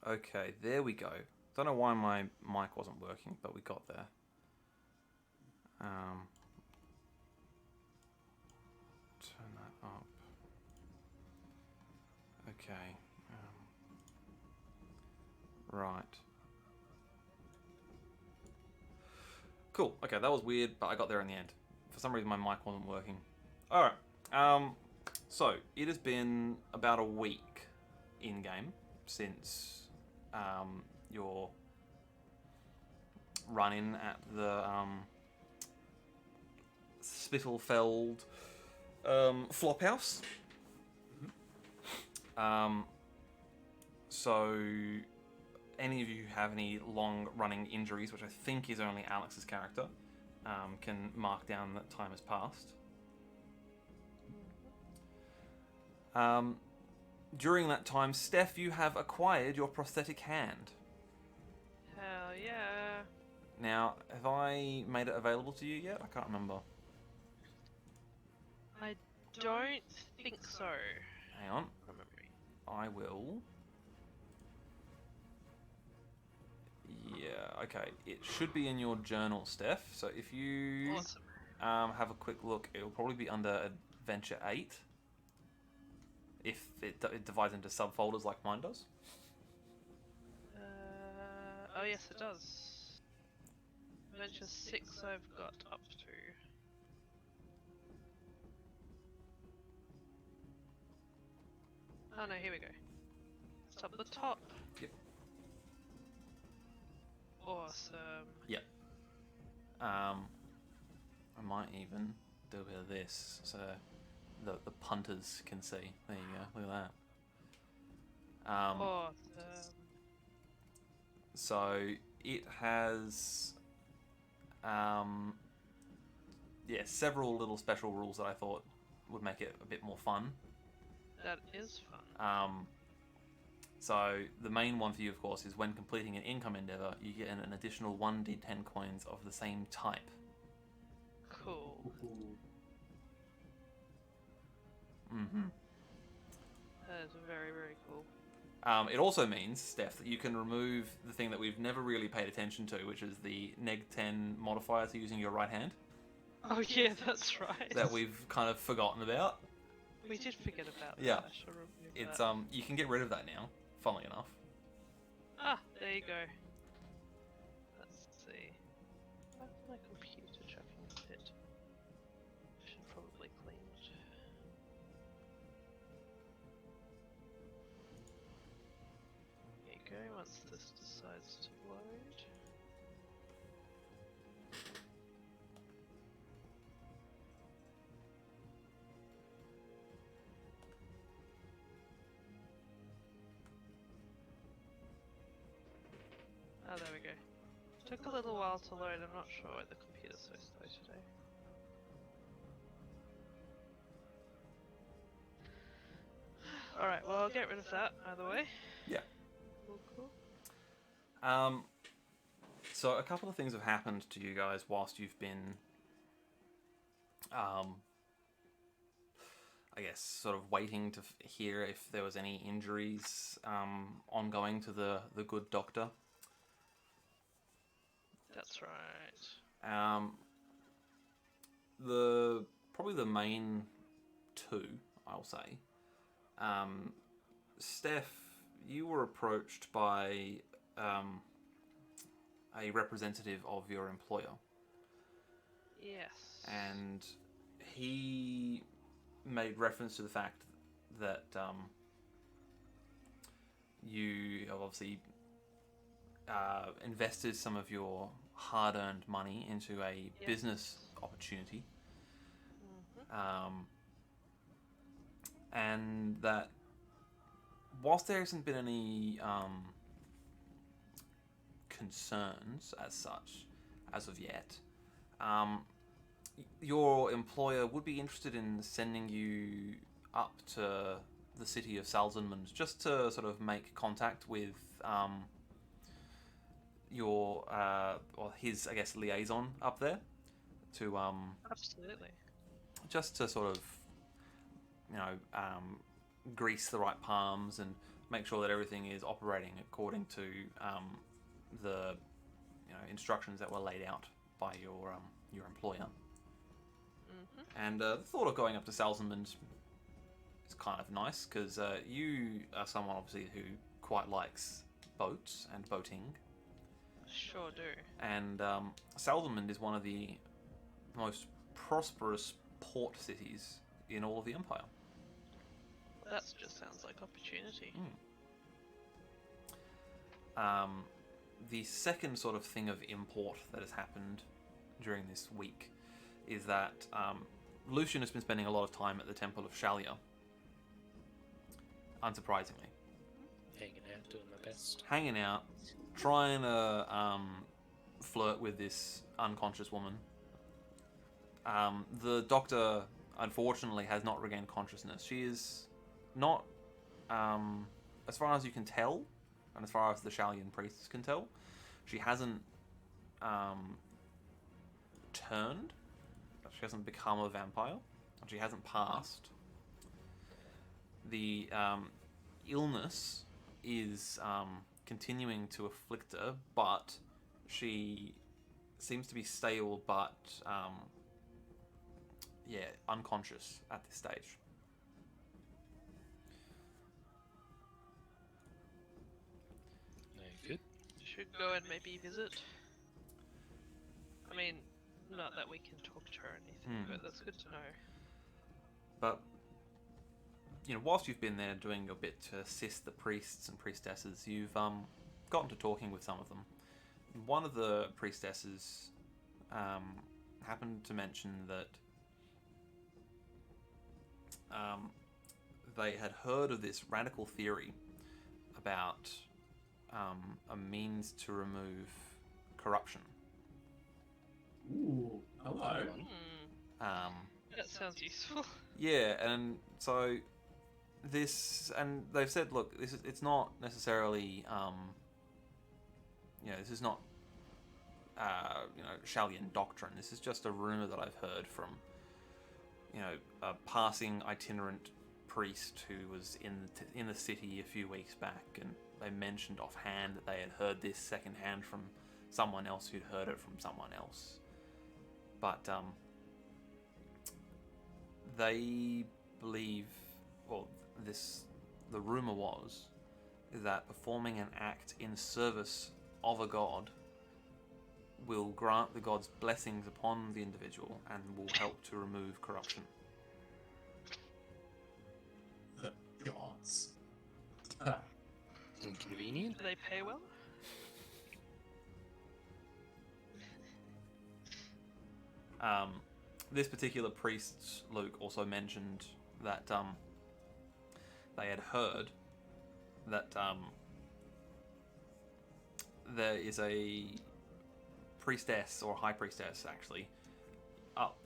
Okay, there we go. Don't know why my mic wasn't working, but we got there. Turn that up. Okay. Right. Cool. Okay, that was weird, but I got there in the end. For some reason, my mic wasn't working. All right. So it has been about a week in game since your run-in at the Spittlefeld Flophouse. So, any of you who have any long-running injuries, which I think is only Alex's character, can mark down that time has passed. During that time, Steph, you have acquired your prosthetic hand. Hell yeah. Now, have I made it available to you yet? I can't remember. I don't think so. Hang on. From memory. I will. Yeah, okay. It should be in your journal, Steph. So if you Awesome. have a quick look, it will probably be under Adventure 8. If it divides into subfolders like mine does. Oh yes, it does. Adventure 6 I've got up to. Oh no, here we go. It's up the top. Yep. Awesome. Yep. I might even do a bit of this so the punters can see. There you go. Look at that. Awesome. So it has several little special rules that I thought would make it a bit more fun. That is fun. So the main one for you, of course, is when completing an income endeavor, you get an additional 1d10 coins of the same type. Cool. Mm-hmm. That is very, very cool. It also means, Steph, that you can remove the thing that we've never really paid attention to, which is the neg-10 modifier to using your right hand. Oh yeah, that's right. That we've kind of forgotten about. We did forget about that. Yeah. I should remove It's that. you can get rid of that now, funnily enough. Ah, there you go. Let's see. Why's my computer chucking a bit? Should probably clean it. There you go, once this decides to load. Oh, there we go. Took a little while to load, I'm not sure why the computer's so slow today. Alright, well I'll get rid of that either way. Yeah. Cool. So a couple of things have happened to you guys whilst you've been, I guess, sort of waiting to hear if there was any injuries ongoing to the good doctor. That's right. Probably the main two, I'll say. Steph, you were approached by a representative of your employer. Yes. And he made reference to the fact that you have obviously invested some of your hard-earned money into a business opportunity. And that whilst there hasn't been any concerns as such as of yet, your employer would be interested in sending you up to the city of Salzenmund just to sort of make contact with your or his, I guess, liaison up there to Absolutely. just to sort of grease the right palms and make sure that everything is operating according to the instructions that were laid out by your employer. And the thought of going up to Salzenmund is kind of nice because you are someone obviously who quite likes boats and boating. Sure do. And Salzenmund is one of the most prosperous port cities in all of the Empire. That just sounds like opportunity. The second sort of thing of import that has happened during this week is that Lucian has been spending a lot of time at the Temple of Shallya. Unsurprisingly. Hanging out, doing my best. Hanging out, trying to flirt with this unconscious woman. The doctor, unfortunately, has not regained consciousness. She is not, as far as you can tell, and as far as the Shallyan priests can tell, she hasn't turned. She hasn't become a vampire. She hasn't passed. The illness is continuing to afflict her, but she seems to be stable, but unconscious at this stage. Very good. Should go and maybe visit. I mean, not that we can talk to her or anything, but that's good to know. But whilst you've been there doing your bit to assist the priests and priestesses, you've gotten to talking with some of them. One of the priestesses happened to mention that they had heard of this radical theory about a means to remove corruption. Ooh, hello. That sounds useful. Yeah, and so and they've said, look, it's not necessarily, this is not, Shallyan doctrine. This is just a rumor that I've heard from, a passing itinerant priest who was in the city a few weeks back, and they mentioned offhand that they had heard this secondhand from someone else who'd heard it from someone else. But they believe, the rumor was that performing an act in service of a god will grant the god's blessings upon the individual and will help to remove corruption. The gods. Inconvenient. Do they pay well? This particular priest, Luke, also mentioned that they had heard that there is a priestess, or high priestess actually, up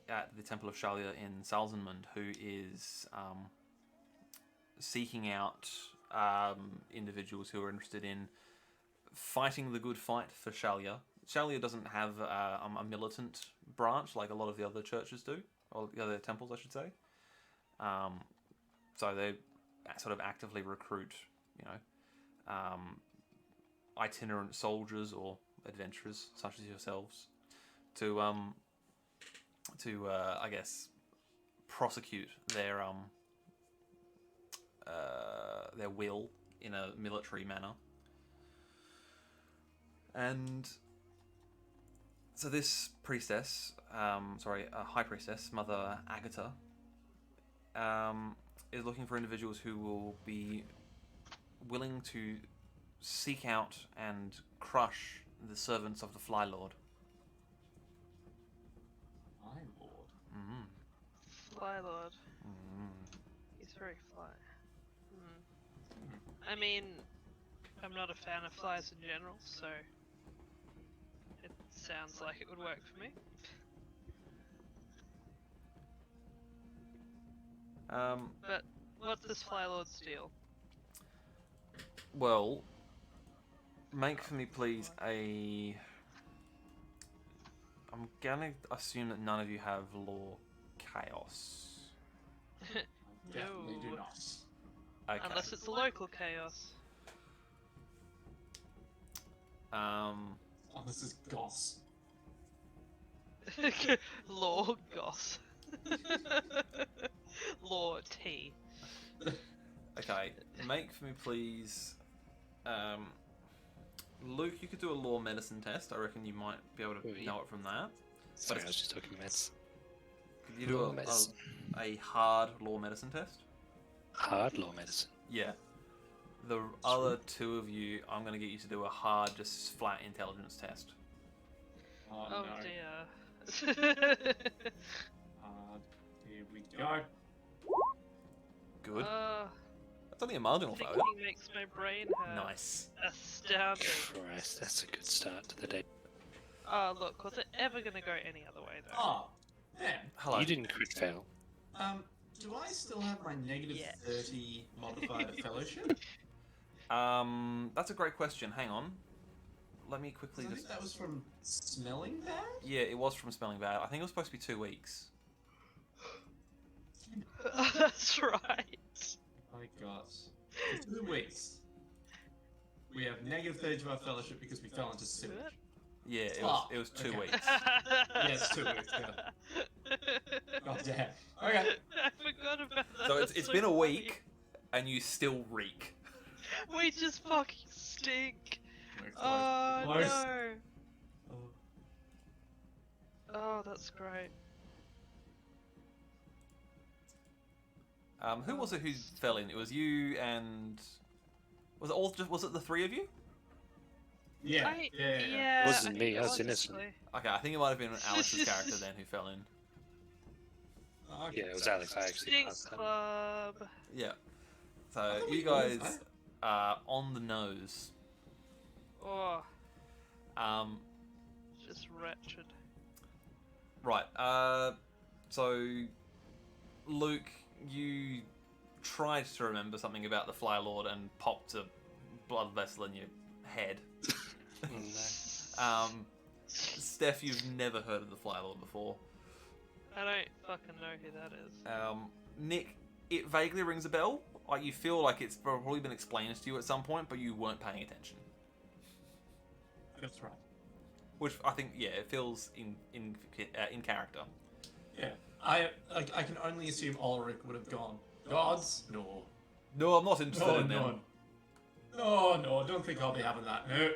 at the Temple of Shallya in Salzenmund who is seeking out individuals who are interested in fighting the good fight for Shallya. Shallya doesn't have a militant branch like a lot of the other churches do, or the other temples, I should say. So they sort of actively recruit, itinerant soldiers or adventurers such as yourselves to I guess prosecute their will in a military manner. And so this priestess, a high priestess, Mother Agatha, is looking for individuals who will be willing to seek out and crush the servants of the Fly Lord. My lord. Fly Lord. He's very fly. I mean, I'm not a fan of flies in general, so it sounds like it would work for me. But what's this Fly Lord's deal? Well, make for me please a... I'm gonna assume that none of you have Law Chaos. Definitely do No. not. Okay. Unless it's a local chaos. Oh, this is Goss. Law Goss. Law T. Okay. Make for me, please. Luke, you could do a law medicine test. I reckon you might be able to Oh, yeah. know it from that. Sorry, I was just talking meds. Could you do Law medicine. a hard law medicine test? Hard law medicine. Yeah. The other two of you, I'm going to get you to do a hard, just flat intelligence test. Oh, Oh no. dear. Here we go. Good. Uh, That's only a marginal failure. thinking makes my brain hurt. Nice. Astounding. Christ, that's a good start to the day. Oh look, was it ever gonna go any other way though? Oh, man. Hello. You didn't crit fail. Do I still have my negative Yes. 30 modifier fellowship? That's a great question. Hang on. Let me quickly I just... think that was from smelling bad? Yeah, it was from smelling bad. I think it was supposed to be 2 weeks. That's right. My God. For 2 weeks. We have negative 30 to our fellowship because we fell into sewage. Yeah, it Fuck, was 2 okay. weeks. Yes, 2 weeks, yeah. God damn. Okay. I forgot about that. So That's it's so been a funny. week, and you still reek. We just fucking stink. We're close. Oh Close. no. Oh. Oh, that's great. Who was it who fell in? It was you and... Was it the 3 of you? Yeah, Yeah. Wasn't I me, think I was it innocent. actually. Okay, I think it might have been Alex's character then who fell in. Okay. Yeah, it was Alex. I actually Stink passed that. Club. Yeah. I So thought you we guys both- are on the nose. Oh, Um, just wretched. right. So Luke, you tried to remember something about the Fly Lord and popped a blood vessel in your head. No. Steph, you've never heard of the Fly Lord before. I don't fucking know who that is. Nick, it vaguely rings a bell. Like you feel like it's probably been explained to you at some point, but you weren't paying attention. That's right. Which I think, yeah, it feels in character. Yeah. I can only assume Ulrich would have gone, Gods? No. No, I'm not interested No, in them. no. No, don't think I'll be having that. No.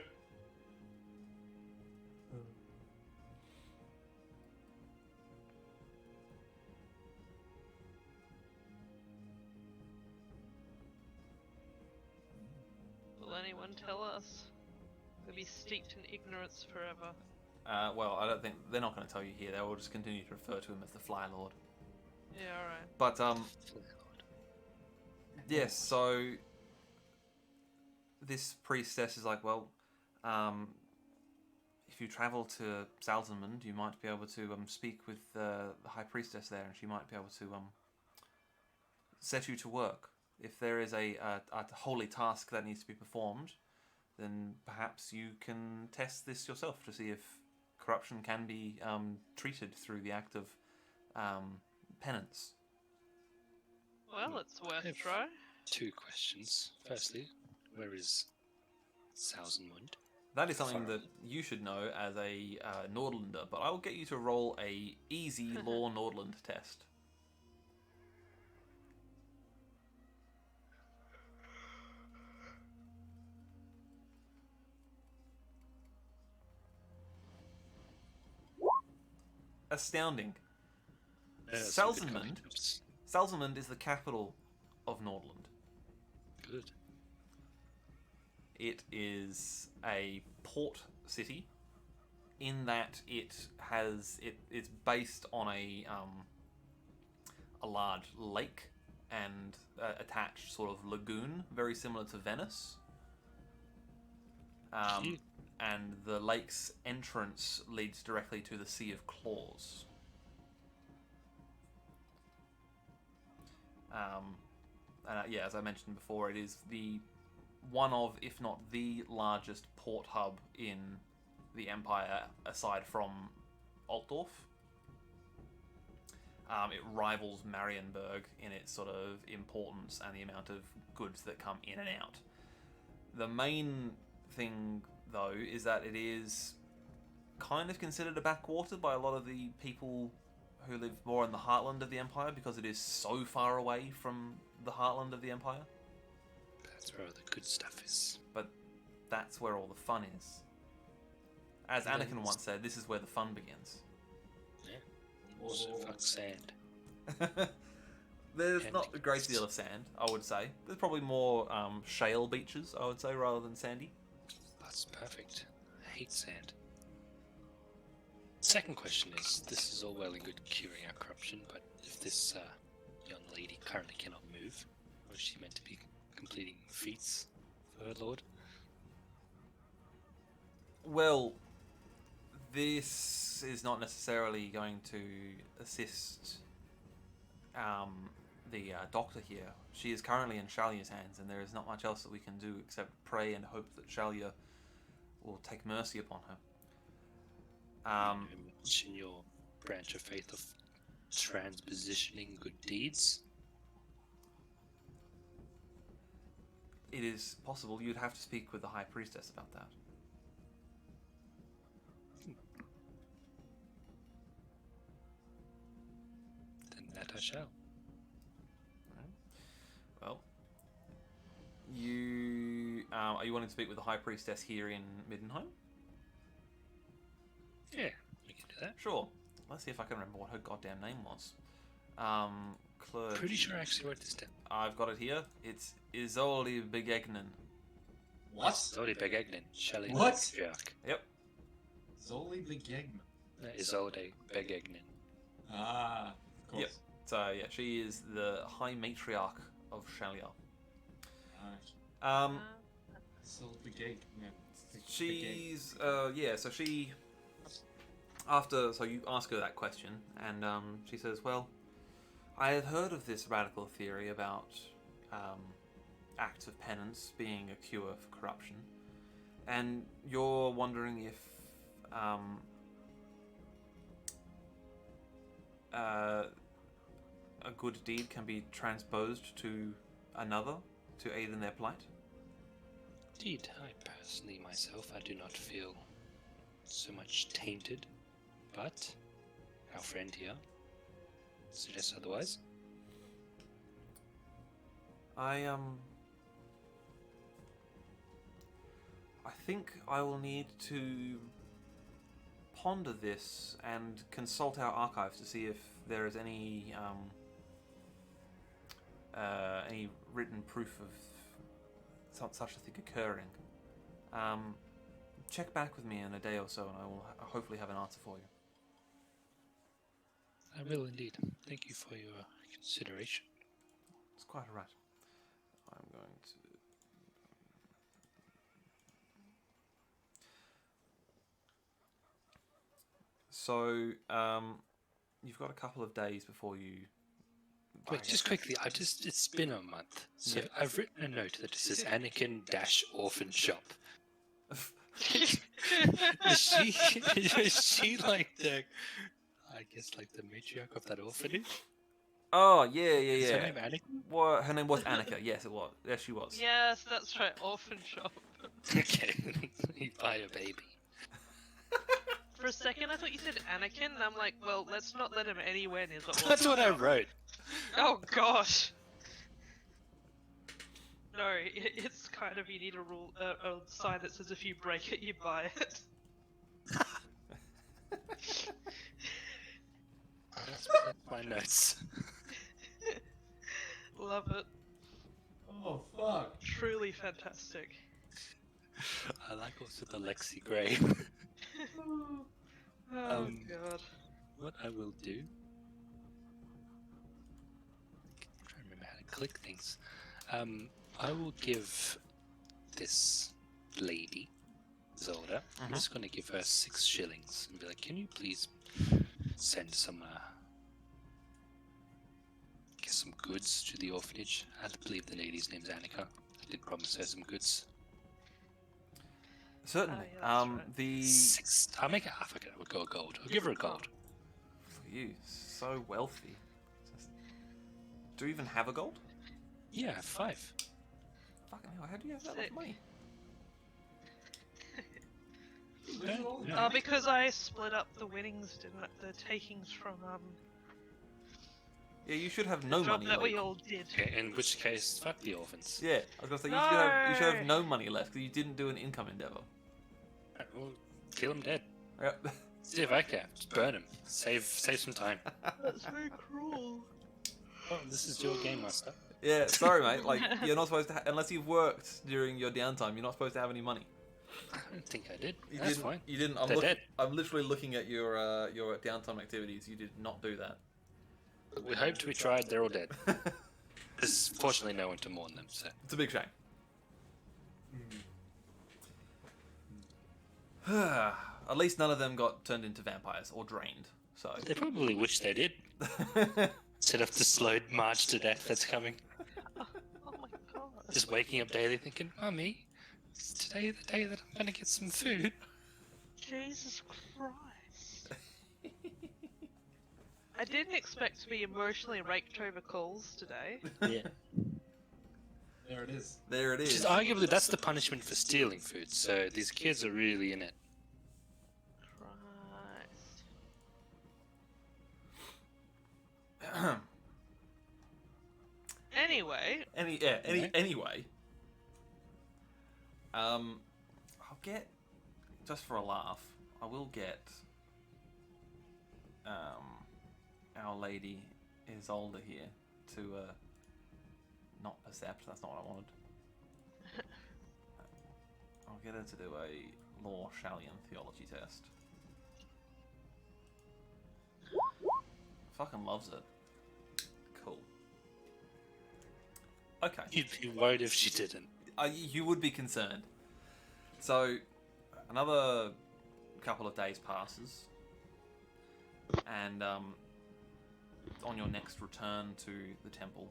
Will anyone tell us? We'll be steeped in ignorance forever. Well, I don't think they're not going to tell you here. They will just continue to refer to him as the Fly Lord. Yeah, alright. But yes. So this priestess is like, well, if you travel to Salzenmund, you might be able to speak with the High Priestess there, and she might be able to set you to work. If there is a holy task that needs to be performed, then perhaps you can test this yourself to see if corruption can be treated through the act of penance. Well, it's worth a If- try. 2 questions. Firstly, where is Salzenmund? That is something Far. that you should know as a Nordlander, but I will get you to roll a easy law Nordland test. Astounding. That's some good Salzenmund? concepts. Salzenmund is the capital of Nordland. Good. It is a port city in that it's based on a large lake and attached sort of lagoon, very similar to Venice. Cute. And the lake's entrance leads directly to the Sea of Claws. Yeah, as I mentioned before, it is the one of, if not the largest port hub in the Empire, aside from Altdorf. It rivals Marienburg in its sort of importance and the amount of goods that come in and out. The main thing, though, is that it is kind of considered a backwater by a lot of the people who live more in the heartland of the Empire because it is so far away from the heartland of the Empire. That's where all the good stuff is. But that's where all the fun is. As Anakin once said, this is where the fun begins. Yeah. Also, fuck sand. There's And not a great deal of sand, I would say. There's probably more shale beaches, I would say, rather than sandy. That's perfect. I hate sand. Second question is, this is all well and good curing our corruption, but if this young lady currently cannot move, or is she meant to be completing feats for her lord? Well, this is not necessarily going to assist the doctor here. She is currently in Shallya's hands, and there is not much else that we can do except pray and hope that Shallya will take mercy upon her. In your branch of faith of transpositioning good deeds? It is possible. You'd have to speak with the High Priestess about that. Then that I shall. Well, you are you wanting to speak with the High Priestess here in Middenheim? Yeah, we can do that. Sure. Let's see if I can remember what her goddamn name was. Clergy. Pretty sure I actually wrote this down. I've got it here. It's Izoli Begegnen. What? Zoli Begegnen, Shelley What? Matriarch. Yep. Zoli Begegman. Isolde Begegnen. Ah, of course. Yep. So yeah, she is the High Matriarch of Shallya. Alright. Zoli Begegman. She's yeah. So she so you ask her that question, and she says, "Well, I have heard of this radical theory about acts of penance being a cure for corruption, and you're wondering if a good deed can be transposed to another to aid in their plight." Indeed, I personally myself, I do not feel so much tainted, but our friend here suggests otherwise. I think I will need to ponder this and consult our archives to see if there is any written proof of such a thing occurring. Check back with me in a day or so, and I will hopefully have an answer for you. I will indeed. Thank you for your consideration. It's quite alright. I'm going to... So, you've got a couple of days before you... Wait, just quickly, it's been a month. So Yeah. I've written a note that says Anakin-Orphan Shop. Is she like the, I guess like the matriarch of that orphanage? Oh, yeah. Is her name Anakin? Well, her name was Annika. Yes, it was. Yes, she was. Yes, that's right. Orphan shop. Okay, you buy a baby. For a second, I thought you said Anakin, and I'm like, well, let's not let him anywhere near the orphan That's what I shop. wrote. Oh gosh. No, it's kind of you need a sign that says if you break it, you buy it. That's my notes. Love it. Oh, fuck. Truly fantastic. I like also the Lexi Gray. Oh god. What I will do. I'm trying to remember how to click things. I will give this lady, Zelda, I'm just going to give her 6 shillings and be like, can you please send some goods to the orphanage? I believe the lady's name's Annika. I did promise her some goods. Certainly. Oh, yeah, that's The... 6. I'll make it half. We'll go gold. I'll give her a gold. For you, so wealthy. Do you even have a gold? Yeah, 5. Fucking hell, how do you have that much Sick. money? Yeah. Because I split up the winnings, didn't I? The takings from Yeah, you should have the no job money that left. we all did. Okay, in which case, fuck the orphans. Yeah, I was gonna say you should have no money left because you didn't do an income endeavor. Alright, well, kill them dead. Yep. See if I can. Just burn them. Save some time. That's very cruel. Oh, this is your game master. Yeah, sorry, mate. Like, you're not supposed to, unless you've worked during your downtime, you're not supposed to have any money. I don't think I did. You That's didn't, fine. You didn't. They're dead. I'm literally looking at your downtime activities. You did not do that. We hoped, we tried, they're all dead. There's fortunately no one to mourn them, so. It's a big shame. At least none of them got turned into vampires or drained. So. They probably wish they did. Instead of the slow march to death that's coming. Oh my god. Just waking up daily thinking, Mummy, is today the day that I'm gonna get some food? Jesus Christ. I didn't expect to be emotionally raked over coals today. Yeah. There it is. There it Which is. is arguably that's the punishment for stealing food, so these kids are really in it. Christ. Anyway, Anyway. I'll get, just for a laugh, I will get Our Lady Isolde here to not percept, that's not what I wanted. I'll get her to do a law Shallyan theology test. Fucking loves it. Cool. Okay. You'd be worried if she didn't. You would be concerned. So, another couple of days passes, and on your next return to the temple,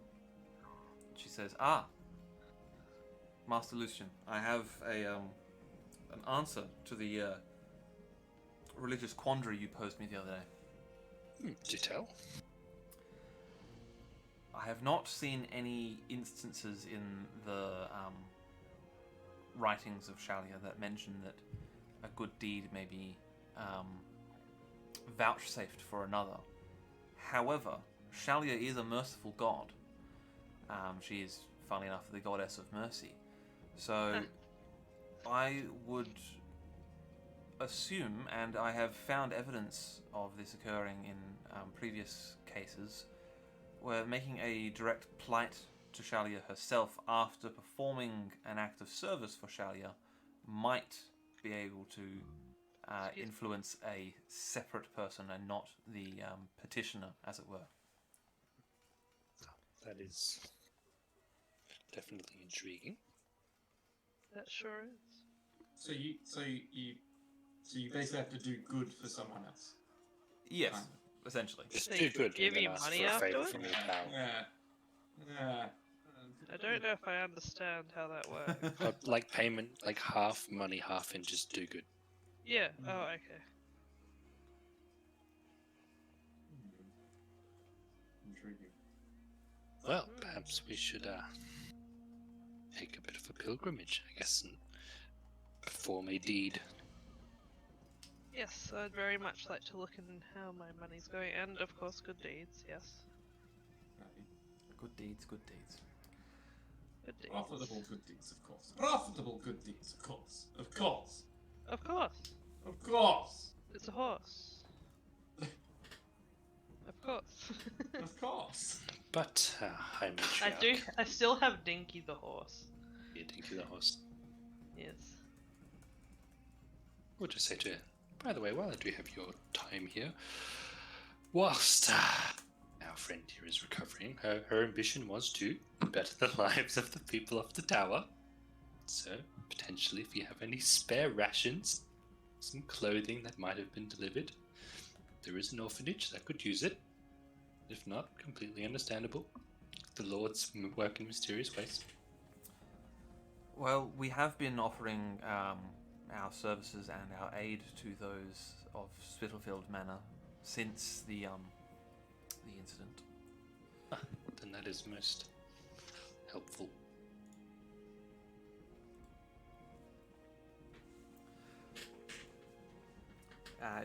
she says, Master Lucian, I have an answer to the religious quandary you posed me the other day. Do tell. I have not seen any instances in the writings of Shallya that mention that a good deed may be vouchsafed for another. However, Shallya is a merciful god. She is, funnily enough, the goddess of mercy. So, I would assume, and I have found evidence of this occurring in previous cases, where making a direct plight to Shallya herself after performing an act of service for Shallya might be able to influence a separate person and not the petitioner, as it were. That is definitely intriguing. that sure is. So you basically have to do good for someone else. Yes, Kind essentially. Just They do good give and then you ask money for a favour afterwards? from your pal. Yeah. I don't know if I understand how that works. Or, like payment, like half money, half in just do good. Yeah, oh, okay. Intriguing. Well, perhaps we should take a bit of a pilgrimage, I guess, and perform a deed. Yes, I'd very much like to look in how my money's going, and of course, good deeds, yes. Right. Good deeds, good deeds. Good deeds. Profitable good deeds, of course. Profitable good deeds, of course. Of course. Of course. Of course. It's a horse. Of course. Of course. But, High Matriarch, I still have Dinky the horse. you think you're the host. Yes. We'll just say to her, by the way, while I do have your time here, whilst our friend here is recovering, her ambition was to better the lives of the people of the tower. So, potentially, if you have any spare rations, some clothing that might have been delivered, there is an orphanage that could use it. If not, completely understandable. The Lords work in mysterious ways. Well, we have been offering our services and our aid to those of Spitalfield Manor since the incident. then that is most helpful.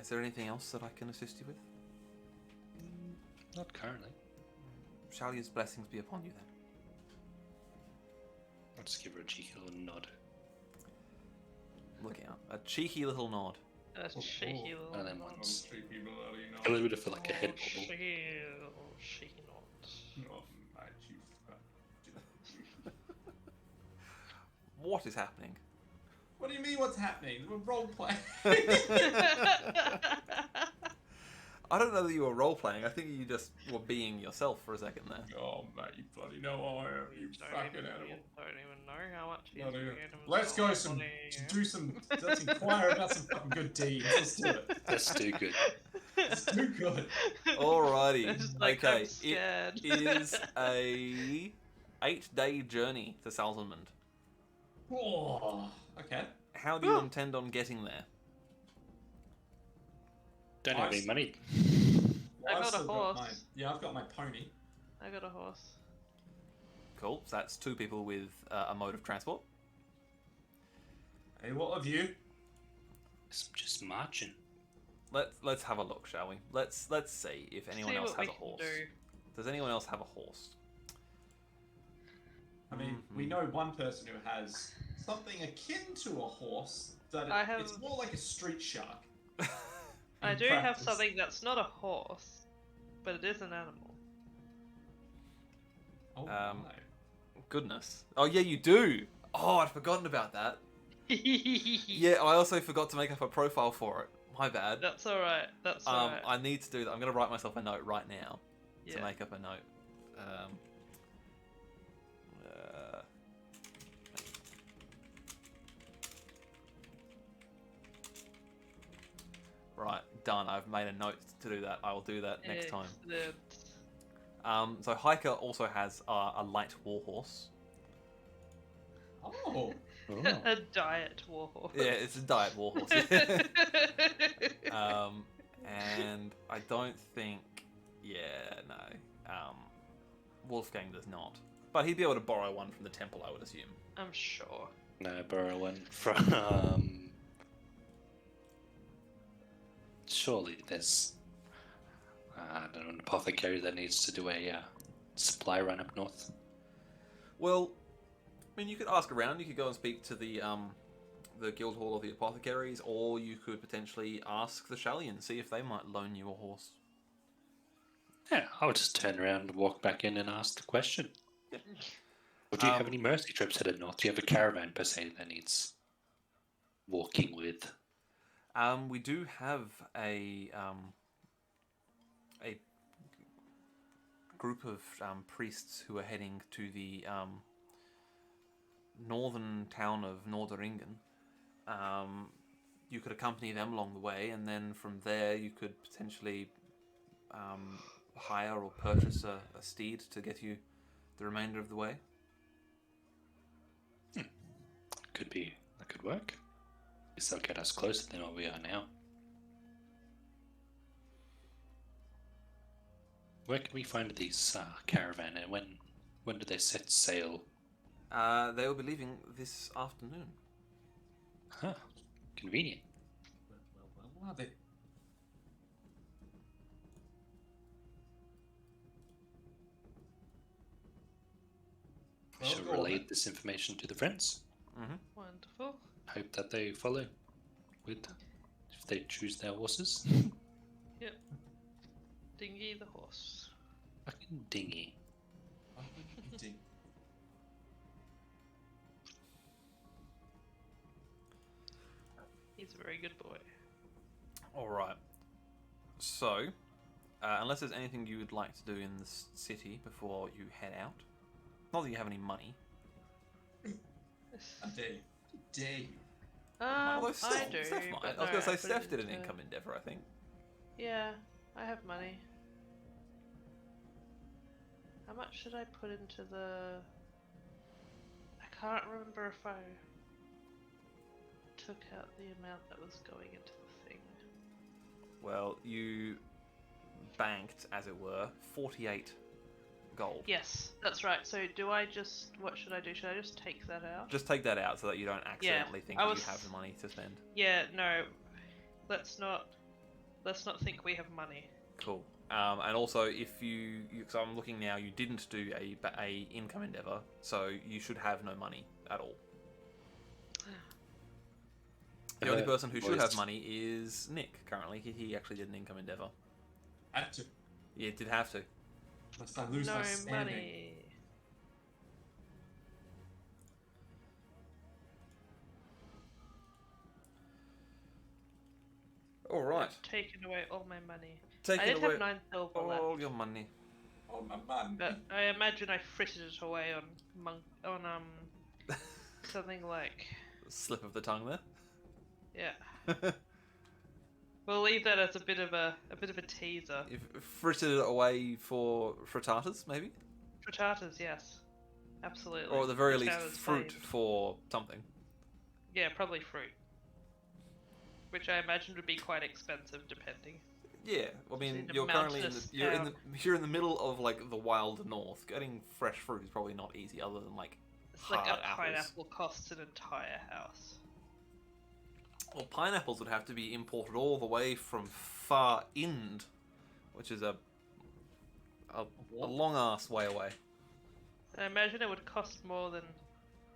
Is there anything else that I can assist you with? Not currently. Shalya's blessings be upon you then. I'll just give her a cheeky little nod. Look out. A cheeky little nod. A shaky little. One of them nod. ones. Cheeky bloody nod. A little bit of like a head Oh, bobble. shaky nod. Not mad, you fuck. What is happening? What do you mean what's happening? We're role playing. I don't know that you were role playing. I think you just were being yourself for a second there. Oh mate, you bloody know I am, you fucking animal. Don't even know how much he's Bloody hell. getting Let's go himself let's inquire about some fucking good deeds. Let's do it. That's too good. Let's do good. Alrighty. It's like, Okay. I'm scared. It is a 8-day journey to Salzenmund. Oh, okay. How do you intend on getting there? Don't have any money. I got a still horse. I've got my pony. I got a horse. Cool. So that's 2 people with a mode of transport. Hey, what of you? It's just marching. Let's have a look, shall we? Let's see if anyone See else what has we a can horse. do. Does anyone else have a horse? I mean, we know one person who has something akin to a horse, that I have- it's more like a street shark. I in do have practice. something that's not a horse, but it is an animal. Oh, Um, my. Goodness. Oh yeah, you do. Oh, I'd forgotten about that. Yeah, I also forgot to make up a profile for it. My bad. That's alright. That's alright. I need to do that. I'm going to write myself a note right now to Yeah. make up a note. Uh, right, done. I've made a note to do that. I will do that next time. Excellent. So Hiker also has a light warhorse. Oh, Oh. A diet warhorse. Yeah, it's a diet warhorse. And I don't think, no, Wolfgang does not. But he'd be able to borrow one from the temple, I would assume. I'm sure. No, borrow one from. Surely there's. I don't know, an apothecary that needs to do a supply run up north. Well, I mean, you could ask around. You could go and speak to the guild hall of the apothecaries, or you could potentially ask the Shallya and see if they might loan you a horse. Yeah, I would just turn around and walk back in and ask the question. Yeah. Or do you have any mercy trips headed north? Do you have a caravan per se that needs walking with? We do have a group of priests who are heading to the northern town of Norderingen. You could accompany them along the way, and then from there you could potentially hire or purchase a steed to get you the remainder of the way. Could be. That could work. At least they'll get us closer than what we are now. Where can we find these caravan, and when do they set sail? They will be leaving this afternoon. Huh. Convenient. well, they... I shall Well, go on relay then. this information to the friends. Mm-hmm. Wonderful. Hope that they follow with if they choose their horses. Yep. Dingy the horse. Fucking dinghy. Oh, ding. He's a very good boy. All right. So, unless there's anything you would like to do in this city before you head out, not that you have any money. How dare you? How dare you? Although I Steph, do. Steph might. but I was no, going to say I put Steph it did an into- income endeavor, I think. Yeah, I have money. How much should I put into the... I can't remember if I took out the amount that was going into the thing. Well, you banked, as it were, 48 gold. Yes, that's right. So do I just... What should I do? Should I just take that out? Just take that out so that you don't accidentally think I that was- you have the money to spend. Yeah, no. Let's not think we have money. Cool. And also, if you, so I'm looking now, you didn't do a income endeavor, so you should have no money at all. The only person who should have money is Nick. Currently, he actually did an income endeavor. Had to. Yeah, did have to. Must I lose No my standing? money. All right. Taken away all my money. Take I it did away. have 9 silver left. All your money. Oh, my man. But I imagine I frittered it away on something like, Slip of the tongue there. yeah. We'll leave that as a bit of a teaser. You've frittered it away for frittatas, maybe, Frittatas, yes, absolutely. or at the very Which least, sounds fruit fine. for something. Yeah, probably fruit. Which I imagine would be quite expensive, depending. Yeah, I mean, in a you're currently mountainous you're in the middle of like the wild north. Getting fresh fruit is probably not easy, other than like It's like hard a apples. pineapple costs an entire house. Well, pineapples would have to be imported all the way from far Ind, which is a long ass way away. And I imagine it would cost more than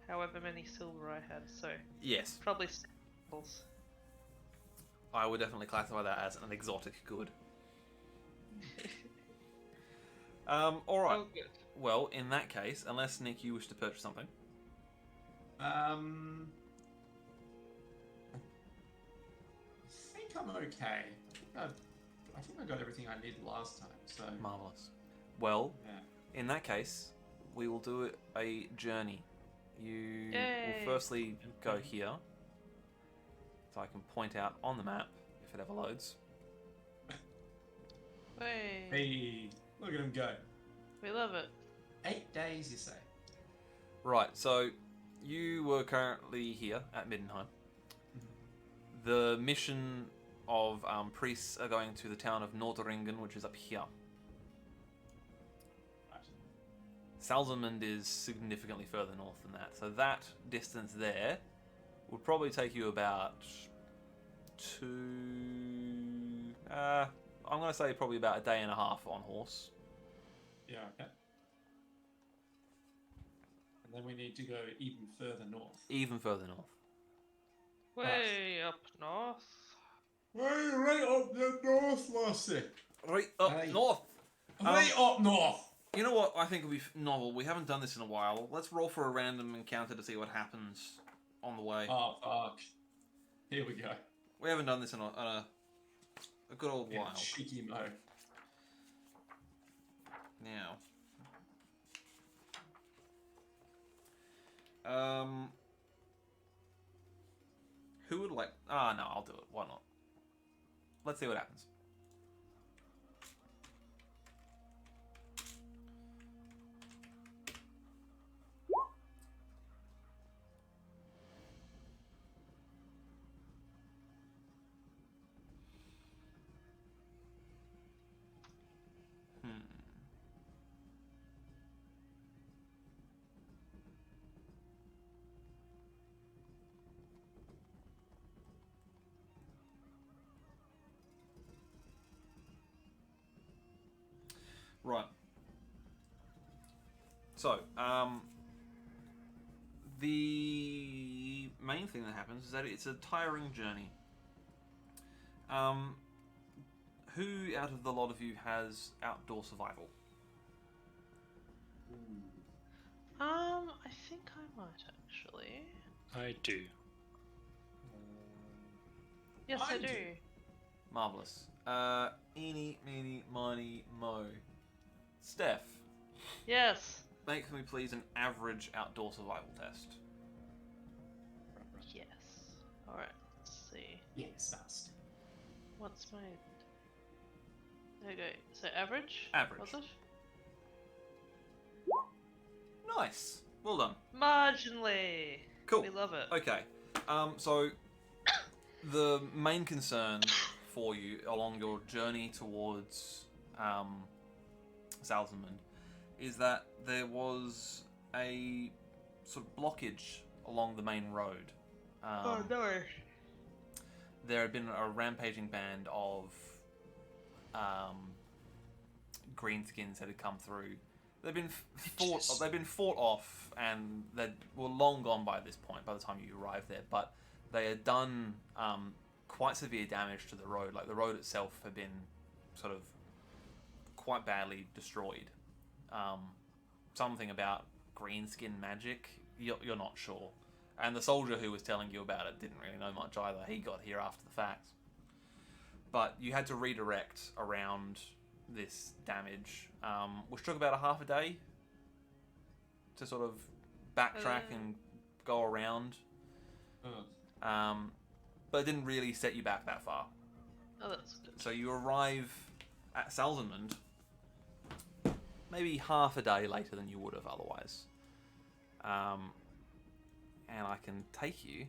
however many silver I had, so Yes, probably samples. I would definitely classify that as an exotic good. All right. Oh, good. Well, in that case, unless Nick, you wish to purchase something. I think I'm okay. I think I got everything I needed last time, so... Marvelous. Well, Yeah. in that case, we will do a journey. You Yay. will firstly go here, so I can point out on the map if it ever loads. Hey, Hey, look at him go. we love it. 8 days, you say? Right. So you were currently here at Middenheim. The mission of priests are going to the town of Nordringen, which is up here. Right. Salzenmund is significantly further north than that, so that distance there would probably take you about I'm going to say probably about a day and a half on horse. Yeah, okay. And then we need to go even further north. Even further north. Way up north. Right up the north, Lassie. Right up Hey. north! Right up north! You know what I think would be novel? We haven't done this in a while. Let's roll for a random encounter to see what happens on the way. Oh, fuck. Here we go. We haven't done this in a good old In while. cheeky mode. Now. Who would like... Ah, no, I'll do it. Why not? Let's see what happens. Right. So, the main thing that happens is that it's a tiring journey. Who out of the lot of you has outdoor survival? I think I might actually. I do. Yes, I I do. do. Marvelous. Eeny, meeny, miny, mo. Steph, Yes. make me please an average outdoor survival test. Yes. Alright, let's see. Yes, that's. What's my... There you go. So average? Average. Was it? Nice. Well done. Marginally. Cool. We love it. Okay. So the main concern for you along your journey towards Salzenmund is that there was a sort of blockage along the main road. no. There had been a rampaging band of greenskins that had come through. They'd been fought off, and they were long gone by this point. By the time you arrived there, but they had done quite severe damage to the road. Like the road itself had been sort of quite badly destroyed. Something about greenskin magic, you're not sure. And the soldier who was telling you about it didn't really know much either. He got here after the fact. But you had to redirect around this damage, which took about a half a day to sort of backtrack and go around. But it didn't really set you back that far. Oh, that's good. So you arrive at Salzenmund maybe half a day later than you would have otherwise. And I can take you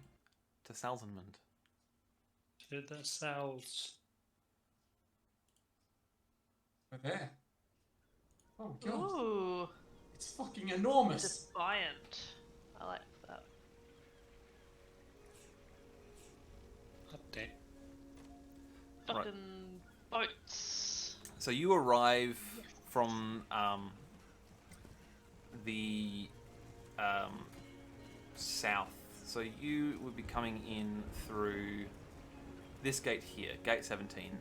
to Salzenmund. To the south. We're there. Oh god. Ooh, It's fucking enormous. defiant. I like that. Update. Fucking boats. So you arrive from the south. So you would be coming in through this gate here, gate 17,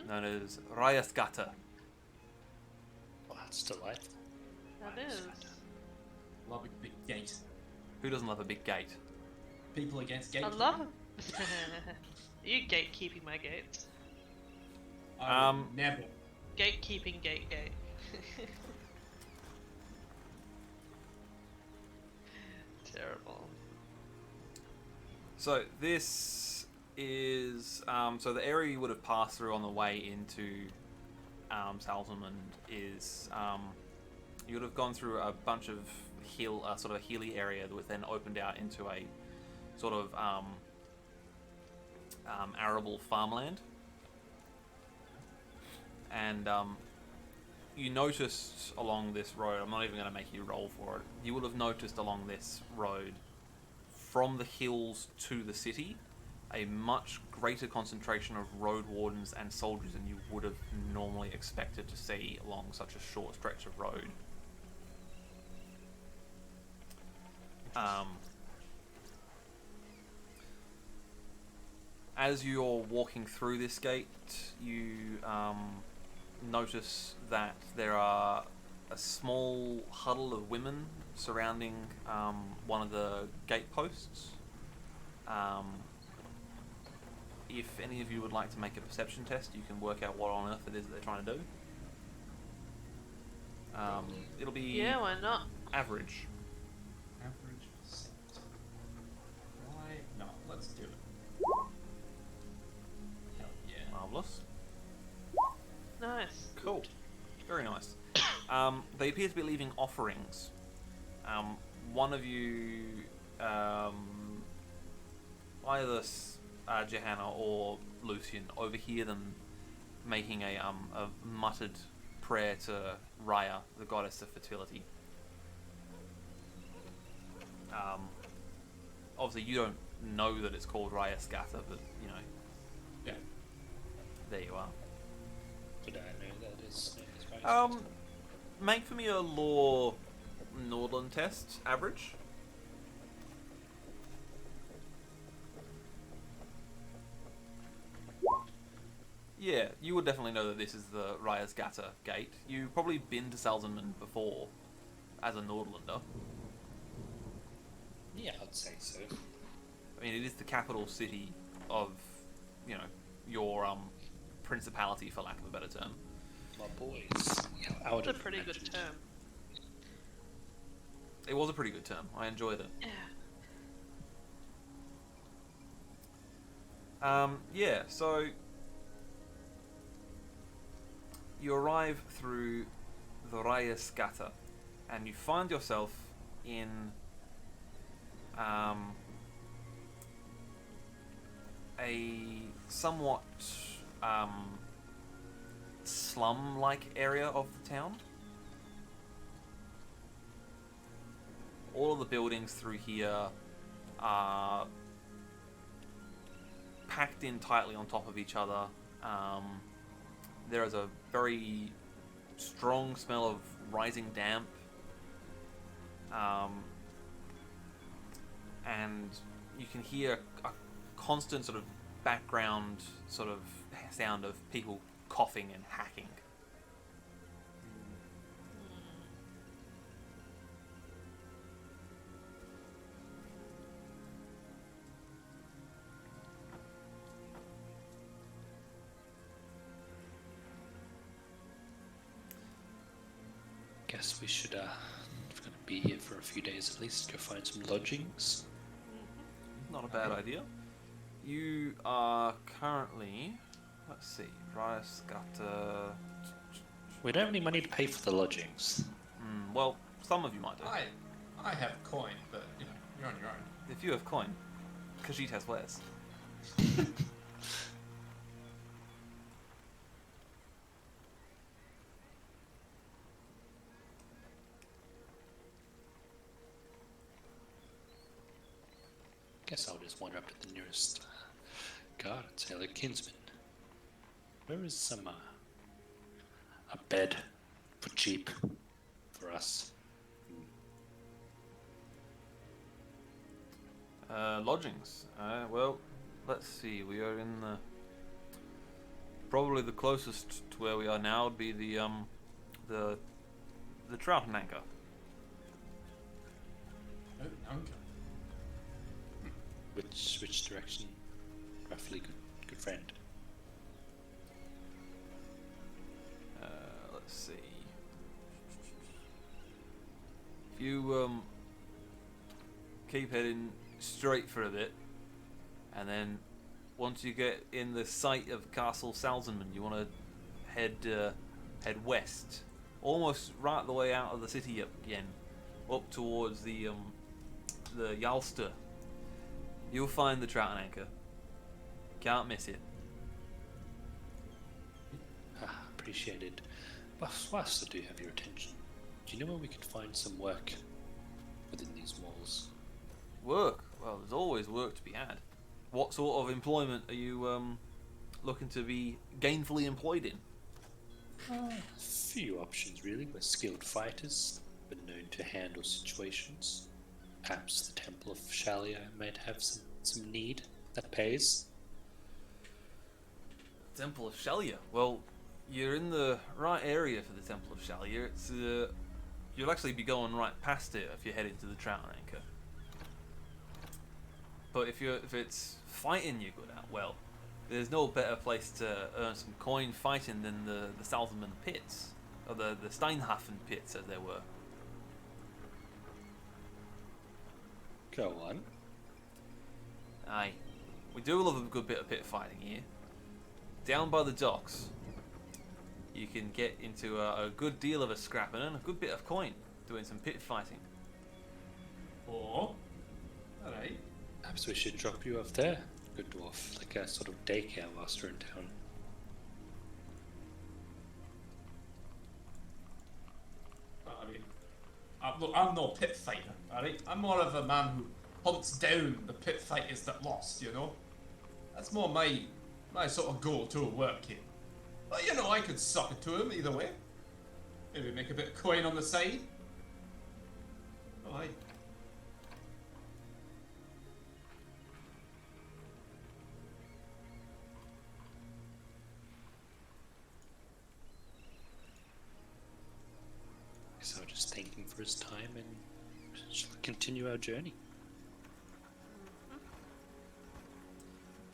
known as Rayasgata. Well, that's delightful. That is. Love a big gate. Who doesn't love a big gate? People against gate. I love it. Are you gatekeeping my gates? I would never. Gatekeeping gate. Terrible. So this is so the area you would have passed through on the way into Salzenmund is you would have gone through a bunch of sort of a hilly area that was then opened out into a sort of arable farmland, and you noticed along this road, I'm not even going to make you roll for it, you would have noticed along this road from the hills to the city a much greater concentration of road wardens and soldiers than you would have normally expected to see along such a short stretch of road. As you're walking through this gate, you notice that there are a small huddle of women surrounding one of the gate posts. If any of you would like to make a perception test, you can work out what on earth it is that they're trying to do. It'll be Yeah, why not? average. Average percent. Why not? Let's do it. Hell yeah. Marvellous. Nice. Cool. Very nice. They appear to be leaving offerings. One of you, either Johanna or Lucian, overhear them making a muttered prayer to Raya, the goddess of fertility. Obviously, you don't know that it's called Raya Scatter, but you know, Yeah. there you are. Did I know that is right? Make for me a law Nordland test, average. Yeah, you would definitely know that this is the Rayasgata gate. You've probably been to Salzenmund before, as a Nordlander. Yeah, I'd say so. I mean, it is the capital city of, you know, your principality, for lack of a better term. My boys. Yeah, I would That's a have pretty good imagined. term. It was a pretty good term. I enjoyed it. Yeah. Yeah, so you arrive through the Rayasgata, and you find yourself in a somewhat slum-like area of the town. all of the buildings through here are packed in tightly on top of each other. There is a very strong smell of rising damp. And you can hear a constant sort of background sort of sound of people coughing and hacking. Guess we should, if we're going to be here for a few days at least, go find some lodgings. Not a bad idea. You are currently, let's see, Rice got, We don't have any money to pay for the lodgings. well, some of you might do. I have coin, but you know, you're on your own. If you have coin, Khajiit has wares. Guess I'll just wander up to the nearest guard and say, "Hello, kinsman. Where is some a bed for cheap for us?" Lodgings. Well, let's see. We are in the probably the closest to where we are now would be the Trout and Anchor. Oh, Anchor. Which direction, roughly, good friend? Let's see. If you keep heading straight for a bit, and then once you get in the sight of Castle Salzenmund, you want to head west, almost right the way out of the city again, up towards the Yalster. You'll find the Trout and Anchor. Can't miss it. Appreciated. Whilst I do have your attention, do you know where we could find some work within these walls? Work? Well, there's always work to be had. What sort of employment are you looking to be gainfully employed in? A few options, really. We're skilled fighters, but known to handle situations. Perhaps the Temple of Shallya might have some need that pays. Temple of Shallya. Well, you're in the right area for the Temple of Shallya. It's you'll actually be going right past it if you're heading to the Trout and Anchor. But if it's fighting you're good at, well, there's no better place to earn some coin fighting than the Salzenmund pits, or the Steinhafen pits as they were. Go on. Aye, we do love a good bit of pit fighting here. Down by the docks, you can get into a good deal of a scrap and earn a good bit of coin doing some pit fighting. Or, alright. Perhaps we should drop you off there, good dwarf, like a sort of daycare whilst we're in town. I mean, I'm no pit fighter, alright? I'm more of a man who hunts down the pit fighters that lost, you know? That's more my sort of go-to work here. But you know, I could suck it to him either way. Maybe make a bit of coin on the side. Oh, aye. So just thank him for his time and shall we continue our journey.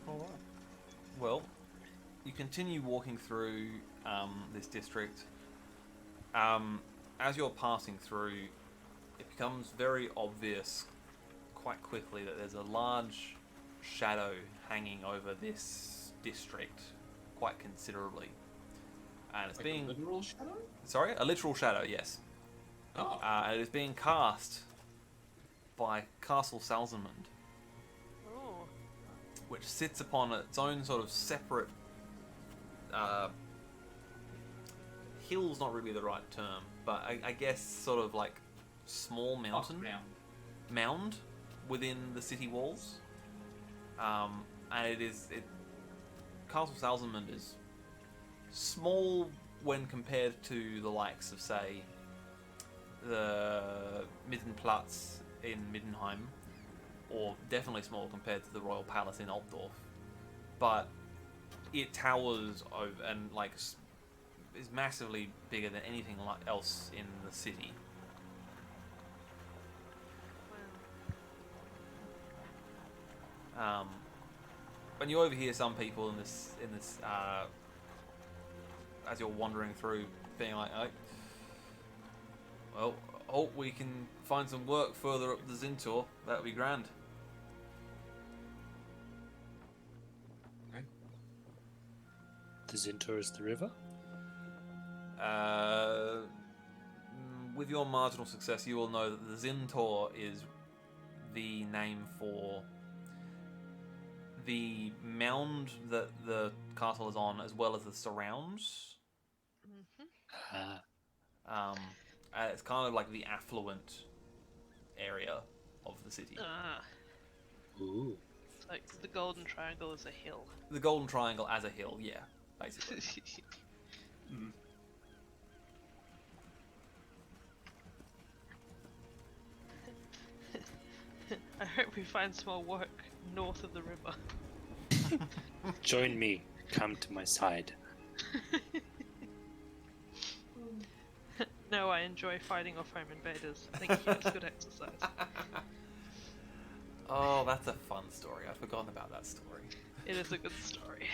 Alright. Well, you continue walking through this district. As you're passing through, it becomes very obvious quite quickly that there's a large shadow hanging over this district quite considerably. And it's Like being... a literal shadow? Sorry? A literal shadow, yes. Oh. And it is being cast by Castle Salzenmund, Oh. which sits upon its own sort of separate hill's not really the right term, but I guess sort of like small mountain. Up, round. mound within the city walls, and Castle Salzenmund is small when compared to the likes of, say, the Mittenplatz in Middenheim, or definitely small compared to the Royal Palace in Altdorf. But it towers over and is massively bigger than anything else in the city. When you overhear some people in this as you're wandering through, being like, well, hope we can find some work further up the Zintor. That'd be grand. The Zintor is the river? With your marginal success, you will know that the Zintor is the name for the mound that the castle is on, as well as the surrounds. It's kind of like the affluent area of the city. Ooh. It's like the Golden Triangle is a hill. The Golden Triangle as a hill, yeah, basically. I hope we find some more work north of the river. Join me. Come to my side. No, I enjoy fighting off home invaders. Thank you, it's good exercise. Oh, that's a fun story. I'd forgotten about that story. It is a good story.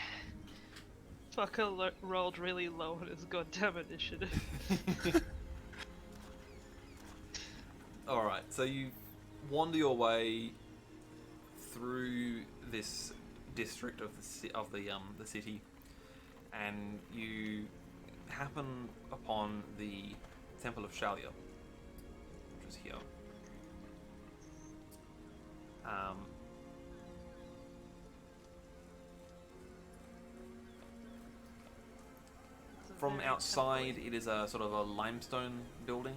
Fucker rolled really low on his goddamn initiative. Alright, so you wander your way through this district of the city, and you happen upon the Temple of Shallya, which is here. From outside, it is a sort of a limestone building,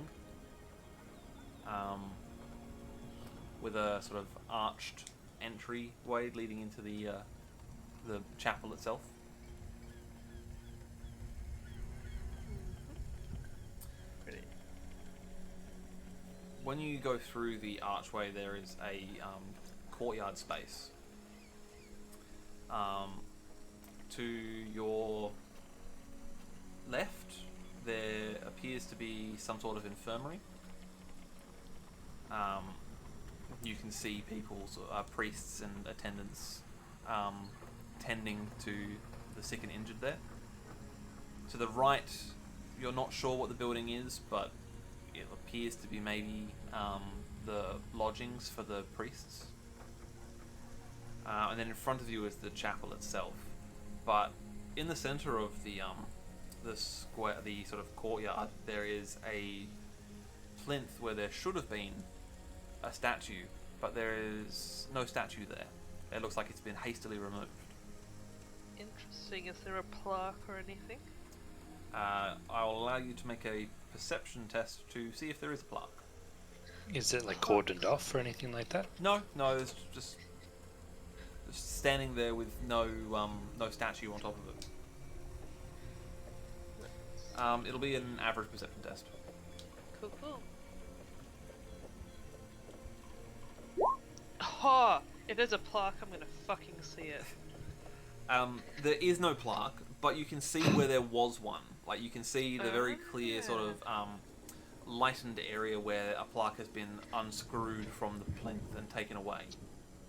with a sort of arched entryway leading into the chapel itself. Pretty. When you go through the archway, there is a courtyard space. To your left, there appears to be some sort of infirmary. You can see people, priests and attendants, tending to the sick and injured there. To the right, you're not sure what the building is, but it appears to be maybe the lodgings for the priests. And then in front of you is the chapel itself. But in the center of the square, the sort of courtyard, there is a plinth where there should have been a statue, but there is no statue there. It looks like it's been hastily removed. Interesting. Is there a plaque or anything? I'll allow you to make a perception test to see if there is a plaque. Is it like cordoned off or anything like that? No, it's just standing there with no statue on top of it. It'll be an average perception test. Cool. Oh, if there's a plaque, I'm gonna fucking see it. There is no plaque, but you can see where there was one. Like, you can see the very clear sort of lightened area where a plaque has been unscrewed from the plinth and taken away.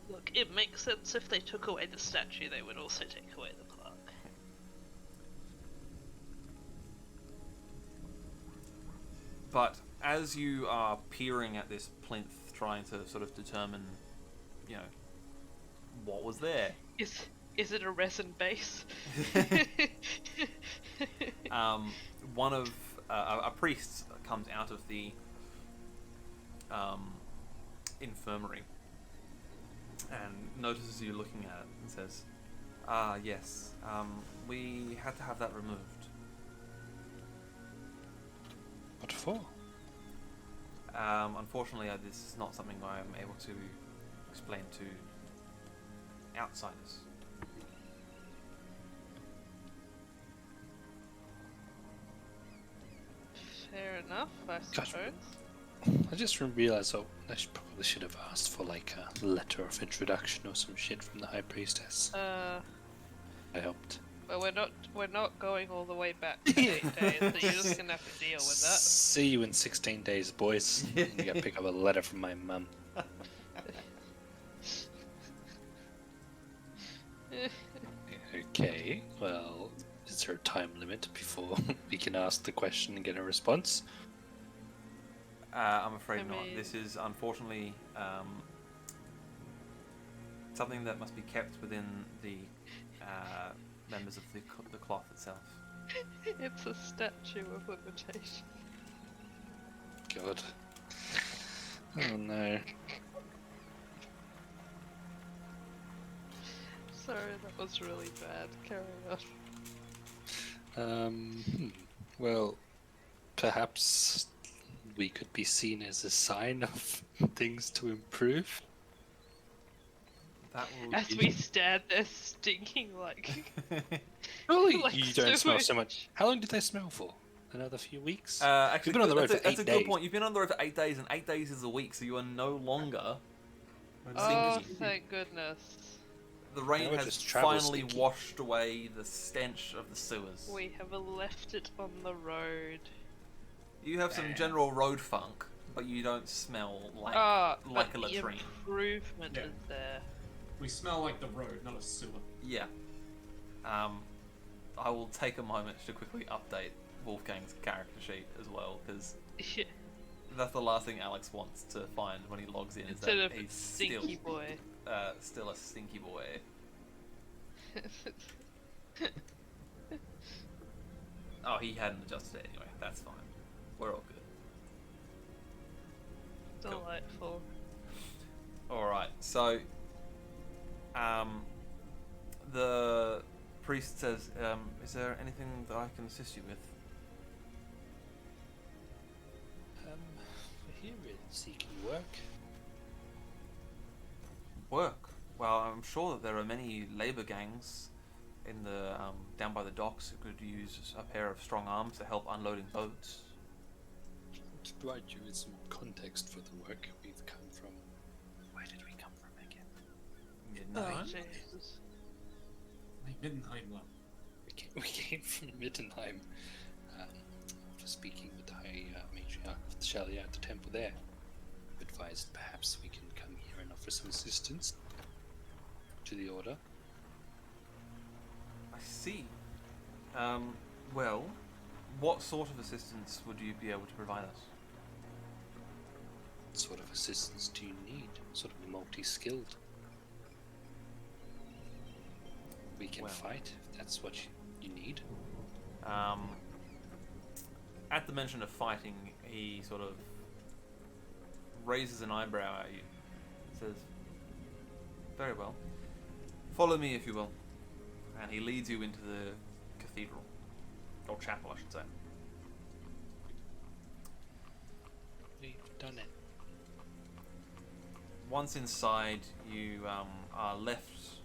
Look, it makes sense. If they took away the statue, they would also take away the plaque. But as you are peering at this plinth, trying to sort of determine, what was there. Is it a resin base? One of a priest comes out of the infirmary and notices you looking at it and says, yes, we had to have that removed. What for? Unfortunately, this is not something I am able to explain to outsiders. Fair enough, I Gosh. suppose. I just realized probably should have asked for like a letter of introduction or some shit from the High Priestess. I helped. But we're not going all the way back to 8 days, so you're just gonna have to deal with that. See you in 16 days, boys. You gotta pick up a letter from my mum. Okay, well, is there a time limit before we can ask the question and get a response? I'm afraid I not. mean- This is unfortunately something that must be kept within the members of the cloth itself. It's a statute of limitation. God. Oh no. Sorry, that was really bad. Carry on. Well, perhaps we could be seen as a sign of things to improve. That will As we stand there stinking like... Surely Like you don't smell so sewage. much. How long did they smell for? Another few weeks? actually, You've been on the road that's for that's 8 a good days. point. You've been on the road for 8 days, and 8 days is a week, so you are no longer Oh, stinky. thank goodness. The rain Now it has just travels finally stinky. washed away the stench of the sewers. We have left it on the road. You have some general road funk, but you don't smell like But a the latrine. improvement Yeah. is there. We smell like the road, not a sewer. Yeah. I will take a moment to quickly update Wolfgang's character sheet as well, because that's the last thing Alex wants to find when he logs in. Instead is of that he's stinky boy. still a stinky boy. Oh, he hadn't adjusted it anyway. That's fine. We're all good. Cool. Delightful. All right. So, the priest says, "Is there anything that I can assist you with?" We're here really seeking work. Work. Well, I'm sure that there are many labour gangs in the down by the docks who could use a pair of strong arms to help unloading boats. To provide you with some context for the work we've come from. Where did we come from again? Midnight. Jesus. Like Middenheim love. We came from Mittenheim. After speaking with the High Matriarch of the Shallya at the temple there, advised perhaps we can come here and offer some assistance to the order. I see. Well, what sort of assistance would you be able to provide us? What sort of assistance do you need? Sort of multi-skilled. We can Well. fight if that's what you need. At the mention of fighting, he sort of raises an eyebrow at you. Says, "Very well. Follow me, if you will." And he leads you into the cathedral. Or chapel, I should say. We've done it. Once inside, you are left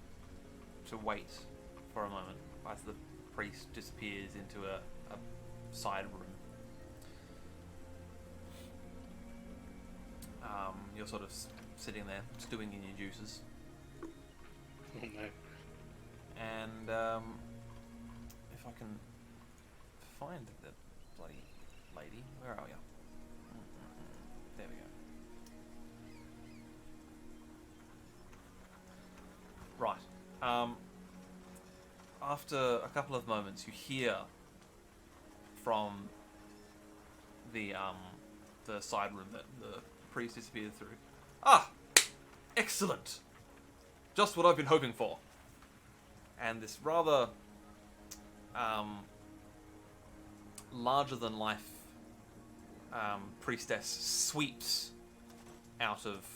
to wait for a moment as the priest disappears into a side room. You're sort of sitting there, stewing in your juices. Oh no. And if I can find the bloody lady, where are you? There we go. Right. After a couple of moments, you hear from the side room that the priest disappeared through. Ah, excellent! Just what I've been hoping for. And this rather larger-than-life priestess sweeps out of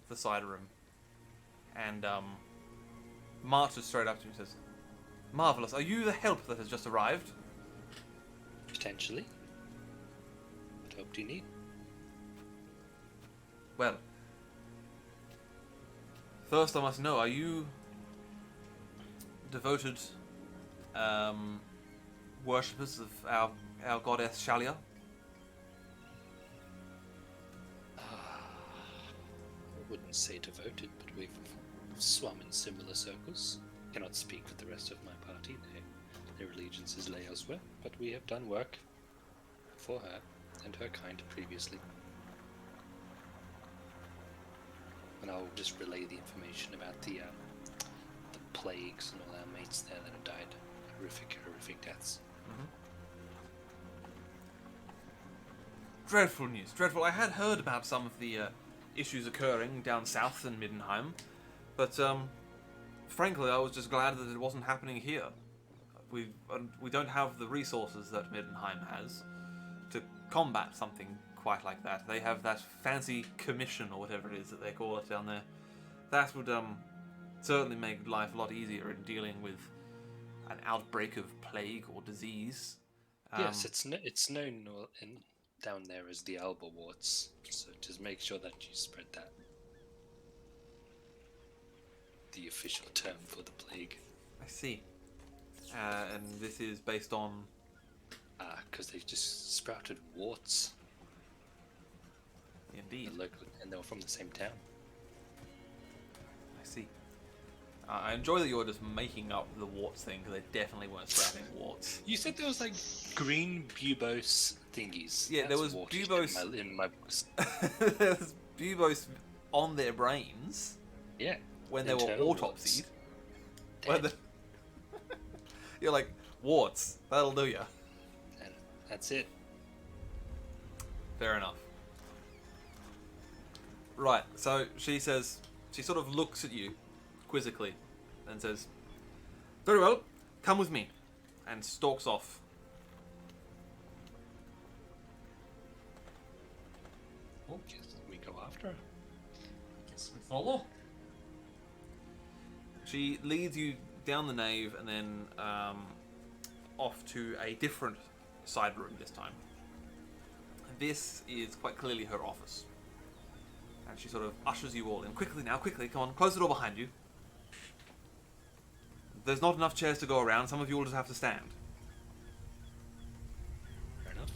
the side room and marches straight up to you and says, "Marvelous, are you the help that has just arrived?" Potentially. What help do you need? Well, first I must know, are you devoted worshippers of our goddess Shallya? I wouldn't say devoted, but we've swum in similar circles. Cannot speak for the rest of my party. Their allegiances lay elsewhere, but we have done work for her and her kind previously. And I'll just relay the information about the plagues and all our mates there that have died. Horrific deaths. Dreadful news, dreadful. I had heard about some of the issues occurring down south in Middenheim, but frankly, I was just glad that it wasn't happening here. We don't have the resources that Middenheim has to combat something quite like that. They have that fancy commission or whatever it is that they call it down there. That would certainly make life a lot easier in dealing with an outbreak of plague or disease. Yes, it's known down there as the Alba warts, so just make sure that you spread that. The official term for the plague. I see. And this is based on... Because they just sprouted warts. Indeed. And they were from the same town. I see. I enjoy that you're just making up the warts thing, because they definitely weren't sprouting warts. You said there was like green bubose thingies. Yeah, there was water bubose in my books. there was bubose on their brains. Yeah. When they were Internal autopsied. warts. When you're like, warts, that'll do ya. And that's it. Fair enough. Right, so she says, she sort of looks at you quizzically and says, very well, come with me, and stalks off. Oh, guess we go after her. Guess we follow. She leads you down the nave and then off to a different side room this time. This is quite clearly her office. And she sort of ushers you all in. Quickly now, quickly, come on, close the door behind you. There's not enough chairs to go around, some of you will just have to stand. Fair enough.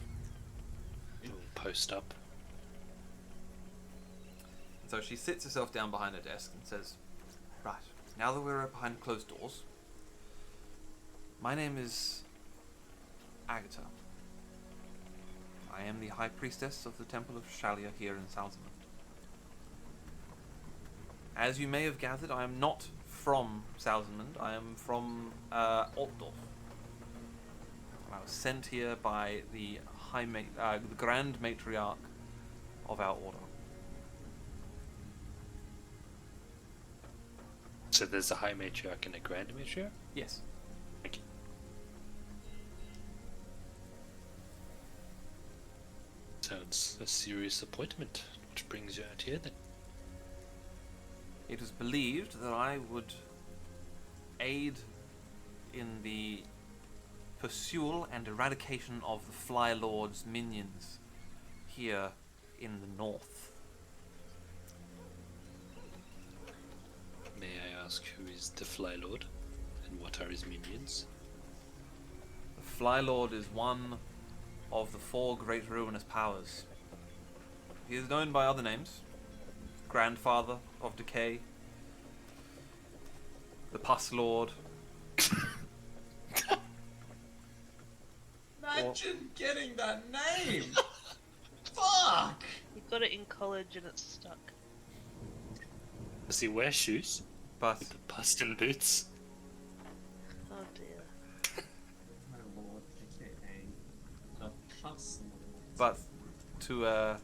We'll post up. And so she sits herself down behind her desk and says, right, now that we're behind closed doors, my name is Agatha. I am the High Priestess of the Temple of Shallya here in Salzenmund. As you may have gathered, I am not from Salzenmund. I am from Altdorf. I was sent here by the the Grand Matriarch of our order. So there's a high matriarch and a grand matriarch? Yes. Thank you. Sounds a serious appointment. What brings you out here then? It was believed that I would aid in the pursuit and eradication of the Fly Lord's minions here in the north. May I ask who is the Fly Lord and what are his minions? The Fly Lord is one of the four great ruinous powers. He is known by other names. Grandfather of Decay, the Pus Lord. Imagine getting that name! Fuck! You got it in college and it's stuck. Does he wear shoes? But With the Boston boots? Oh dear. My lord, aka the Pus Lord. but to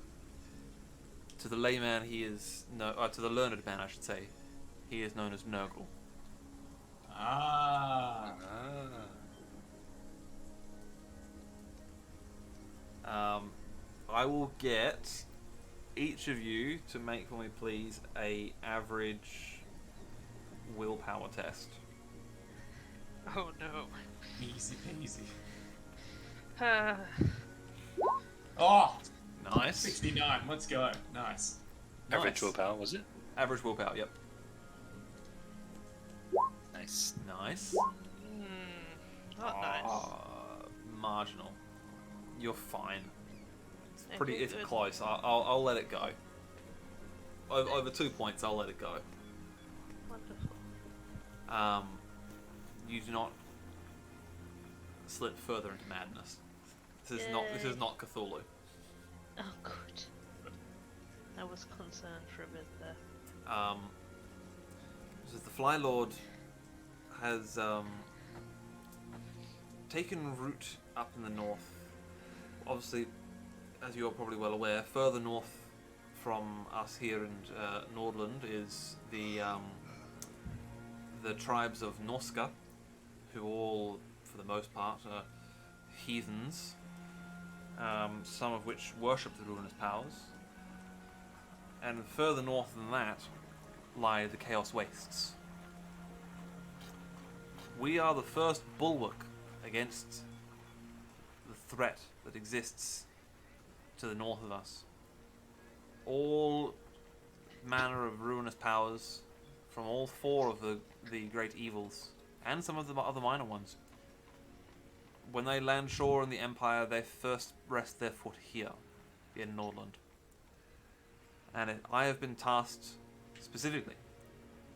the layman he is to the learned man I should say, he is known as Nurgle. Ah. I will get each of you to make for me, please, a average willpower test. Oh no. Easy peasy. Uh, Oh! Nice. 69, let's go. Nice. Average Nice. willpower, was it? Average willpower, yep. Nice. Nice. Not nice. Marginal. You're fine. Okay, It's good. close. I'll let it go. Over 2 points, I'll let it go. Wonderful. You do not slip further into madness. This is not Cthulhu. Oh, good. I was concerned for a bit there. So the Fly Lord has taken root up in the north. Obviously, as you are probably well aware, further north from us here in Nordland is the tribes of Norska, who all, for the most part, are heathens, some of which worship the ruinous powers. And further north than that lie the Chaos Wastes. We are the first bulwark against the threat that exists to the north of us. All manner of ruinous powers from all four of the great evils, and some of the other minor ones. When they land shore in the Empire, they first rest their foot here, in Nordland. And I have been tasked specifically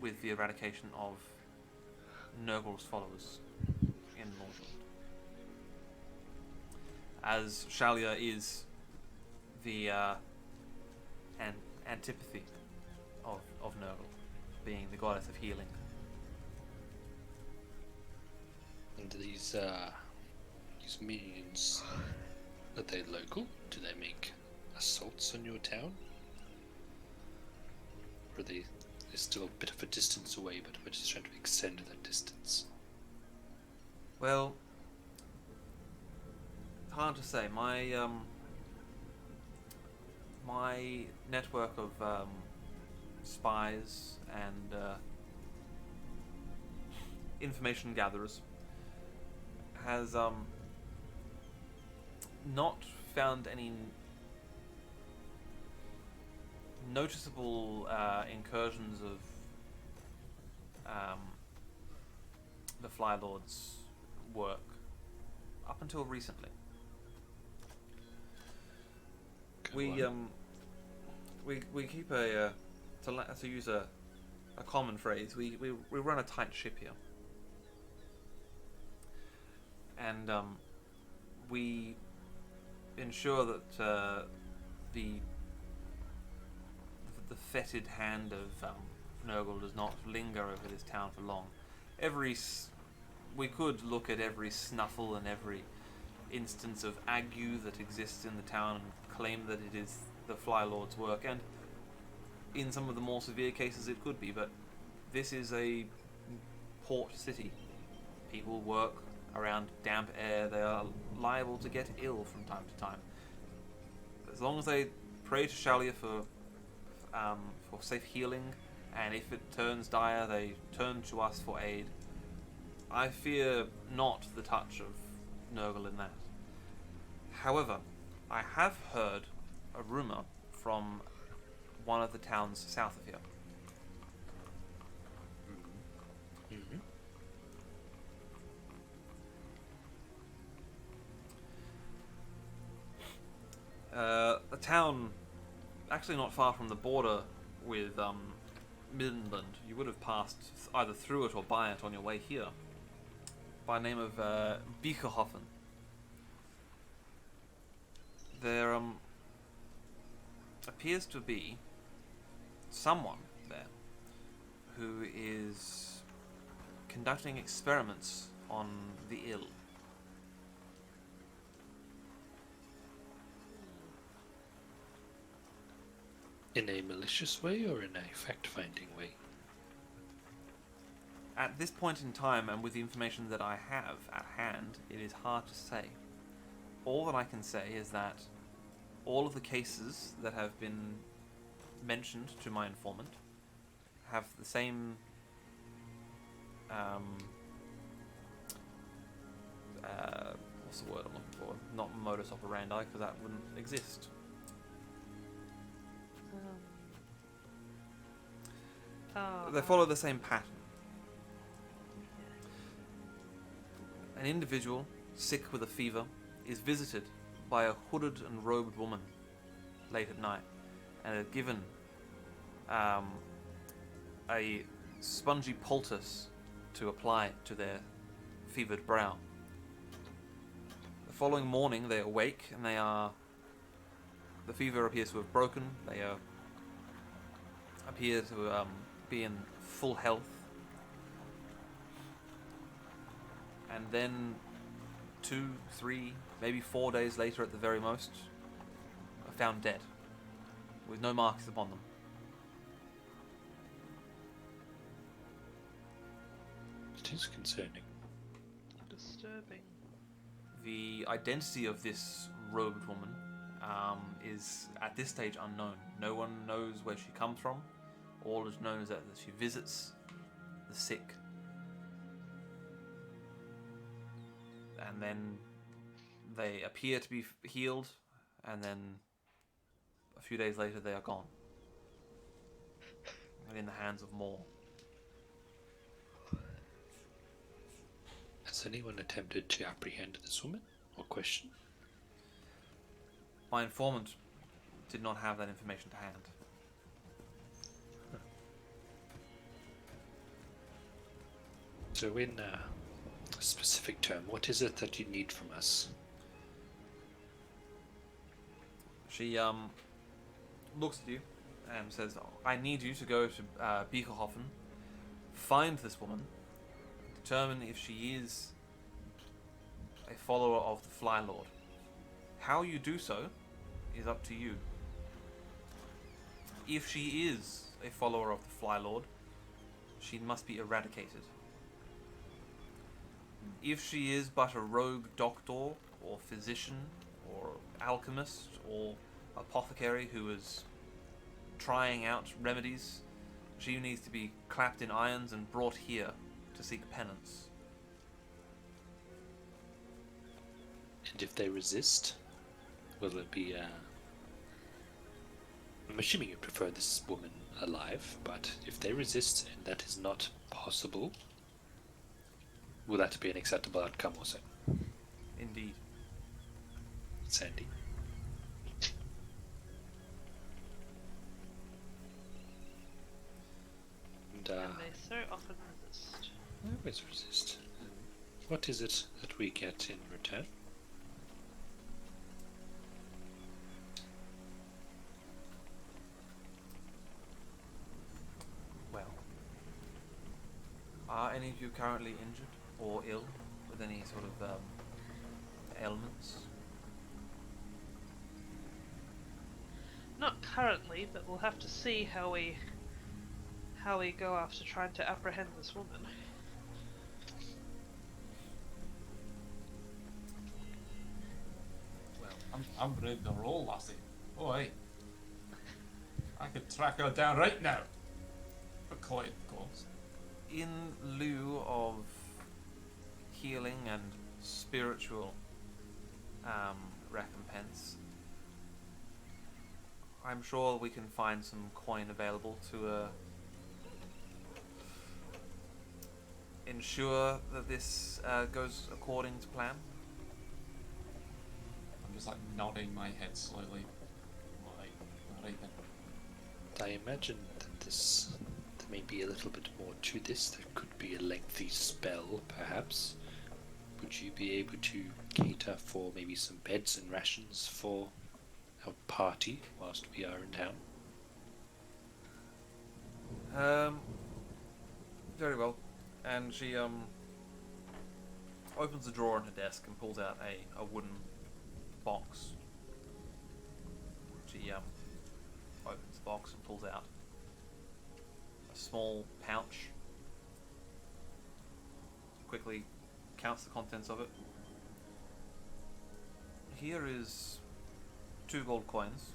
with the eradication of Nurgle's followers in Nordland. As Shallya is the antipathy of Nurgle, being the goddess of healing. And these minions, are they local? Do they make assaults on your town? Or are they're still a bit of a distance away, but we're just trying to extend that distance? Well, hard to say. My network of spies and information gatherers has not found any noticeable incursions of the Fly Lord's work up until recently. We keep to use a common phrase. We run a tight ship here, and we ensure that the fetid hand of Nurgle does not linger over this town for long. We could look at every snuffle and every instance of ague that exists in the town and claim that it is the Fly Lord's work, and in some of the more severe cases it could be, but this is a port city. People work around damp air. They are liable to get ill from time to time. As long as they pray to Shallya for safe healing, and if it turns dire, they turn to us for aid. I fear not the touch of Nurgle in that. However, I have heard a rumour from one of the towns south of here. Mm-hmm. A town actually not far from the border with Midland. You would have passed either through it or by it on your way here, by the name of Biekerhofen. There appears to be someone there who is conducting experiments on the ill. In a malicious way or in a fact-finding way? At this point in time, and with the information that I have at hand, it is hard to say. All that I can say is that all of the cases that have been mentioned to my informant have the same what's the word I'm looking for? Not modus operandi, because that wouldn't exist. Oh, They follow the same pattern. An individual sick with a fever is visited by a hooded and robed woman late at night, and are given a spongy poultice to apply to their fevered brow. The following morning, they awake and the fever appears to have broken. They appear to be in full health. And then 2, 3, maybe 4 days later at the very most, are found dead, with no marks upon them. It is concerning. disturbing. The identity of this robed woman is at this stage unknown. No one knows where she comes from. All is known is that she visits the sick, and then they appear to be healed, and then a few days later they are gone and in the hands of more. Has anyone attempted to apprehend this woman or question? My informant did not have that information to hand. So in a specific term, what is it that you need from us? She looks at you and says, I need you to go to Biekerhofen, find this woman, determine if she is a follower of the Fly Lord. How you do so is up to you. If she is a follower of the Fly Lord, she must be eradicated. If she is but a rogue doctor or physician or alchemist or apothecary who is trying out remedies, she needs to be clapped in irons and brought here to seek penance. And if they resist, will it be I'm assuming you prefer this woman alive, but if they resist and that is not possible, will that be an acceptable outcome also? Indeed. Sandy? And And they so often resist. I always resist. What is it that we get in return? Well, are any of you currently injured or ill with any sort of ailments? Not currently, but we'll have to see how we go after trying to apprehend this woman. Well, I'm ready to roll, lassie. Oh, hey. I could track her down right now. For coin, of course. In lieu of healing and spiritual recompense, I'm sure we can find some coin available to ensure that this goes according to plan. I'm just like nodding my head slowly. Alright then. I imagine that there may be a little bit more to this. There could be a lengthy spell, perhaps. Would you be able to cater for maybe some beds and rations for our party whilst we are in town? Very well. And she opens a drawer on her desk and pulls out a wooden box. She opens the box and pulls out a small pouch. Quickly counts the contents of it. Here is 2 gold coins.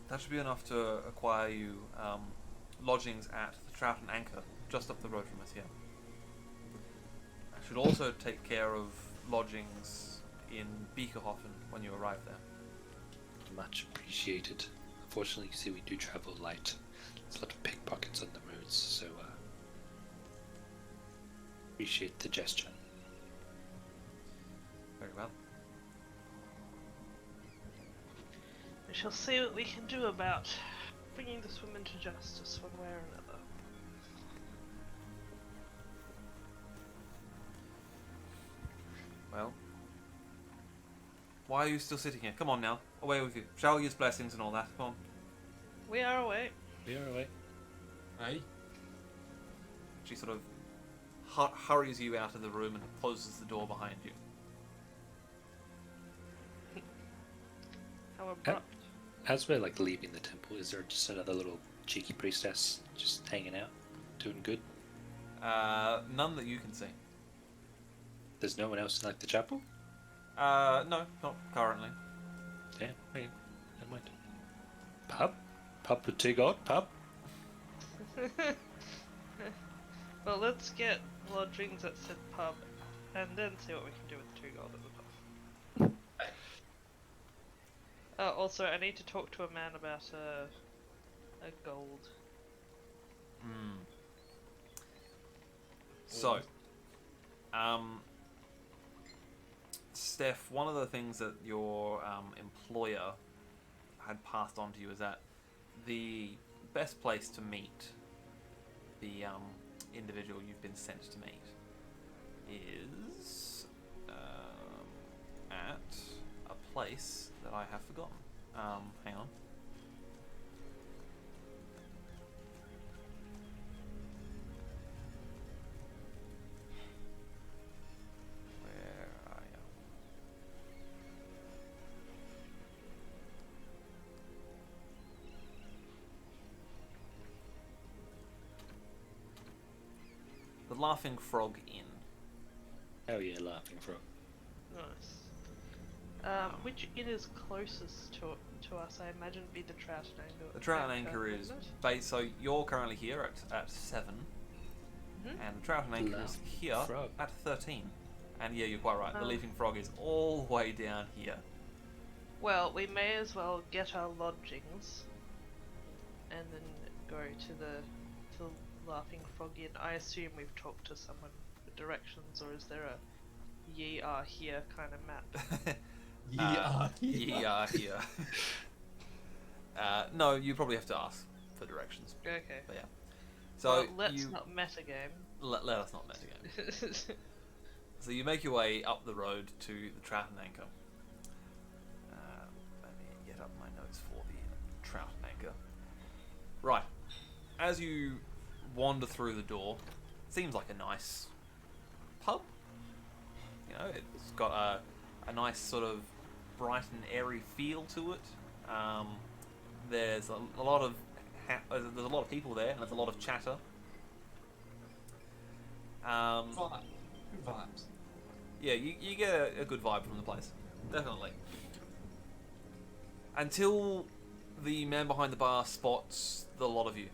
That should be enough to acquire you lodgings at the Trout and Anchor, just up the road from us here. I should also take care of lodgings in Biekerhofen when you arrive there. Much appreciated. Unfortunately, you see, we do travel light, There's a lot of pickpockets on the roads, so appreciate the gesture. Very well. We shall see what we can do about bringing this woman to justice one way or another. Well, why are you still sitting here? Come on now, away with you. Shallya's blessings and all that. Come on. We are away. We are away. Aye. She sort of hurries you out of the room and closes the door behind you. How abrupt. As we're like leaving the temple, is there just another little cheeky priestess just hanging out, doing good? None that you can see. There's no one else in like the chapel? No, not currently. Damn, okay, never mind. Pub? Pub with two gold? Pub? Well, let's get lodgings at said pub, and then see what we can do with 2 gold at the pub. Also, I need to talk to a man about a gold. So, Steph, one of the things that your employer had passed on to you is that the best place to meet the individual you've been sent to meet is at a place that I have forgotten. Hang on. Where are you? The Laughing Frog Inn. Oh yeah, laughing frog. Nice. Which inn is closest to us? I imagine it'd be the Trout and Anchor. The Trout and Anchor is based, so you're currently here at 7, and the Trout and Anchor is here Frog. at 13. And yeah, you're quite right. The Leaping Frog is all the way down here. Well, we may as well get our lodgings, and then go to the Laughing Frog Inn. I assume we've talked to someone with directions, or is there a "ye are here" kind of map? Ye are here. No, you probably have to ask for directions. Okay. But yeah. So Well, let's you not metagame. let us not metagame. So you make your way up the road to the Trout and Anchor. Let me get up my notes for the Trout and Anchor. Right. As you wander through the door, it seems like a nice pub. You know, it's got a nice sort of bright and airy feel to it. There's a lot of there's a lot of people there, and there's a lot of chatter. Good vibes. Yeah, you get a good vibe from the place, definitely. Until the man behind the bar spots the lot of you,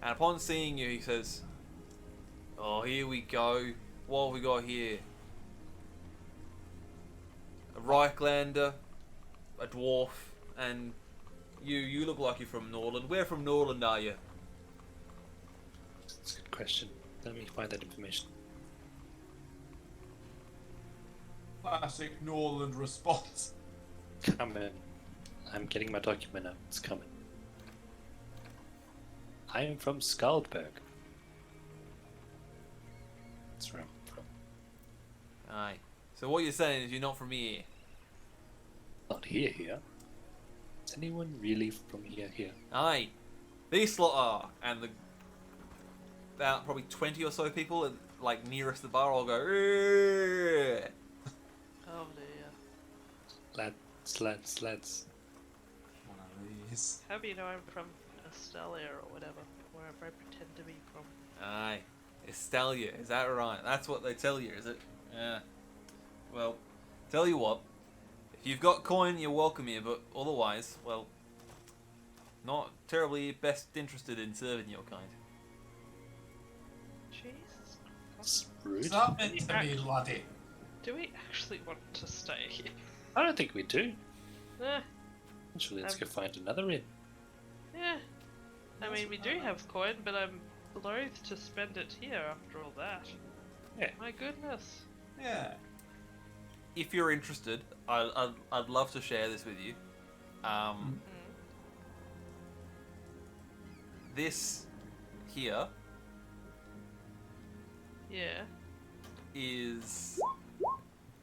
and upon seeing you, he says, "Oh, here we go. What have we got here? A Reiklander, a dwarf, and you look like you're from Norland. Where from Norland are you?" That's a good question. Let me find that information. Classic Norland response. Come in. I'm getting my document up. It's coming. I am from Skaldberg. That's where I'm from. Aye. So what you're saying is you're not from here. Not here. Is anyone really from here? Aye. These lot are, and the about probably 20 or so people like nearest the bar all go, "Rrrr." Oh dear. Lads. One of these. How do you know I'm from Shallya or whatever, wherever I pretend to be from? Aye. Estalia, is that right? That's what they tell you, is it? Yeah. Well, tell you what, if you've got coin, you're welcome here, but otherwise, well, not terribly best interested in serving your kind. Jesus. It's rude. Is that meant to be, laddie? Do we actually want to stay here? I don't think we do. Eh, Actually, let's go find another inn. Yeah. I mean, we do have coin, but I'm loath to spend it here after all that. Yeah. My goodness. Yeah. If you're interested, I'd love to share this with you. This here Yeah. is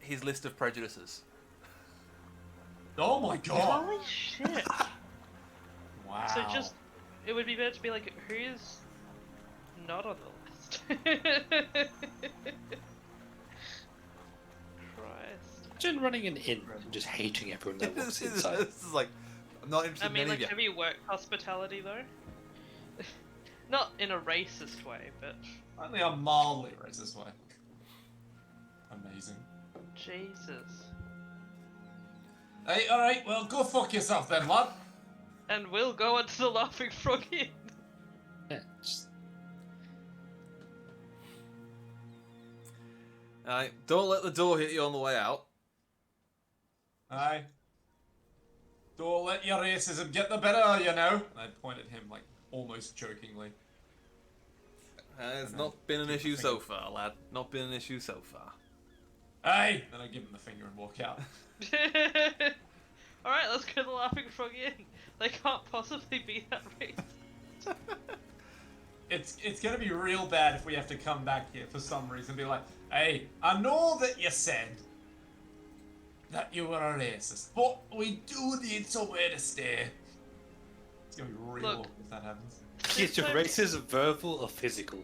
his list of prejudices. Oh my god. Holy shit. Wow. So just, it would be better to be like, who's not on the list? Christ. Imagine running an inn and just hating everyone that walks inside. This is like, I'm not interested I mean, in any like, of you. heavy work hospitality though? Not in a racist way, but Only a mildly racist way. Amazing. Jesus. Hey, alright, well, go fuck yourself then, lad. And we'll go onto the Laughing Frog Inn. Yeah, just Don't let the door hit you on the way out. Aye. Don't let your racism get the better of you now. I point at him, like, almost jokingly. It's And not then been an give the issue so finger. far, lad. Not been an issue so far. Aye! Then I give him the finger and walk out. Alright, let's go to the Laughing Frog Inn. They can't possibly be that racist. It's gonna be real bad if we have to come back here for some reason and be like, hey, I know that you said that you were a racist, but we do need somewhere to stay. It's gonna be real Look. awkward if that happens. is your racism verbal or physical?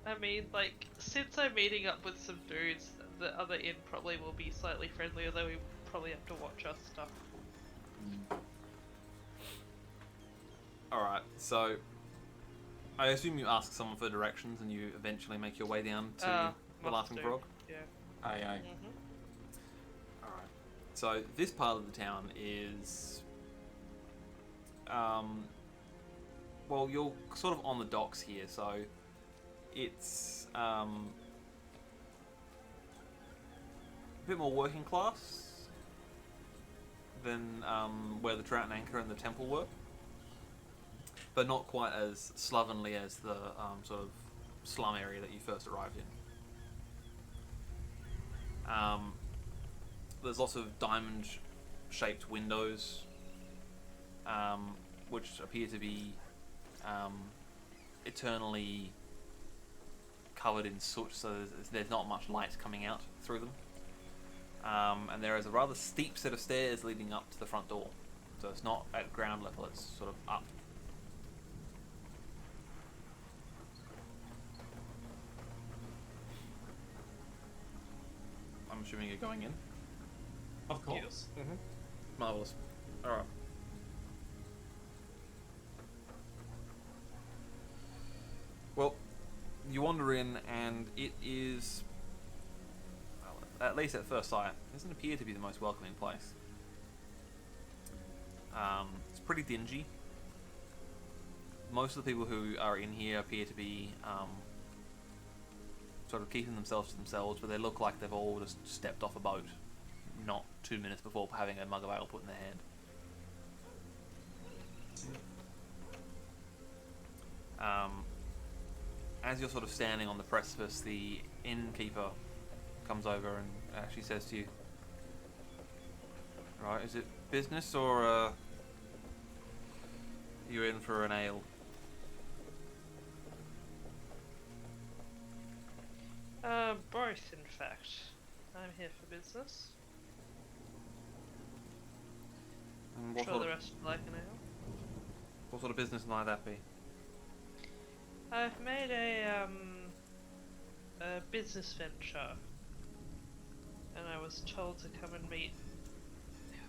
I mean, like, since I'm meeting up with some dudes, the other inn probably will be slightly friendly, although we probably have to watch our stuff. Alright, so I assume you ask someone for directions and you eventually make your way down to the must Laughing do. Frog. Yeah. Aye, aye. Alright. So this part of the town is well, you're sort of on the docks here, so it's a bit more working class than where the Trout and Anchor and the Temple were, but not quite as slovenly as the sort of slum area that you first arrived in. There's lots of diamond-shaped windows, which appear to be eternally covered in soot, so there's not much light coming out through them. And there is a rather steep set of stairs leading up to the front door. So it's not at ground level, it's sort of up. I'm assuming you're going in. Of course. Marvellous. Alright. Well, you wander in and it is, well, at least at first sight, doesn't appear to be the most welcoming place. It's pretty dingy. Most of the people who are in here appear to be sort of keeping themselves to themselves, but they look like they've all just stepped off a boat not 2 minutes before having a mug of ale put in their hand. As you're sort of standing on the precipice, the innkeeper comes over and actually says to you, right, is it business or are you in for an ale? Both, in fact. I'm here for business. And I'm what, sure sort the of, rest would like an ale. what sort of business might that be? I've made a business venture, and I was told to come and meet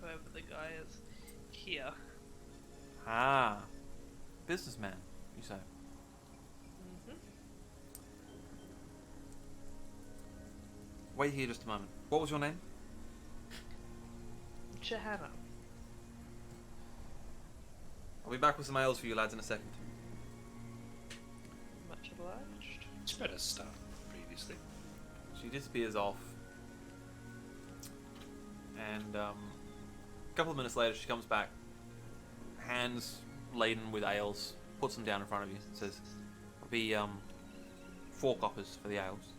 whoever the guy is here. Ah, businessman, you say? Mm-hmm. Wait here just a moment. What was your name? Johanna. I'll be back with some ales for you lads in a second. Much obliged. It's better stuff previously. She disappears off, and a couple of minutes later she comes back hands laden with ales, puts them down in front of you, and says, "It'll be 4 coppers for the ales."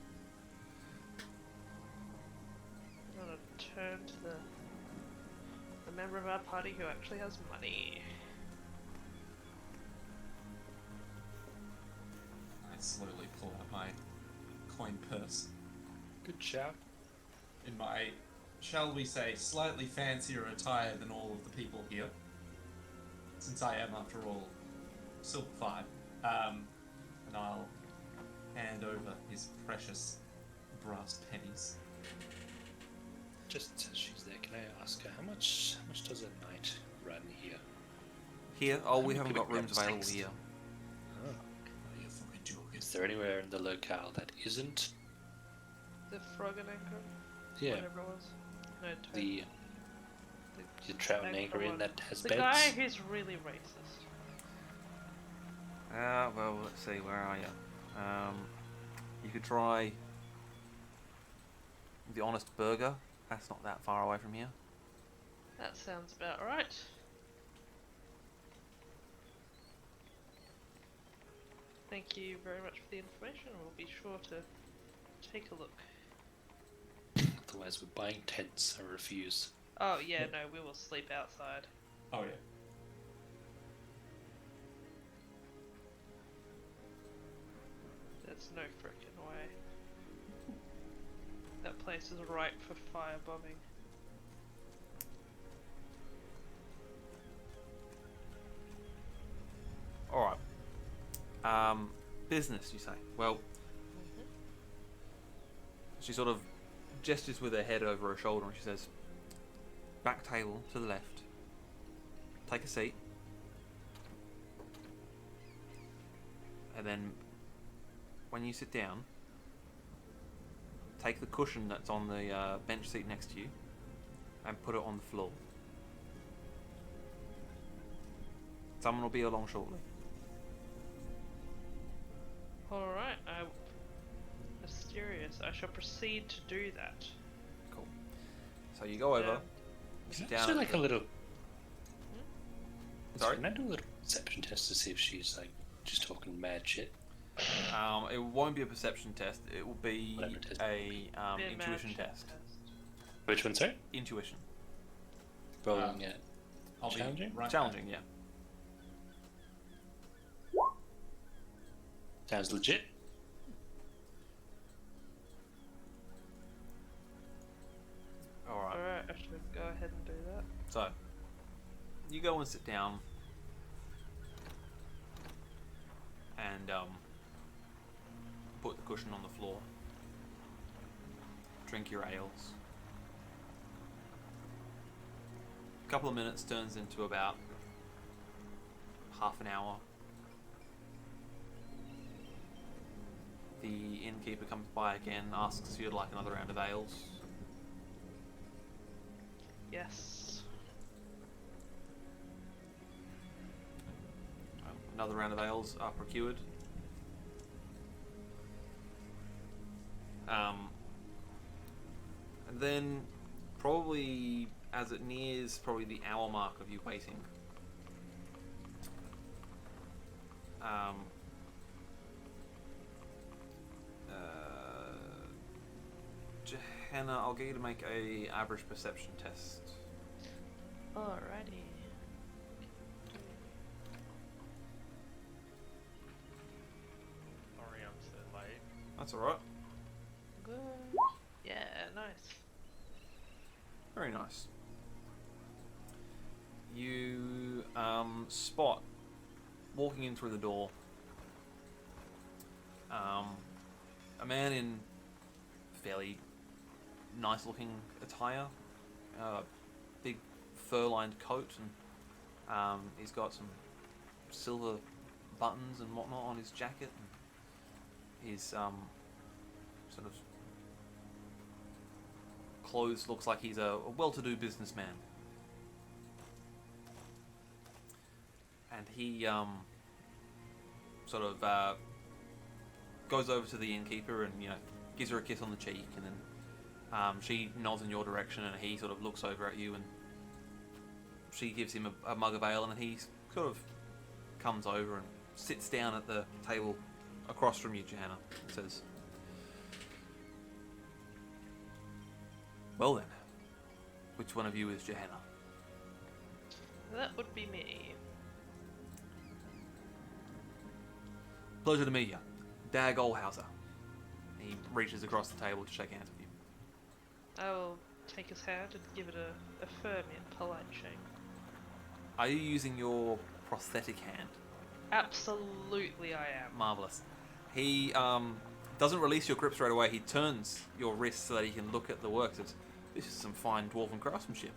I'm gonna turn to the member of our party who actually has money. I slowly pull out my coin purse Good shout. in my, shall we say, slightly fancier attire than all of the people here, since I am, after all, Silver 5. And I'll hand over his precious brass pennies. Just as she's there, can I ask her how much does a night run here? Here? Oh, we haven't got rooms available next? here. Oh. Are you fucking joking? Is there anywhere in the locale that isn't The frog and anchor? yeah Whatever it was. No, the trout and anchor inn one. that has The beds? guy who's really racist. Well, let's see, where are you? You could try the Honest Burger. That's not that far away from here. That sounds about right. Thank you very much for the information. We'll be sure to take a look. Otherwise, we're buying tents. I refuse. Oh yeah, no, we will sleep outside. Oh yeah. There's no frickin' way. That place is ripe for firebombing. Alright. Business, you say? Well, she sort of gestures with her head over her shoulder and she says, "Back table to the left. Take a seat. And then, when you sit down, take the cushion that's on the bench seat next to you and put it on the floor. Someone will be along shortly." Alright, mysterious. I shall proceed to do that. Cool. So you go over, sit Can I down. do like a little? Sorry? Can I do a little perception test to see if she's like just talking mad shit? It won't be a perception test. It will be Whatever it is. a Be a intuition magic test. Which one, sorry? Intuition. Rolling it. I'll be Challenging? right Challenging, yeah. Sounds legit. Alright. Alright, I should go ahead and do that. So, you go and sit down and put the cushion on the floor. Drink your ales. A couple of minutes turns into about half an hour. The innkeeper comes by again, asks if you'd like another round of ales. Yes. Another round of ales are procured. And then, probably as it nears probably the hour mark of you waiting, Johanna, I'll get you to make a average perception test. Alrighty. Sorry I'm so late. That's alright. Good. Yeah, nice. Very nice. You spot, walking in through the door, a man in fairly nice looking attire, big fur lined coat, and he's got some silver buttons and whatnot on his jacket, and his sort of clothes looks like he's a well-to-do businessman. And he sort of goes over to the innkeeper and, you know, gives her a kiss on the cheek, and then she nods in your direction, and he sort of looks over at you and she gives him a mug of ale, and he sort of comes over and sits down at the table across from you, Johanna, and says, "Well then, which one of you is Johanna?" That would be me. "Pleasure to meet you. Dag Olhauser." He reaches across the table to shake hands with you. I will take his hand and give it a firm yet polite shake. Are you using your prosthetic hand? Absolutely I am. Marvellous. He doesn't release your grip straight away. He turns your wrist so that he can look at the work. Says, "This is some fine dwarven craftsmanship."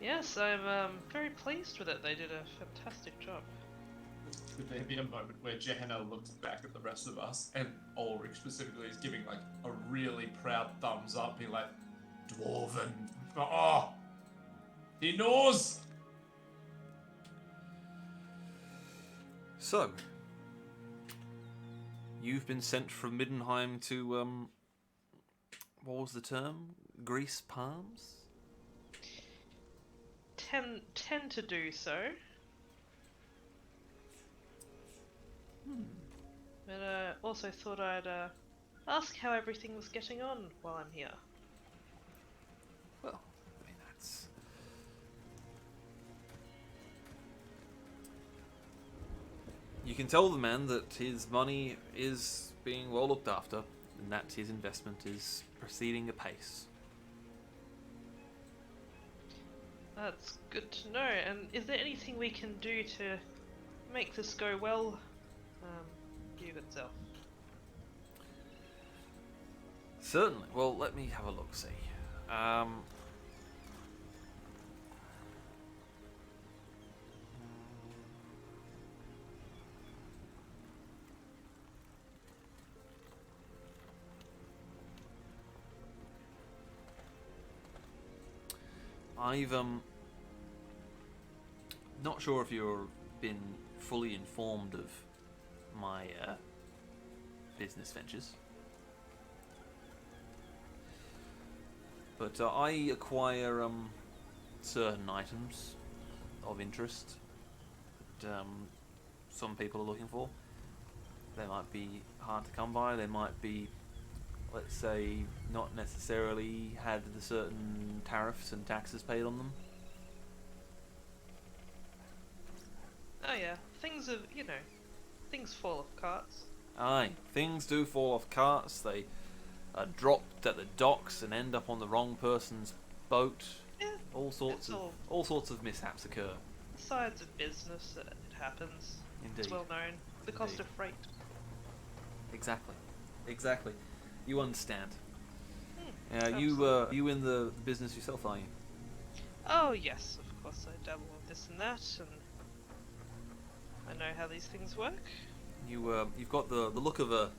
Yes, I'm very pleased with it. They did a fantastic job. Could there be a moment where Johanna looks back at the rest of us, and Ulrich specifically is giving like a really proud thumbs up, being like, "Dwarven, oh, he knows." So, you've been sent from Middenheim to, what was the term? Grease palms? Tend to do so. But also thought I'd ask how everything was getting on while I'm here. Well, I mean, that's... You can tell the man that his money is being well looked after, and that his investment is proceeding apace. That's good to know. And is there anything we can do to make this go well? You good self. Certainly. Well, let me have a look-see. I've not sure if you've been fully informed of my business ventures, but I acquire certain items of interest that some people are looking for. They might be hard to come by. They might be, let's say, not necessarily had the certain tariffs and taxes paid on them. Oh yeah, things are, things fall off carts. Aye, things do fall off carts. They are dropped at the docks and end up on the wrong person's boat. Yeah, All sorts of mishaps occur. sides of business, it happens. Indeed. It's well known. The cost Indeed. of freight. Exactly. You understand. Absolutely. You in the business yourself, are you? Oh yes, of course I dabble with this and that, and I know how these things work. You've got the look of a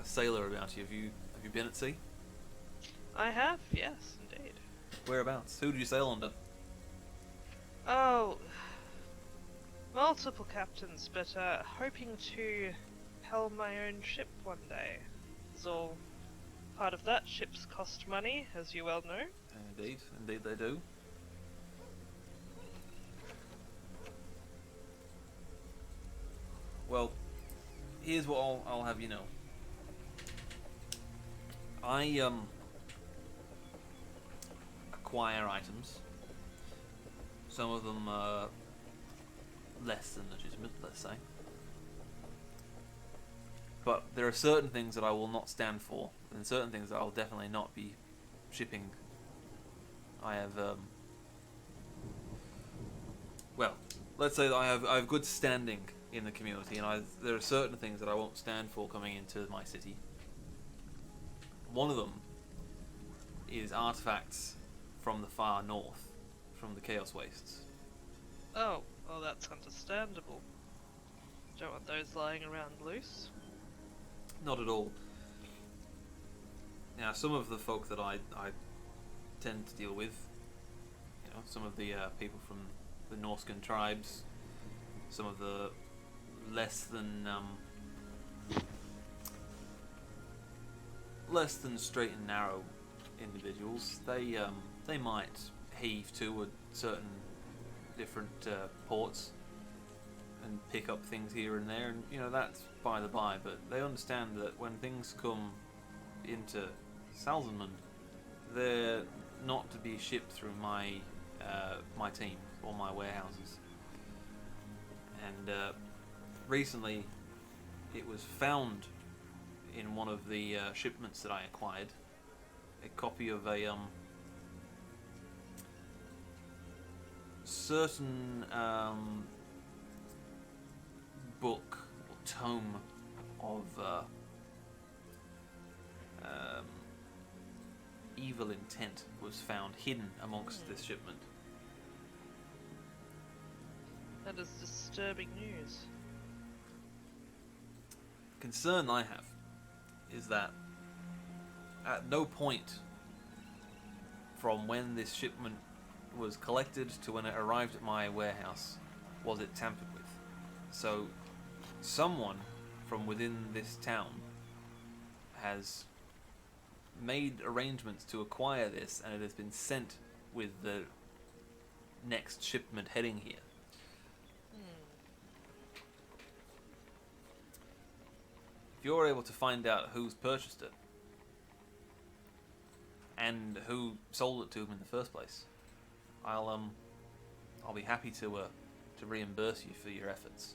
sailor about you. Have you been at sea? I have, yes, indeed. Whereabouts? Who did you sail under? Oh, multiple captains, but hoping to helm my own ship one day. Is all part of that. Ships cost money, as you well know. Indeed they do. Well, here's what I'll have you know. I acquire items. Some of them are less than legitimate, let's say. But there are certain things that I will not stand for, and certain things that I'll definitely not be shipping. I have, well, let's say that I have good standing in the community, and there are certain things that I won't stand for coming into my city. One of them is artifacts from the far north, from the Chaos Wastes. Oh, well that's understandable. Don't want those lying around loose. Not at all. Now, some of the folk that I tend to deal with, some of the people from the Norscan tribes, some of the less than straight and narrow individuals, they they might heave toward certain different ports and pick up things here and there, and you know that's by the by. But they understand that when things come into Salzenmund, they're not to be shipped through my my team or my warehouses. And recently, it was found in one of the shipments that I acquired, a copy of a certain book or tome of evil intent was found hidden amongst this shipment. That is disturbing news. Concern I have is that at no point from when this shipment was collected to when it arrived at my warehouse was it tampered with. So someone from within this town has made arrangements to acquire this, and it has been sent with the next shipment heading here. If you're able to find out who's purchased it and who sold it to him in the first place, I'll be happy to reimburse you for your efforts.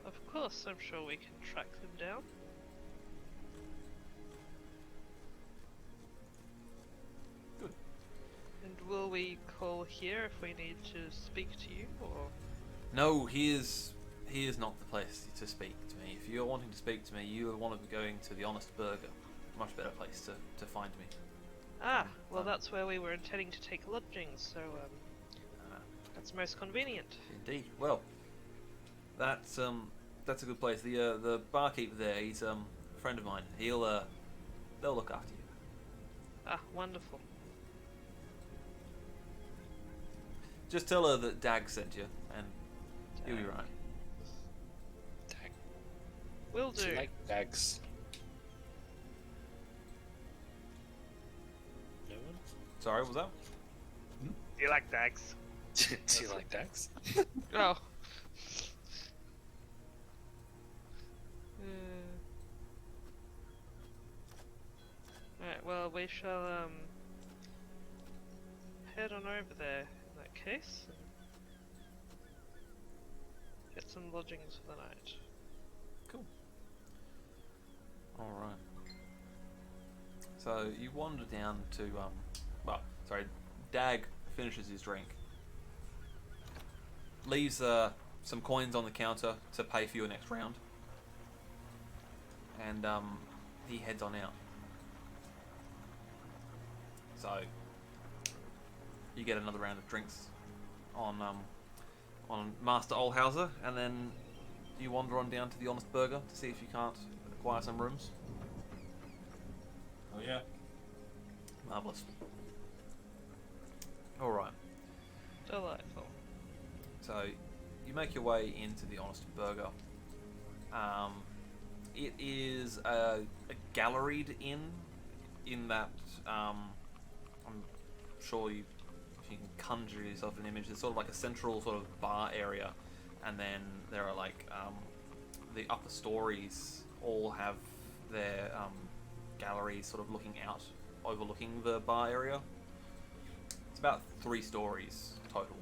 Of course, I'm sure we can track them down. Good. And will we call here if we need to speak to you, or? No, he is not the place to speak to me. If you're wanting to speak to me, you want to be going to the Honest Burger. Much better place to find me. Ah, well that's where we were intending to take lodgings, so that's most convenient. Indeed. Well, that's a good place. The barkeep there, he's a friend of mine. They'll look after you. Ah, wonderful. Just tell her that Dag sent you, and you'll be right. Dag. Will Do do. you like dags? No one? Sorry, what was that? Do you like dags? Do you like dags? Oh. Right, well, we shall head on over there in that case and get some lodgings for the night. Cool. All right. So you wander down to Dag finishes his drink, leaves some coins on the counter to pay for your next round, and he heads on out. So you get another round of drinks on Master Olhauser, and then you wander on down to the Honest Burger to see if you can't acquire some rooms. Oh yeah. Marvellous. Alright, Delightful. so you make your way into the Honest Burger. It is a galleried inn, in that I'm sure if you can conjure yourself an image, it's sort of like a central sort of bar area, and then there are like the upper stories all have their galleries sort of looking out, overlooking the bar area. It's about 3 stories total.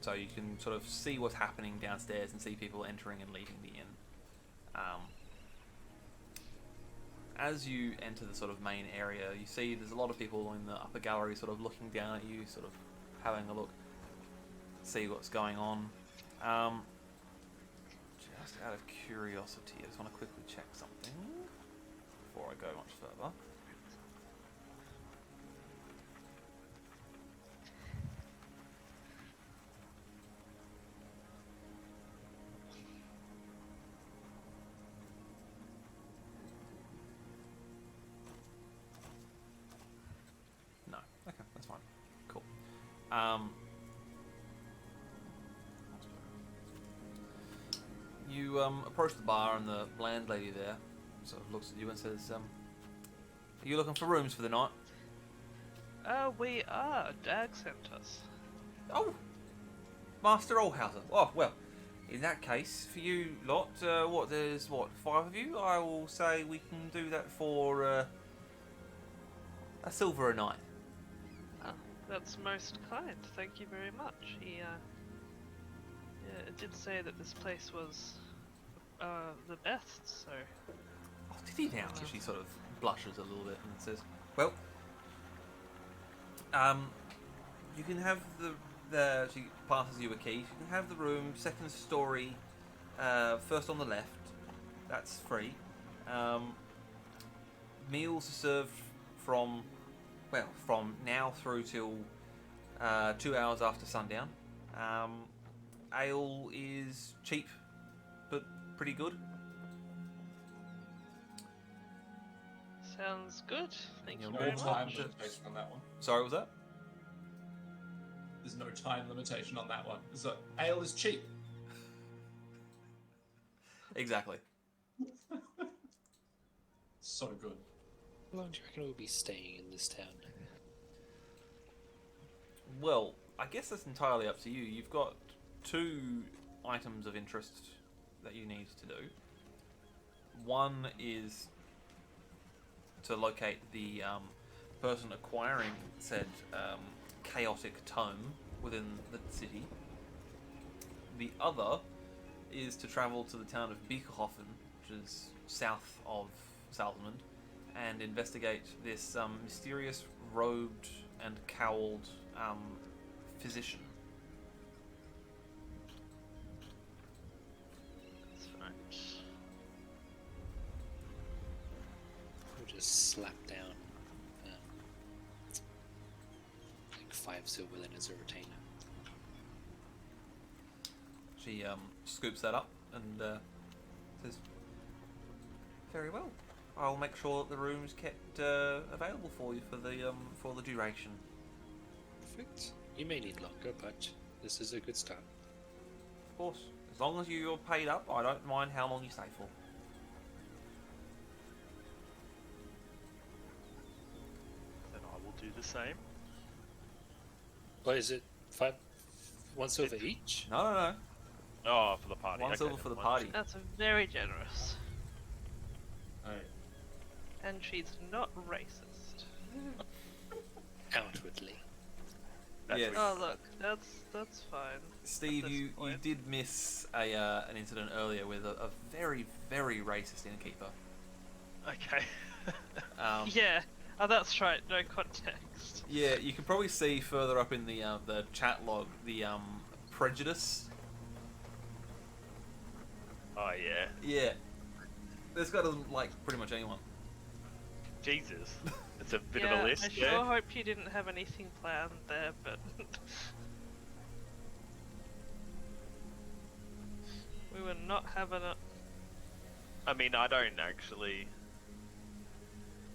So you can sort of see what's happening downstairs and see people entering and leaving the inn. As you enter the sort of main area, you see there's a lot of people in the upper gallery sort of looking down at you, sort of having a look, see what's going on. Just out of curiosity, I just want to quickly check something before I go much further. No, okay, that's fine. Cool. You approach the bar, and the landlady there sort of looks at you and says, Are you looking for rooms for the night? We are. Dag sent us. Oh, Master Oldhauser. Oh, well, in that case, for you lot, there's 5 of you? I will say we can do that for a silver a night. Oh, that's most kind. Thank you very much. He, it did say that this place was, the best, so... Oh, did he now? She sort of blushes a little bit and says, well, you can have she passes you a key. You can have the room, 2nd story, first on the left. That's free. Meals are served from now through till 2 hours after sundown. Ale is cheap, but pretty good. Sounds good. Thank you Yeah, very No more much. time much. limitation on that one. Sorry, what was that? There's no time limitation on that one. So ale is cheap. Exactly. So good. How long do you reckon we'll be staying in this town? Well, I guess that's entirely up to you. You've got 2 items of interest that you need to do. One is to locate the person acquiring said chaotic tome within the city. The other is to travel to the town of Beekerhofen, which is south of Salzenmund, and investigate this mysterious robed and cowled physician. That's right. We'll just slap down like 5 silver then as a retainer. She scoops that up and says, "Very well. I'll make sure that the room's kept available for you for the duration." Perfect. You may need longer, but this is a good start. Of course, as long as you're paid up, I don't mind how long you stay for. Then I will do the same. What is it? 1 silver each? No. Oh, for the party. One okay, silver never for the mind. party. That's very generous. Hey. And she's not racist. Outwardly. That's Yes. weird. Oh look, that's fine. Steve, At this you point. did miss an incident earlier with a very, very racist innkeeper. Okay. Yeah. Oh, that's right. No context. Yeah, you can probably see further up in the chat log the prejudice. Oh yeah. Yeah, this guy doesn't like pretty much anyone. Jesus. It's a bit yeah, of a list. I Yeah. sure hope you didn't have anything planned there, but we were not having it. I mean, I don't actually.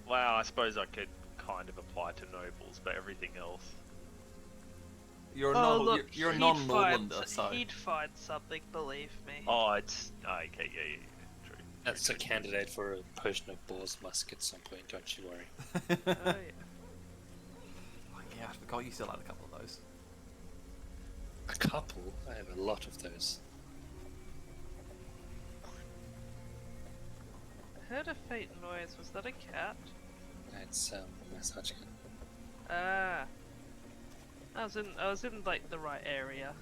Well, I suppose I could kind of apply to nobles, but everything else. You're a Oh non, look, you're a he'd non-Norlander, find- so he'd find something. Believe me. Oh, it's okay. Yeah. True. That's a candidate for a potion of boar's musk at some point, don't you worry. Oh yeah. yeah, I forgot you still had a couple of those. A couple? I have a lot of those. I heard a faint noise. Was that a cat? It's massage gun. Ah. I was in like the right area.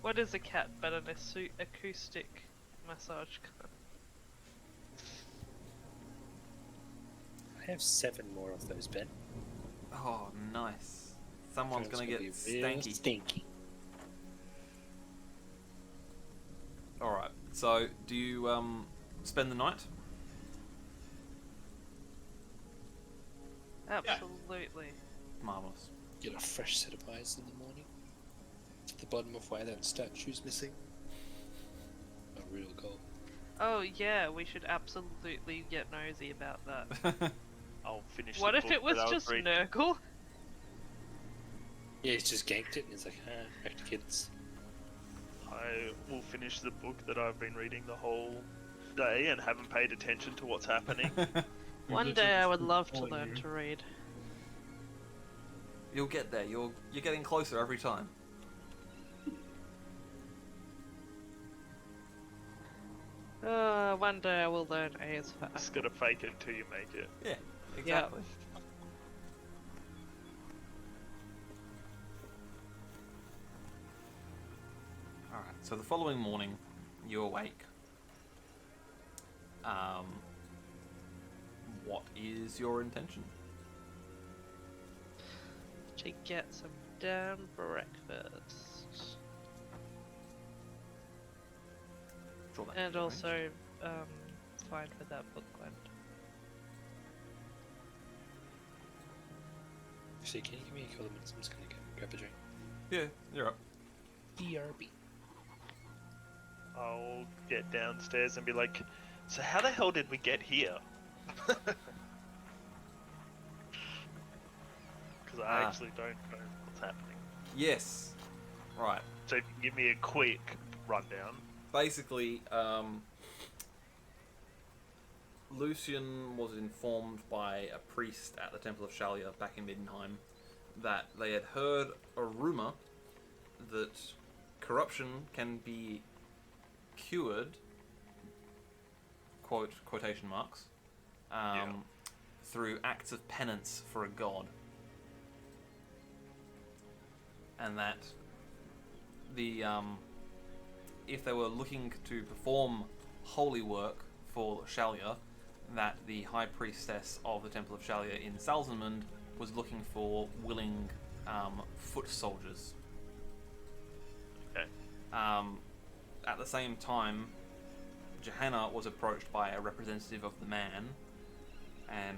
What is a cat but an acoustic massage gun? I have 7 more of those, Ben. Oh, nice. Someone's It's gonna get be real stanky. stinky. All right. So, do you spend the night? Absolutely. Marvelous. Get a fresh set of eyes in the morning. To the bottom of why that statue's missing. A real goal. Oh yeah, we should absolutely get nosy about that. I'll finish. What the if book it was that I just reading. Nurgle? Yeah, he's just ganked it and he's like, back to kids. I will finish the book that I've been reading the whole day and haven't paid attention to what's happening. One day I would love to learn to read. You'll get there. You're getting closer every time. One day I will learn A is for Just apple. gotta fake it until you make it. Yeah, exactly. Alright, so the following morning, you awake. What is your intention? To get some damn breakfast. Draw that And to your also, find where that book went. Actually, can you give me a couple of minutes? I'm just gonna go grab a drink. range. Yeah, you're up. BRB. I'll get downstairs and be like, so how the hell did we get here? Because I actually don't know what's happening. Yes. Right. So if you give me a quick rundown. Basically, Lucian was informed by a priest at the Temple of Shallya back in Middenheim that they had heard a rumor that corruption can be cured, quotation marks, through acts of penance for a god. And that the if they were looking to perform holy work for Shallya, that the High Priestess of the Temple of Shallya in Salzenmund was looking for willing foot soldiers. Okay. At the same time, Johanna was approached by a representative of the man, and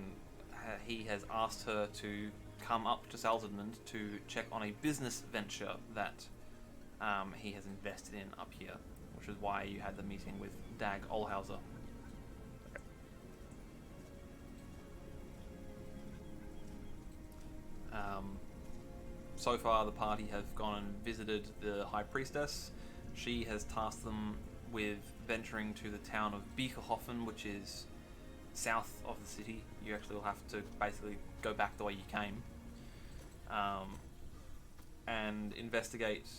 he has asked her to come up to Salzenmund to check on a business venture that he has invested in up here, which is why you had the meeting with Dag Olhauser. So far, the party have gone and visited the High Priestess. She has tasked them with venturing to the town of Biekerhofen, which is south of the city. You actually will have to basically go back the way you came, and investigate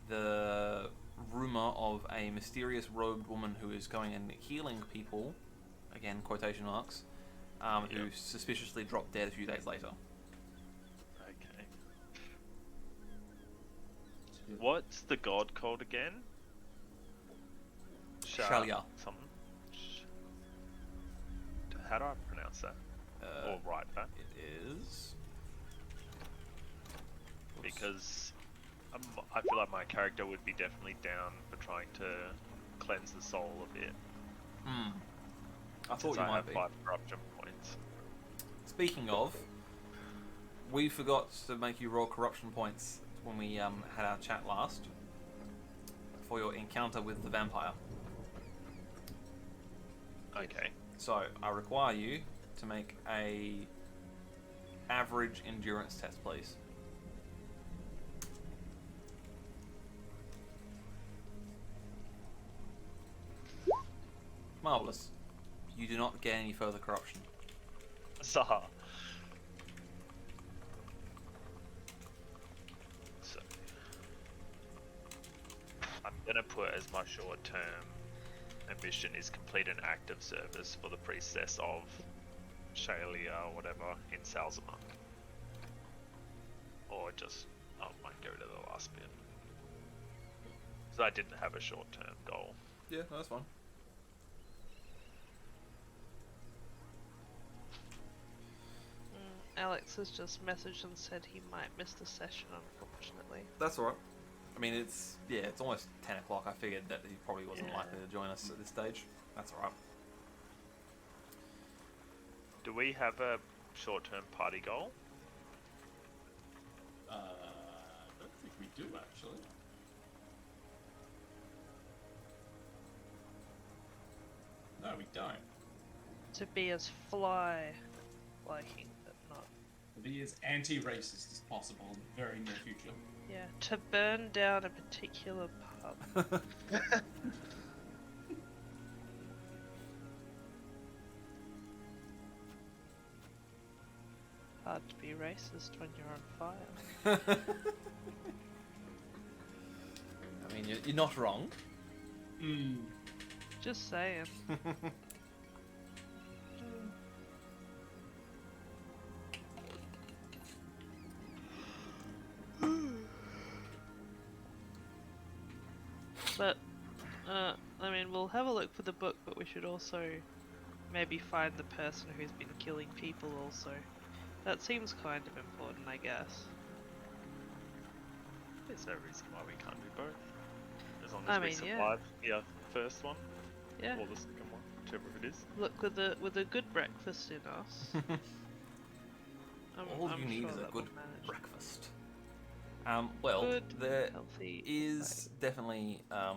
the rumor of a mysterious robed woman who is going and healing people, again quotation marks, who suspiciously dropped dead a few days later. Okay. What's the god called again? Shallya. Something. How do I pronounce that? Or write that? It is... Because I feel like my character would be definitely down for trying to cleanse the soul a bit. I thought Since you I might have be. 5 corruption points. Speaking of, we forgot to make you roll corruption points when we had our chat last for your encounter with the vampire. Okay. So I require you to make a average endurance test, please. Marvelous. You do not get any further corruption. Saha. So I'm gonna put as my short-term ambition is complete an act of service for the priestess of Shallya or whatever in Salzenmund. Or just I might go to the last bit. So I didn't have a short-term goal. Yeah, that's fine. Alex has just messaged and said he might miss the session, unfortunately. That's alright. I mean, it's almost 10 o'clock. I figured that he probably wasn't likely to join us at this stage. That's alright. Do we have a short-term party goal? I don't think we do actually. No, we don't. To be as fly liking, but not. To be as anti-racist as possible in the very near future. Yeah, to burn down a particular pub. Hard to be racist when you're on fire. I mean, you're not wrong. Just saying. But, I mean, we'll have a look for the book, but we should also maybe find the person who's been killing people also. That seems kind of important, I guess. There's no reason why we can't do both. As long I as we mean, yeah. survive the first one, Yeah. or the second one, whichever it is. Look, with a good breakfast in us. All I'm you need sure is a that good we'll manage. breakfast. Well, Good, there healthy is definitely a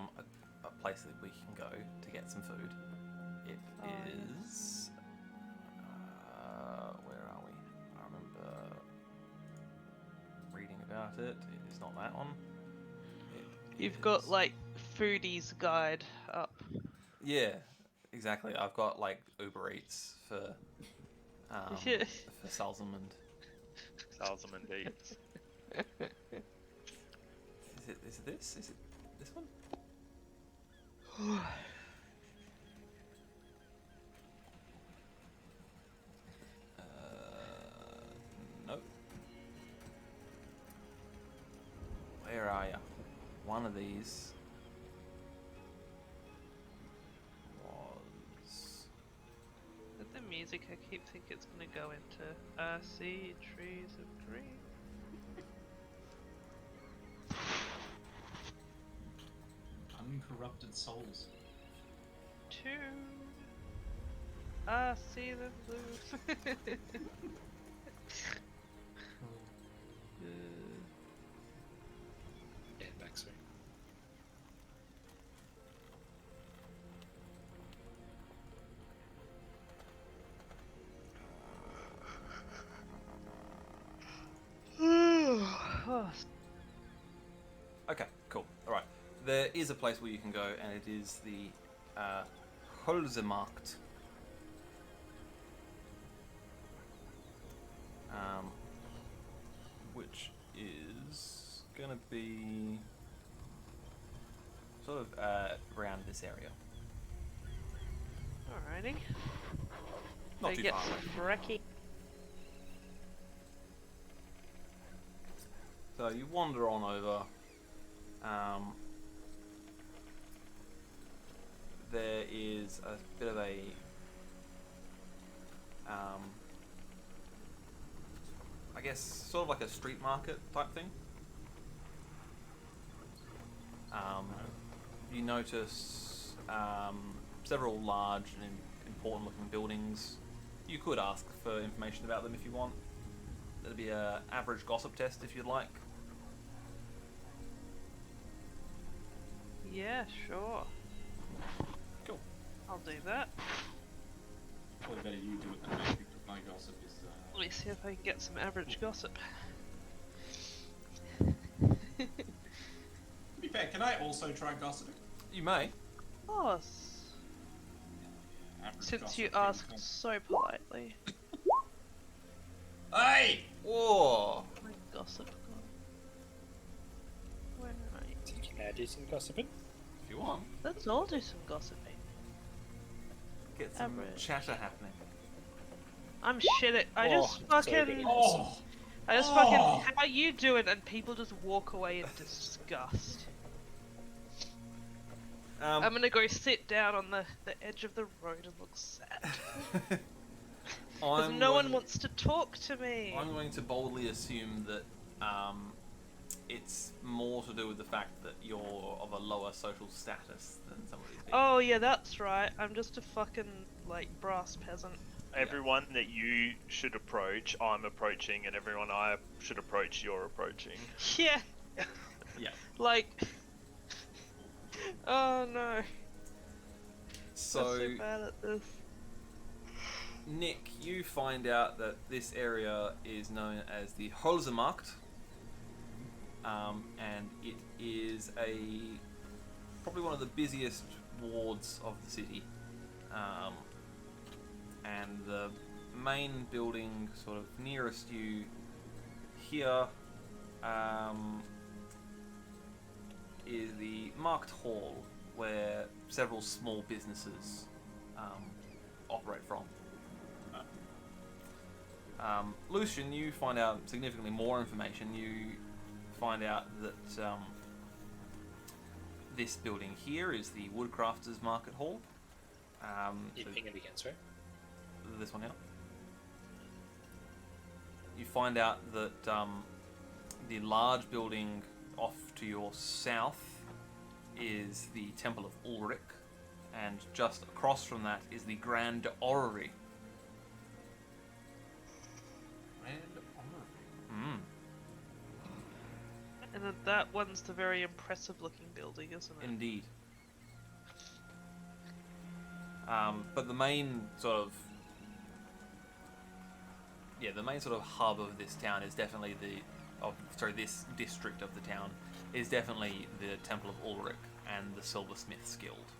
place that we can go to get some food. It Oh, is. Where are we? I remember reading about it. It is not that one. You've got like foodie's guide up. Yeah, exactly. I've got like Uber Eats for Yeah. for Salzenmund. Salzenmund eats. Is it this? Is it this one? Nope. Where are ya? One of these was. With the music, I keep thinking it's gonna go into I see trees of green. Uncorrupted souls. Two. I see them blue. Yeah, back, sorry. Oh, Okay, cool. All right. There is a place where you can go, and it is the Holzemarkt. Which is going to be sort of around this area. alrighty. Not Go too get far. some brekkie. So you wander on over. There is a bit of a I guess sort of like a street market type thing. You notice several large and important looking buildings. You could ask for information about them if you want. That'd be an average gossip test if you'd like. Yeah, sure. Cool. I'll do that. Probably better you do it than me because my gossip is. Let me see if I can get some average gossip. To be fair, can I also try gossiping? You may. Of course. Average Since gossip you being asked cool. so politely. Hey! Whoa! My gossip gone. Where are you? Think you may do some gossiping? If you want, Let's all do some gossiping. get some Average. chatter happening. I'm shitting. I just Oh, sorry, fucking. Oh! I just fucking. How you doing? And people just walk away in disgust. I'm gonna go sit down on the edge of the road and look sad. Because no one wants to talk to me. I'm going to boldly assume that it's more to do with the fact that you're of a lower social status than some of these people. Oh yeah, that's right. I'm just a fucking like brass peasant. Everyone that you should approach, I'm approaching, and everyone I should approach, you're approaching. Yeah. Yeah. Like. Oh no. I'm So, so bad at this. Nick, you find out that this area is known as the Holzemarkt, and it is probably one of the busiest wards of the city, and the main building, sort of nearest you here, is the Marked Hall, where several small businesses operate from. Lucian, you find out significantly more information. You find out that this building here is the Woodcrafters Market Hall. You So ping it again, sorry? this one here. You find out that the large building off to your south is the Temple of Ulrich, and just across from that is the Grand Orrery. Mm. And then that one's the very impressive looking building, isn't it? Indeed. But the main sort of hub of this town is definitely this district of the town is definitely the Temple of Ulrich and the Silversmiths Guild.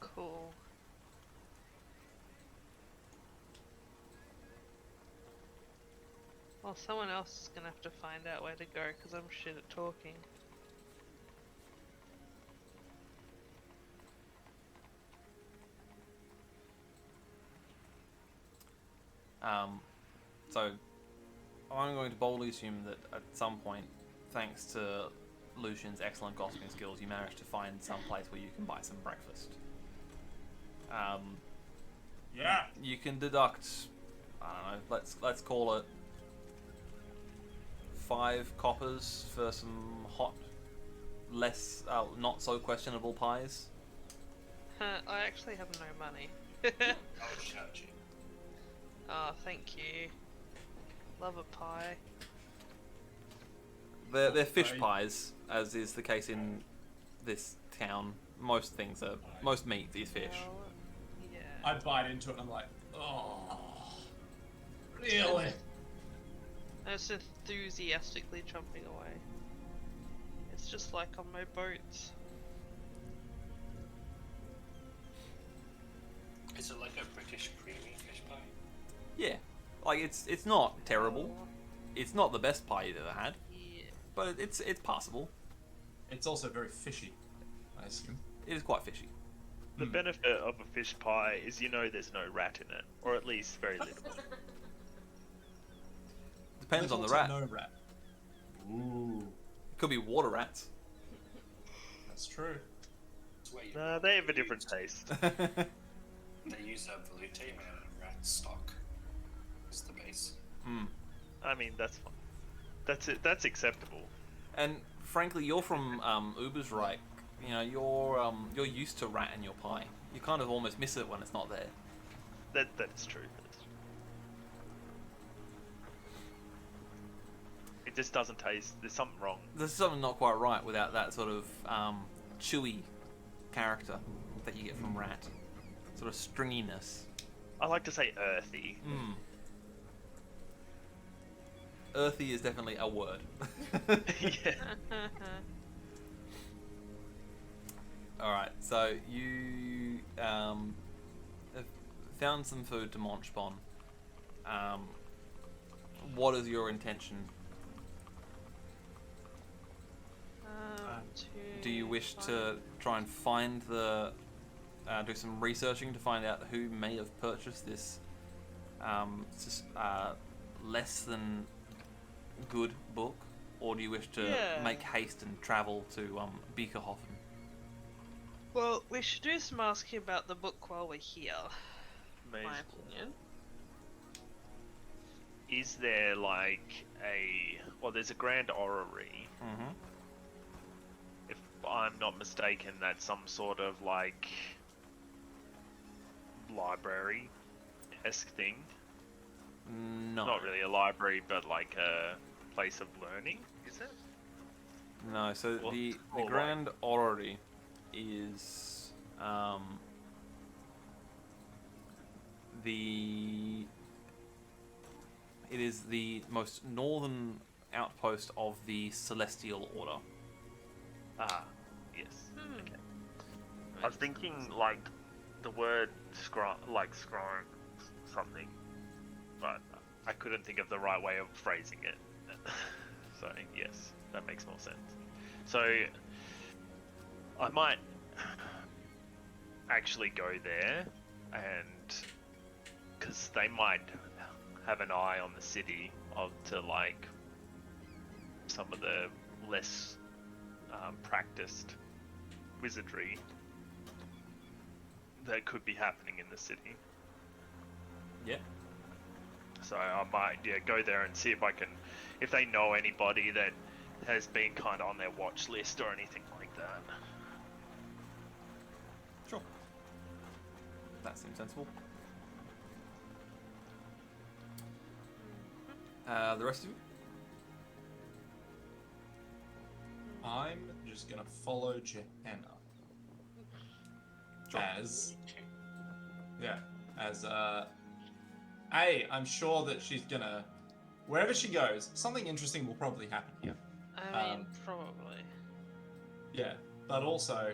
Cool. Well, someone else is gonna have to find out where to go because I'm shit at talking. So I'm going to boldly assume that at some point, thanks to Lucian's excellent gossiping skills, you managed to find some place where you can buy some breakfast. Yeah. You can deduct, I don't know, let's call it 5 coppers for some hot, less, not so questionable pies. I actually have no money. I'll shout you. Oh, thank you. Love a pie. They're fish Right. pies, as is the case in this town. Most meat is fish. Well, yeah. I bite into it and I'm like, oh, really? I was enthusiastically jumping away. It's just like on my boats. Is it like a British creamy fish pie? Yeah, like it's not terrible. Oh, It's not the best pie you've ever had, yeah. but it's passable. It's also very fishy, I assume. It is quite fishy. The benefit of a fish pie is there's no rat in it, or at least very little. Depends on the Little to rat. No rat. Ooh, It could be water rats. that's true. It's where you No, they have a different taste. They use a volute made out of rat stock as the base. I mean, that's fine. That's it. That's acceptable. And frankly, you're from Ubersreich. You know, you're used to rat in your pie. You kind of almost miss it when it's not there. That is true. It just doesn't taste. There's something wrong. There's something not quite right without that sort of chewy character that you get from rat. Sort of stringiness. I like to say earthy. Earthy is definitely a word. Yeah. Alright, so you have found some food to munch upon. What is your intention? Do you wish to try and find do some researching to find out who may have purchased this less than good book? Or do you wish to make haste and travel to Beakerhofen? Well, we should do some asking about the book while we're here. May My as well. opinion. Is there like there's a grand orrery. Mm-hmm. If I'm not mistaken, that's some sort of like library-esque thing. No. Not really a library, but like a place of learning, is it? No, so Well, the or Grand Orrery is it is the most northern outpost of the Celestial Order. Ah, yes. Okay. I was thinking like the word scrying something. but I couldn't think of the right way of phrasing it. So yes, that makes more sense. So I might actually go there, and because they might have an eye on the city to like some of the less practiced wizardry that could be happening in the city. Yeah. So I might go there and see if they know anybody that has been kind of on their watch list or anything like that. Sure. That seems sensible. The rest of you? I'm just gonna follow Johanna. Sure. Hey, I'm sure that she's gonna, wherever she goes, something interesting will probably happen here. I mean, probably. Yeah, but also,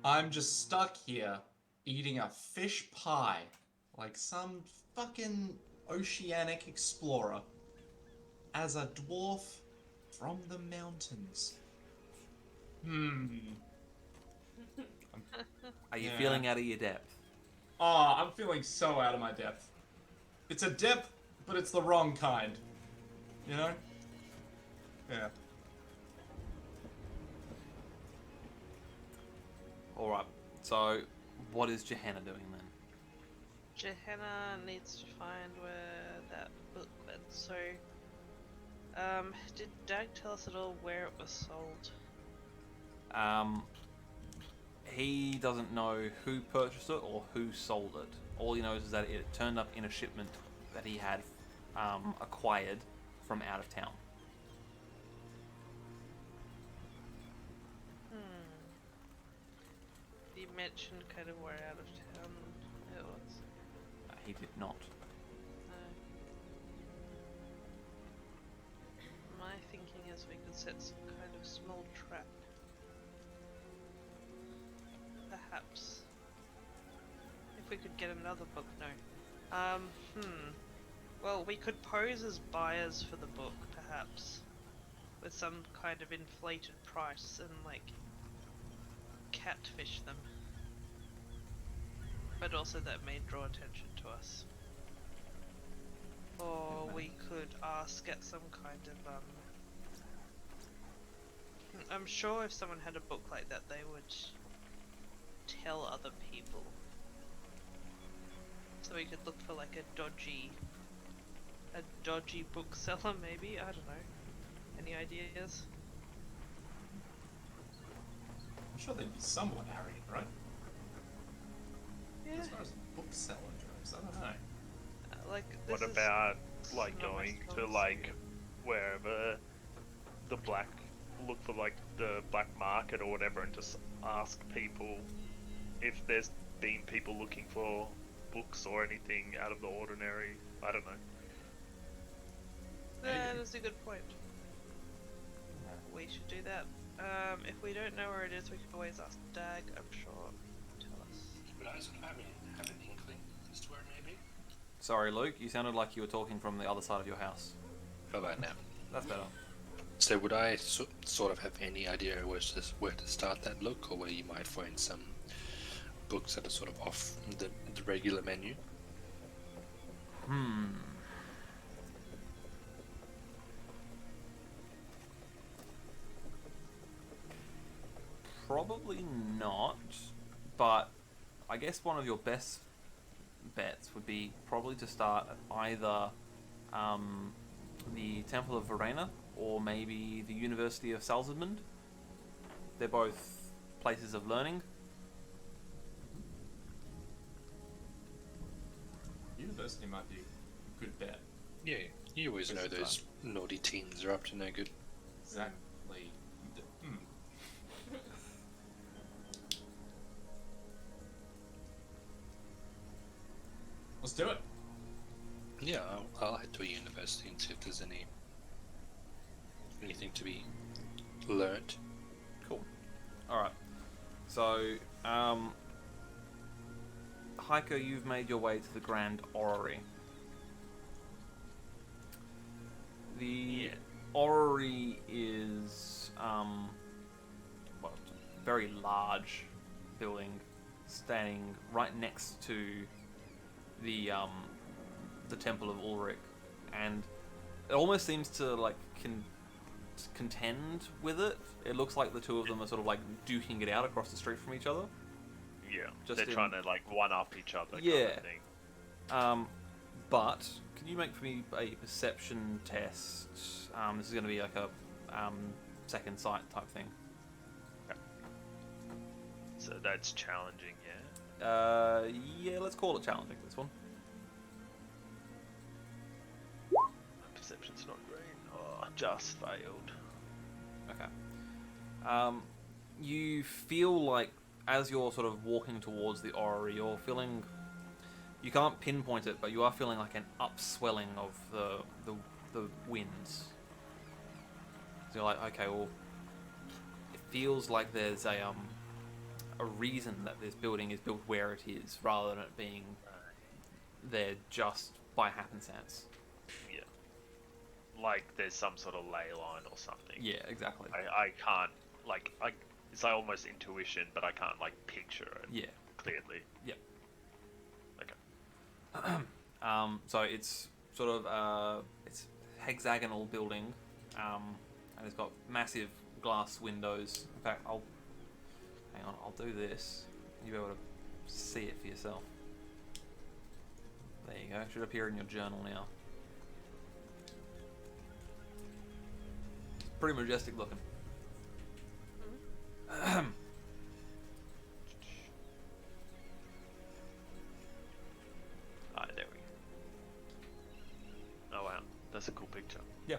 I'm just stuck here eating a fish pie like some fucking oceanic explorer as a dwarf from the mountains. Are you Yeah. feeling out of your depth? Oh, I'm feeling so out of my depth. It's a depth, but it's the wrong kind. You know? Yeah. Alright, so what is Johanna doing then? Johanna needs to find where that book went. So, did Dag tell us at all where it was sold? He doesn't know who purchased it or who sold it. All he knows is that it turned up in a shipment that he had acquired from out of town. You mentioned kind of where out of town it was. He did not. My thinking is we could set some kind of small trap. Perhaps. If we could get another book, no. Well, we could pose as buyers for the book, perhaps. With some kind of inflated price and, like, catfish them. But also that may draw attention to us. Or we could ask at some kind of, I'm sure if someone had a book like that, they would tell other people. So we could look for like a dodgy bookseller maybe, I don't know. Any ideas? I'm sure they'd be somewhat arrogant, right? Yeah. As far as a bookseller goes, I don't know. Like, What this is about like not my going to strong like suit. wherever look for like the black market or whatever and just ask people if there's been people looking for books or anything out of the ordinary. I don't know. Yeah, that's a good point. We should do that. If we don't know where it is, we can always ask Dag, I'm sure. Tell us. But I sort of have an inkling as to where it may be. Sorry, Luke, you sounded like you were talking from the other side of your house. How about now? That's better. So would I sort of have any idea where to start that look, or where you might find some books that are sort of off the regular menu? Probably not, but I guess one of your best bets would be probably to start at either the Temple of Verena or maybe the University of Salzenmund. They're both places of learning. University might be a good bet. Yeah, you always know It's those naughty teens are up to no good. Exactly. Let's do it. Yeah, I'll head to a university and see if there's anything to be learnt. Cool. Alright. So, Hiker, you've made your way to the Grand Orrery. The Yeah. orrery is well, it's a very large building, standing right next to the Temple of Ulrich, and it almost seems to like contend with it. It looks like the two of them are sort of like duking it out across the street from each other. Yeah. Just They're in- trying to like one up each other. Kind Yeah. of thing. But can you make for me a perception test? This is going to be like a second sight type thing. So that's challenging, yeah. Yeah, let's call it challenging. This one. My perception's not great. Oh, I just failed. Okay. You feel like as you're sort of walking towards the orrery, you're feeling. You can't pinpoint it, but you are feeling like an upswelling of the winds. So you're like, okay, well, it feels like there's a reason that this building is built where it is, rather than it being there just by happenstance. Yeah. Like there's some sort of ley line or something. Yeah, exactly. I can't it's like almost intuition, but I can't like picture it Yeah. clearly. Yep. Okay. So it's sort of it's hexagonal building, and it's got massive glass windows. In fact, I'll do this. You'll be able to see it for yourself. There you go. It should appear in your journal now. Pretty majestic looking. Alright, there we go. Oh wow, that's a cool picture. Yeah.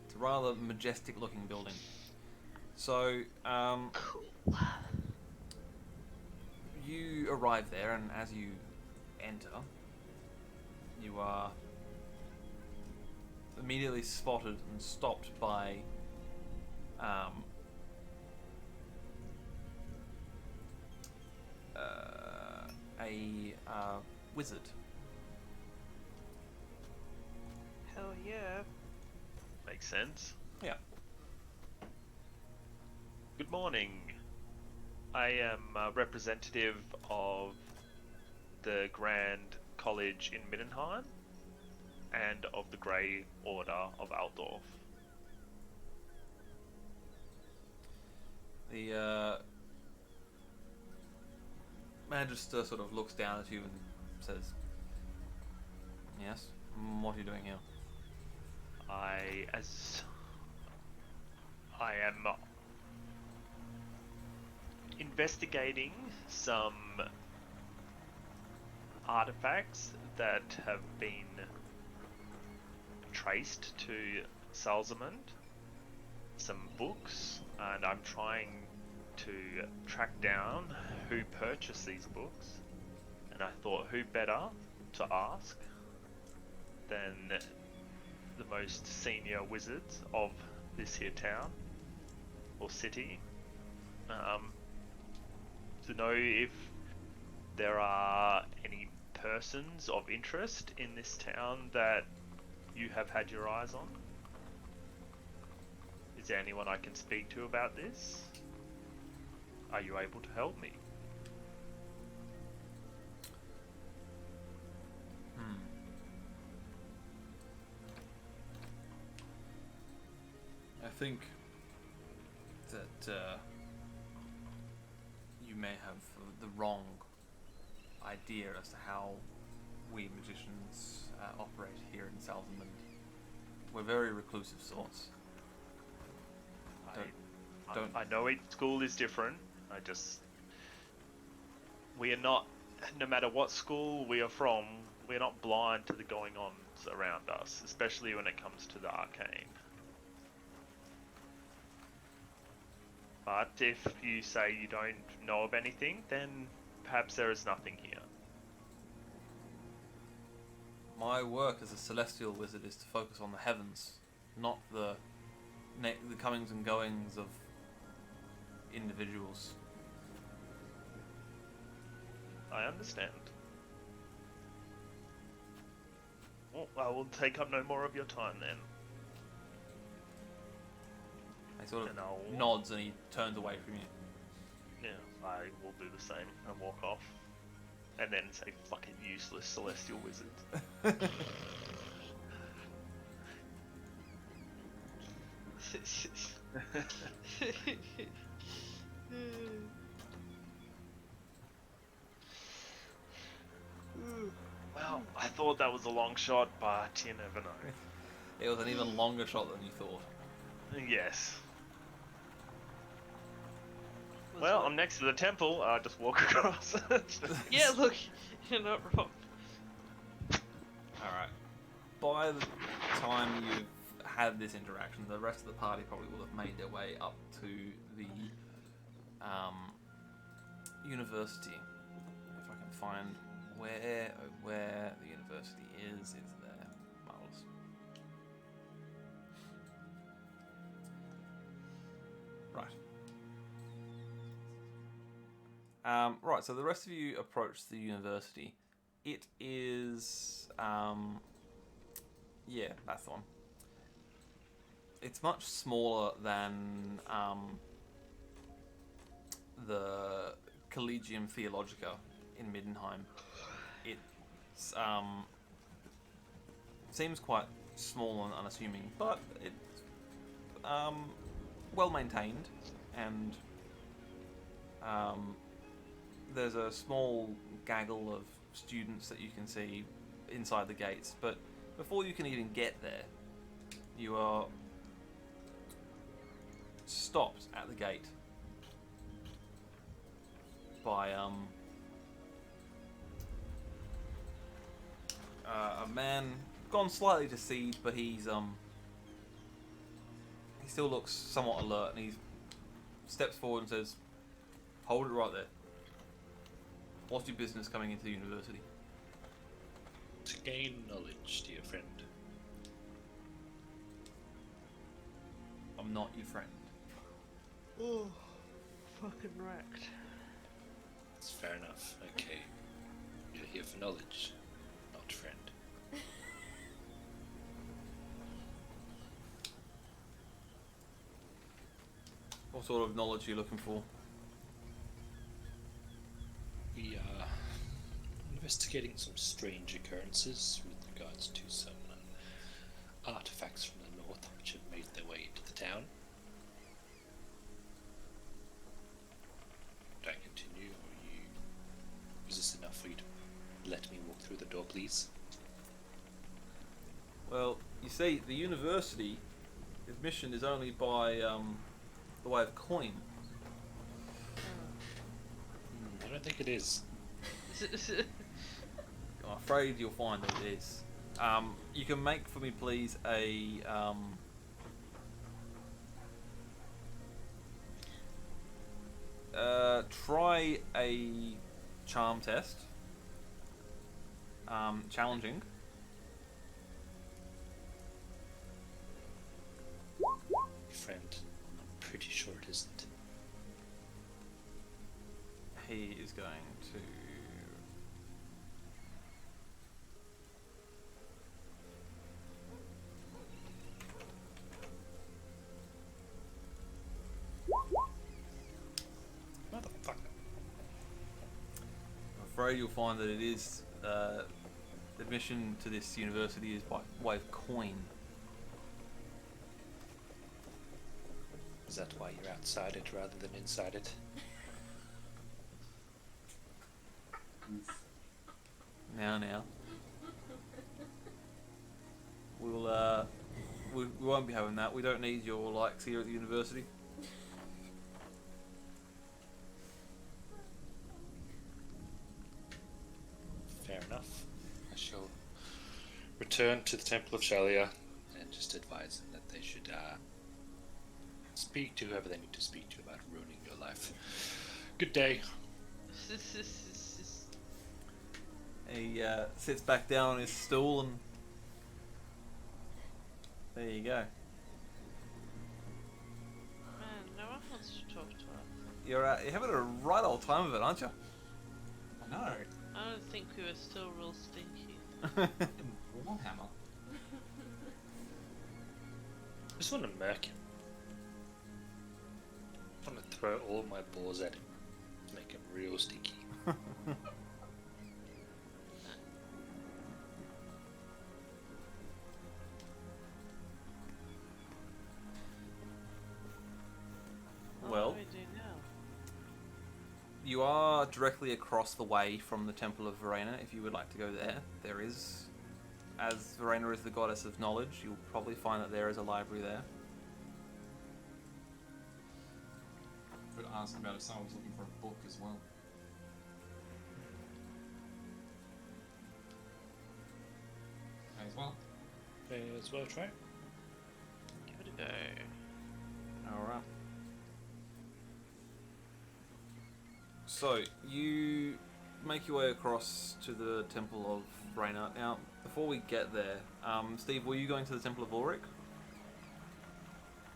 It's a rather majestic looking building. So, Cool. you arrive there, and as you enter, you are immediately spotted and stopped by a wizard. Hell yeah. Makes sense. Yeah. Good morning. I am a representative of the Grand College in Middenheim and of the Grey Order of Altdorf. The Magister sort of looks down at you and says, "Yes, what are you doing here?" I am investigating some artifacts that have been traced to Salzenmund, some books, and I'm trying to track down who purchased these books, and I thought who better to ask than the most senior wizards of this here town or city, to know if there are any persons of interest in this town that you have had your eyes on. Is there anyone I can speak to about this? Are you able to help me? I think that you may have the wrong idea as to how we magicians operate here in Salzenmund. We're very reclusive sorts. Don't- I know each school is different. We are not, no matter what school we are from, we're not blind to the going-ons around us, especially when it comes to the arcane. But if you say you don't know of anything, then perhaps there is nothing here. My work as a celestial wizard is to focus on the heavens, not the comings and goings of individuals. I understand. Well, I will take up no more of your time then. He sort of And I'll- nods and he turns away from you. Yeah, I will do the same and walk off. And then say, fucking useless celestial wizards. Well, I thought that was a long shot, but you never know. It was an even longer shot than you thought. Yes. Was Well, what- I'm next to the temple. I just walk across. Yeah, look, you're not wrong. Alright. By the time you've had this interaction, the rest of the party probably will have made their way up to the university. If I can find where the university is there. Marvelous. Right. Right, so the rest of you approach the university. It is, yeah, that's the one. It's much smaller than the Collegium Theologica in Middenheim. It's seems quite small and unassuming, but it's well maintained, and there's a small gaggle of students that you can see inside the gates. But before you can even get there, you are stopped at the gate by a man gone slightly to seed, but he still looks somewhat alert, and he steps forward and says, "Hold it right there. What's your business coming into the university?" To gain knowledge, dear friend. I'm not your friend. Oh, fucking wrecked. It's fair enough. Okay. You're here for knowledge, not friend. What sort of knowledge are you looking for? We are investigating some strange occurrences with regards to some artifacts from the north which have made their way into the town. Would I continue, or is this enough for you to let me walk through the door, please? Well, you see, the university admission is only by the way of coin. I don't think it is. I'm afraid you'll find that it is. You can make for me, please, a try a charm test. Challenging. Friend, I'm pretty sure it isn't. He is going to. Motherfucker. I'm afraid you'll find that it is. Admission to this university is by way of coin. Is that why you're outside it rather than inside it? Now. We'll we won't be having that. We don't need your likes here at the university. Fair enough. I shall return to the Temple of Shallya and just advise them that they should speak to whoever they need to speak to about ruining your life. Good day. He sits back down on his stool and there you go. Man, no one wants to talk to us. You're having a right old time of it, aren't you? I know. I don't think we were still real stinky. Warhammer. Just want to murk him. I want to throw all my balls at him. Make him real sticky. Well, What do we do now? you are directly across the way from the Temple of Verena. If you would like to go there, there is, as Verena is the goddess of knowledge, you'll probably find that there is a library there. Could ask about if someone's looking for a book as well. May as well. May as well try. Give it a go. Alright. So, you make your way across to the Temple of Verena. Now, before we get there, Steve, were you going to the Temple of Ulrich?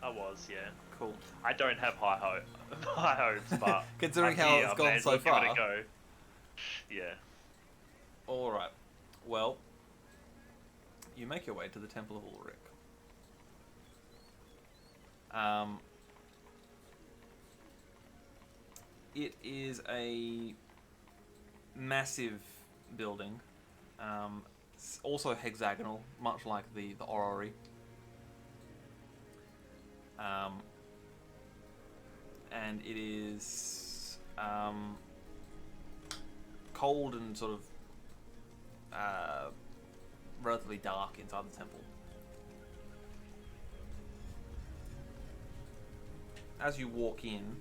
I was, yeah. Cool. I don't have high hopes, but Considering I'm how here, it's I gone may as so well give far. it a go. Yeah. Alright. Well, you make your way to the Temple of Ulrich. It is a massive building. It's also hexagonal, much like the orrery. And it is cold and sort of relatively dark inside the temple. As you walk in,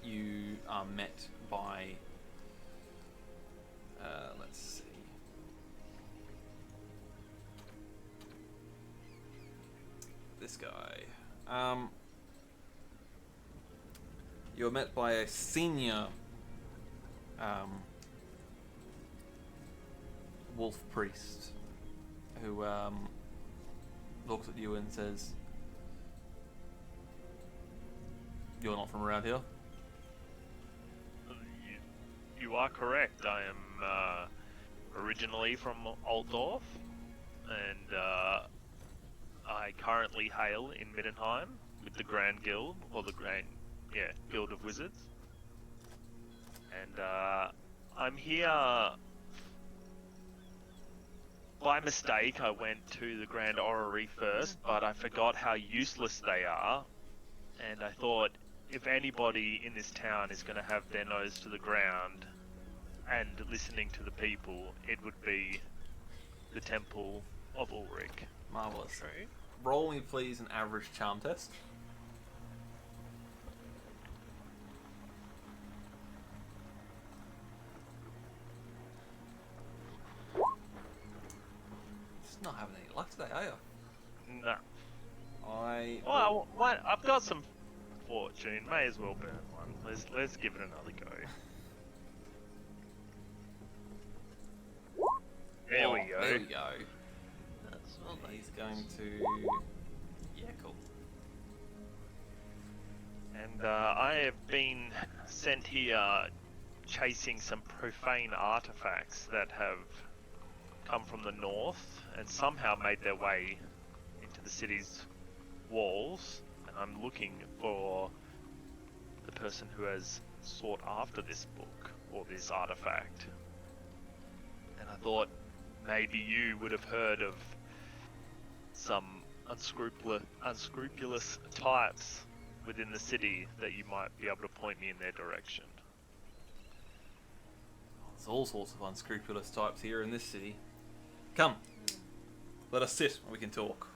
you are met by, let's see, this guy. You're met by a senior wolf priest who looks at you and says, "You're not from around here?" You are correct. I am originally from Altdorf, and I currently hail in Middenheim with the Grand Guild, or the Guild of Wizards. And I'm here by mistake. I went to the Grand Orrery first, but I forgot how useless they are, and I thought if anybody in this town is going to have their nose to the ground and listening to the people, it would be the Temple of Ulrich. Marvelous. True. Roll me please an average charm test. Just not having any luck today, are you? No. Well, What? I've got some fortune. May as well burn one. Let's give it another go. There we go. There we go. That's all And they he's use. going to... Yeah, cool. And I have been sent here chasing some profane artifacts that have come from the north and somehow made their way into the city's walls. And I'm looking for the person who has sought after this book or this artifact. And I thought maybe you would have heard of some unscrupulous types within the city that you might be able to point me in their direction. There's all sorts of unscrupulous types here in this city. Come, let us sit and we can talk.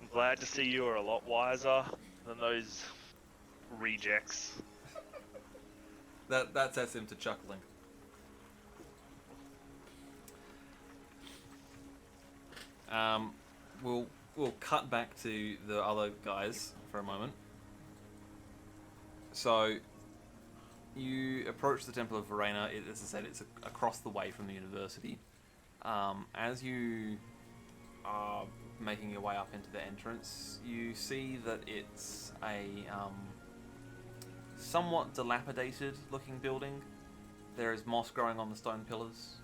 I'm glad to see you are a lot wiser than those rejects. That sets him to chuckling. We'll cut back to the other guys for a moment. So, you approach the Temple of Verena. As I said, it's across the way from the university. As you are making your way up into the entrance, you see that it's a somewhat dilapidated looking building. There is moss growing on the stone pillars,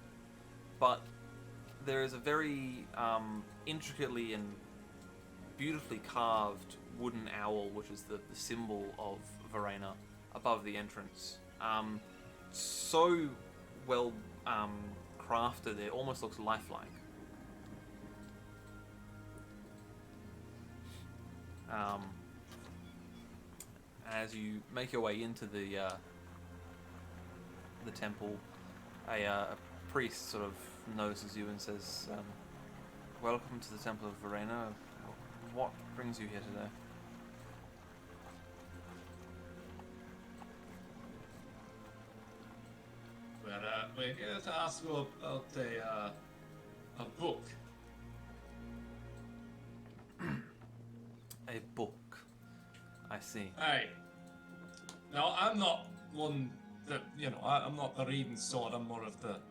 but there is a very intricately and beautifully carved wooden owl, which is the symbol of Verena, above the entrance. So well crafted, it almost looks lifelike. As you make your way into the temple, a priest sort of notices you and says, "Welcome to the Temple of Verena. What brings you here today?" We're here to ask you about a book. A book. I see. Aye. Now, I'm not one that, I'm not the reading sort. I'm more of the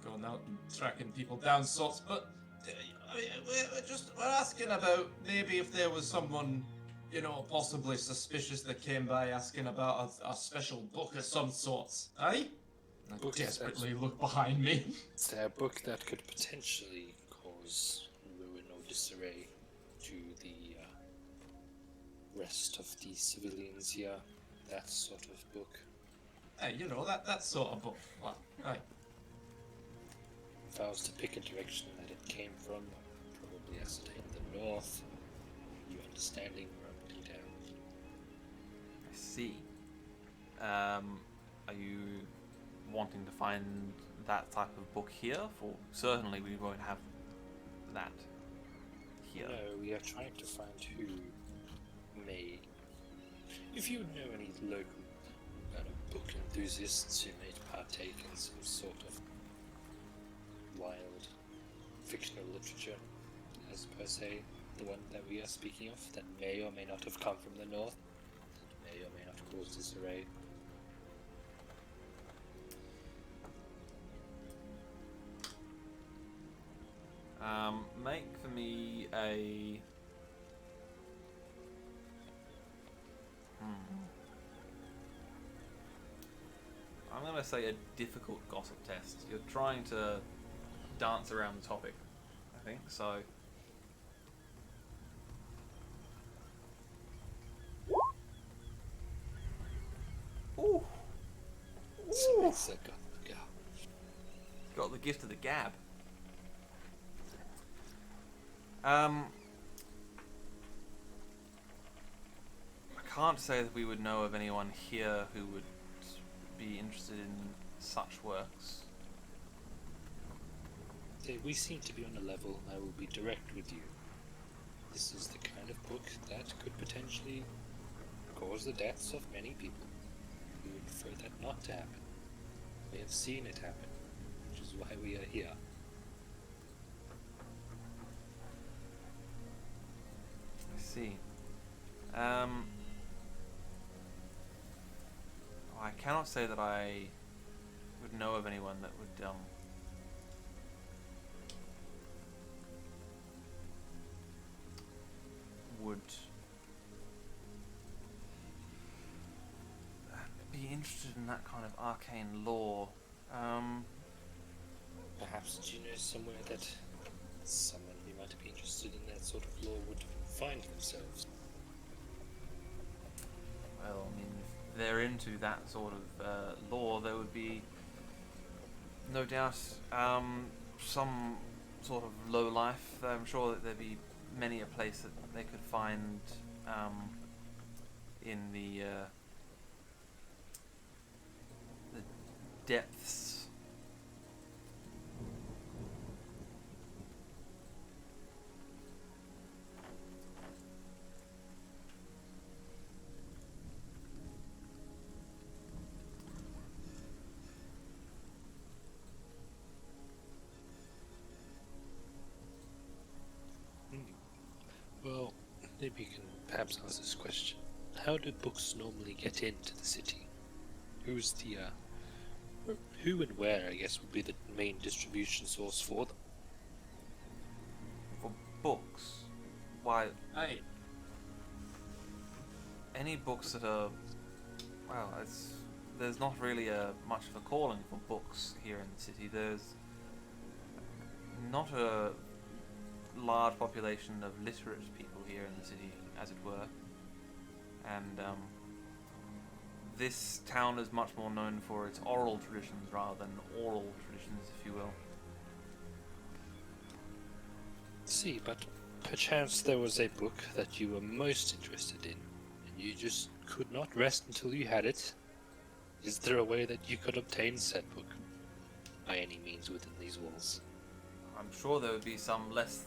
going out and tracking people down sorts. But we're asking about maybe if there was someone, possibly suspicious that came by asking about a special book of some sorts. Aye? I Book desperately look behind me. Is there a book that could potentially cause ruin or disarray to the rest of the civilians here? That sort of book. Hey, that sort of book. Well, aye. If I was to pick a direction that it came from, probably ascertain the north. You understanding where I'm leading down? I see. Are you wanting to find that type of book here? For certainly we won't have that here. No, we are trying to find who may. If you know any local book enthusiasts who may partake in some sort of wild fictional literature, as per se, the one that we are speaking of, that may or may not have come from the north, that may or may not cause disarray. Make for me a... I'm going to say a difficult gossip test. You're trying to dance around the topic, I think, so... Ooh! Ooh! Got the gift of the gab. I can't say that we would know of anyone here who would be interested in such works. We seem to be on a level. I will be direct with you. This is the kind of book that could potentially cause the deaths of many people. We would prefer that not to happen. We have seen it happen, which is why we are here. I see. I cannot say that I would know of anyone that would be interested in that kind of arcane lore. Perhaps do you know somewhere that someone who might be interested in that sort of lore would find themselves? Well, I mean, if they're into that sort of lore, there would be no doubt some sort of low life. I'm sure that there'd be many a place that they could find in the depths. Well, maybe you can perhaps answer this question. How do books normally get into the city? Who's the, who and where, I guess, would be the main distribution source for them? For books, why, Aye. any books that are well, there's not really much of a calling for books here in the city. There's not a large population of literate people here in the city, as it were. And this town is much more known for its oral traditions rather than oral traditions, if you will. See, but perchance there was a book that you were most interested in, and you just could not rest until you had it. Is there a way that you could obtain said book, by any means within these walls? I'm sure there would be some less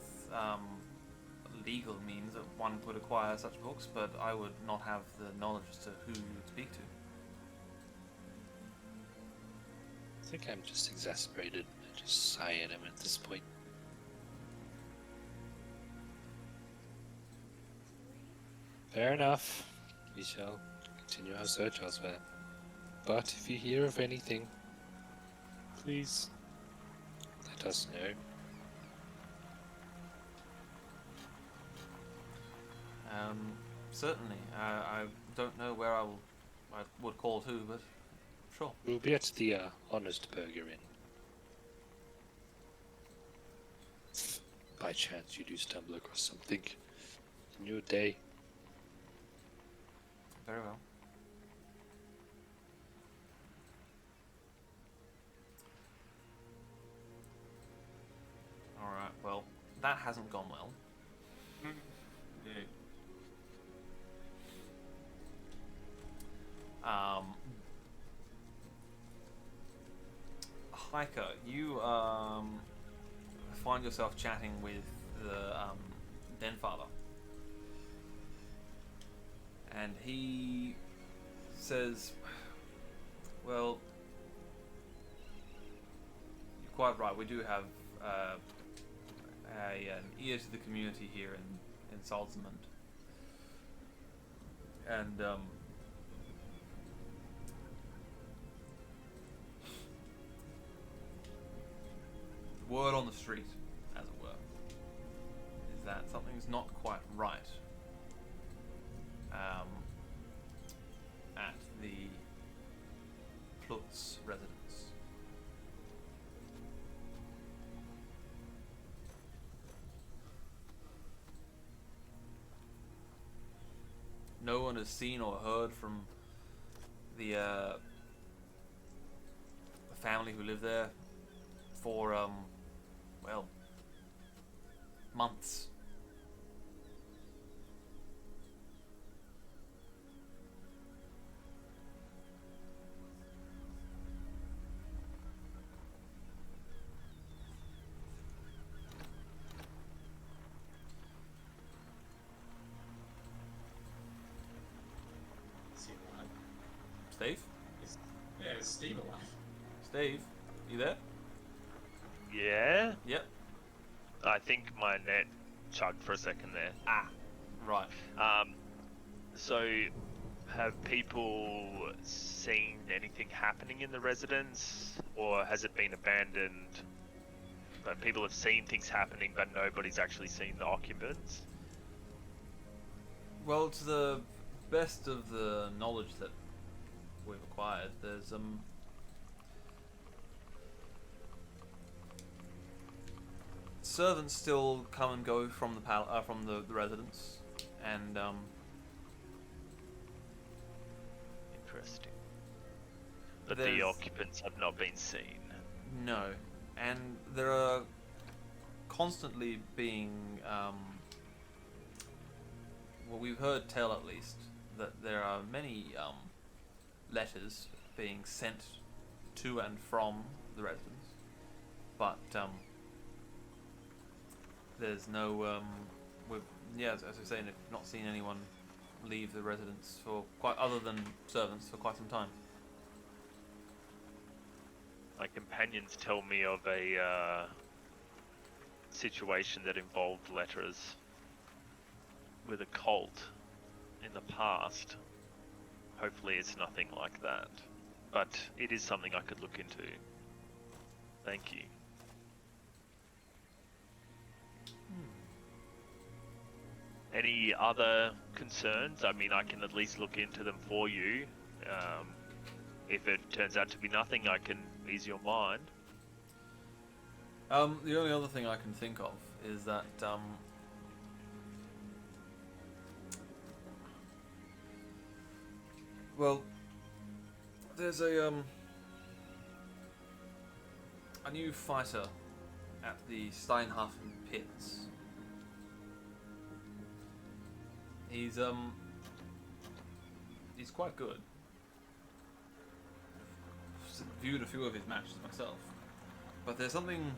legal means that one could acquire such books, but I would not have the knowledge as to who you would speak to. I think I'm just exasperated. I just sigh at him at this point. Fair enough. We shall continue our search elsewhere. But if you hear of anything, please let us know. Certainly. I don't know where I would call to, but sure. We'll be at the Honest Burger Inn. If by chance you do stumble across something in your day. Very well. Alright, well, that hasn't gone well. Yeah. Hiker, you find yourself chatting with the den father, and he says, "Well, you're quite right. We do have an ear to the community here in Salzenmund, and word on the street, as it were, is that something's not quite right at the Plutz residence. No one has seen or heard from the family who live there for well, months. Is he alive? Steve? Is Steve alive? Steve, you there? Yeah? Yep. I think my net chugged for a second there. Ah, right. So, have people seen anything happening in the residence, or has it been abandoned? But people have seen things happening, but nobody's actually seen the occupants. Well, to the best of the knowledge that we've acquired, there's servants still come and go from the residence, and Interesting. But the there's- occupants have not been seen. no, and there are constantly being well, we've heard tell at least that there are many letters being sent to and from the residence, but there's no as I was saying, I've not seen anyone leave the residence for quite other than servants for quite some time. My companions tell me of a situation that involved letters with a cult in the past. Hopefully it's nothing like that, but it is something I could look into. Thank you. Any other concerns? I mean, I can at least look into them for you. If it turns out to be nothing, I can ease your mind. The only other thing I can think of is that well, there's a new fighter at the Steinhafen pits. He's quite good. Viewed a few of his matches myself, but there's something.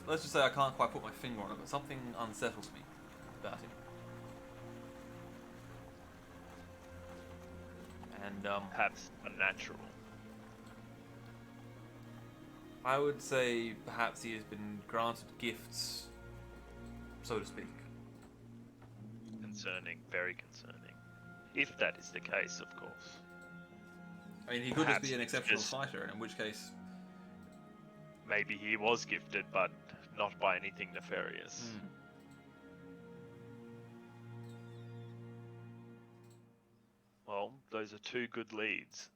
Let's just say I can't quite put my finger on it, but something unsettles me about him. And Perhaps unnatural. I would say perhaps he has been granted gifts, so to speak. Concerning, very concerning. If that is the case, of course. I mean, he could just be Perhaps an exceptional just- fighter, and in which case, Maybe he was gifted, but not by anything nefarious. Well, those are two good leads.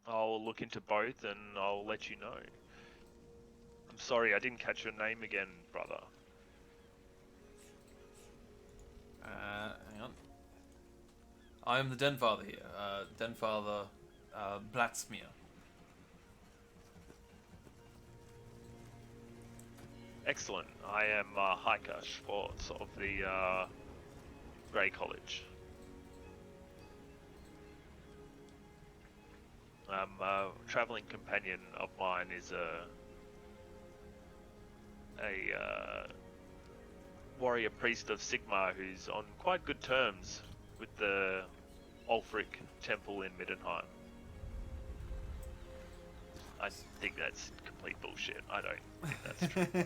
I'll look into both and I'll let you know. I'm sorry, I didn't catch your name again, brother. Hang on. I am the Den Father here. Den Father Blatsmere. Excellent. I am Hiker Schwartz of the Grey College. A traveling companion of mine is a warrior priest of Sigmar who's on quite good terms with the Ulfric Temple in Middenheim. I think that's complete bullshit. I don't think that's true.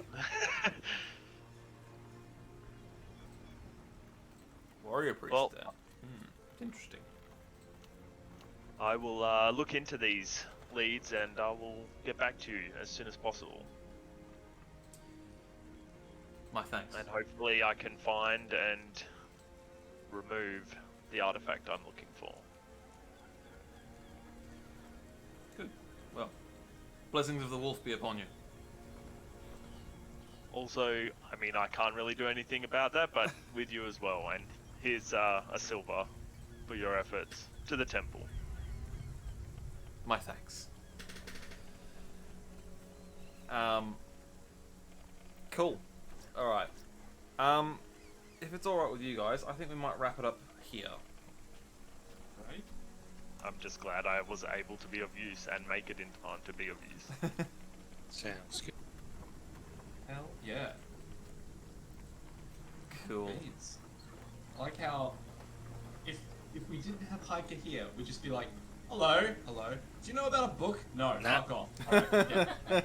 Warrior priest. Well, then. Interesting. I will look into these leads and I will get back to you as soon as possible. My thanks. And hopefully I can find and remove the artifact I'm looking for. Good. Well, blessings of the wolf be upon you. Also, I mean, I can't really do anything about that, but with you as well. And here's a silver for your efforts to the temple. My thanks. Cool. Alright. If it's alright with you guys, I think we might wrap it up here. Right? I'm just glad I was able to be of use and make it in time to be of use. Sounds good. Hell yeah. Cool. Please. I like how if we didn't have Hiker here, we'd just be like, hello. Do you know about a book? No, Nah. fuck off. Alright, yeah, okay.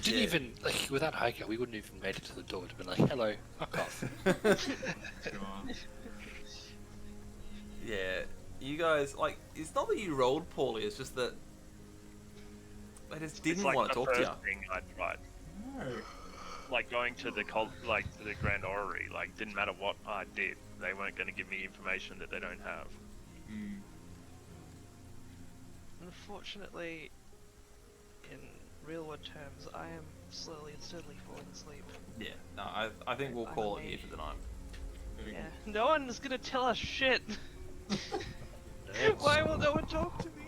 Didn't Yeah. even, like, without Hiker, we wouldn't even made it to the door to be like, hello, fuck off. Sure. Yeah, you guys, like, it's not that you rolled poorly, it's just that they just didn't It's like want to the talk to you. first thing I tried. No. Like going to the to the Grand Orrery, like didn't matter what I did, they weren't going to give me information that they don't have. Unfortunately, in real world terms, I am slowly and steadily falling asleep. Yeah, no, I think we'll call it here for the night. Very Yeah, no one is gonna tell us shit. Yes. Why will no one talk to me?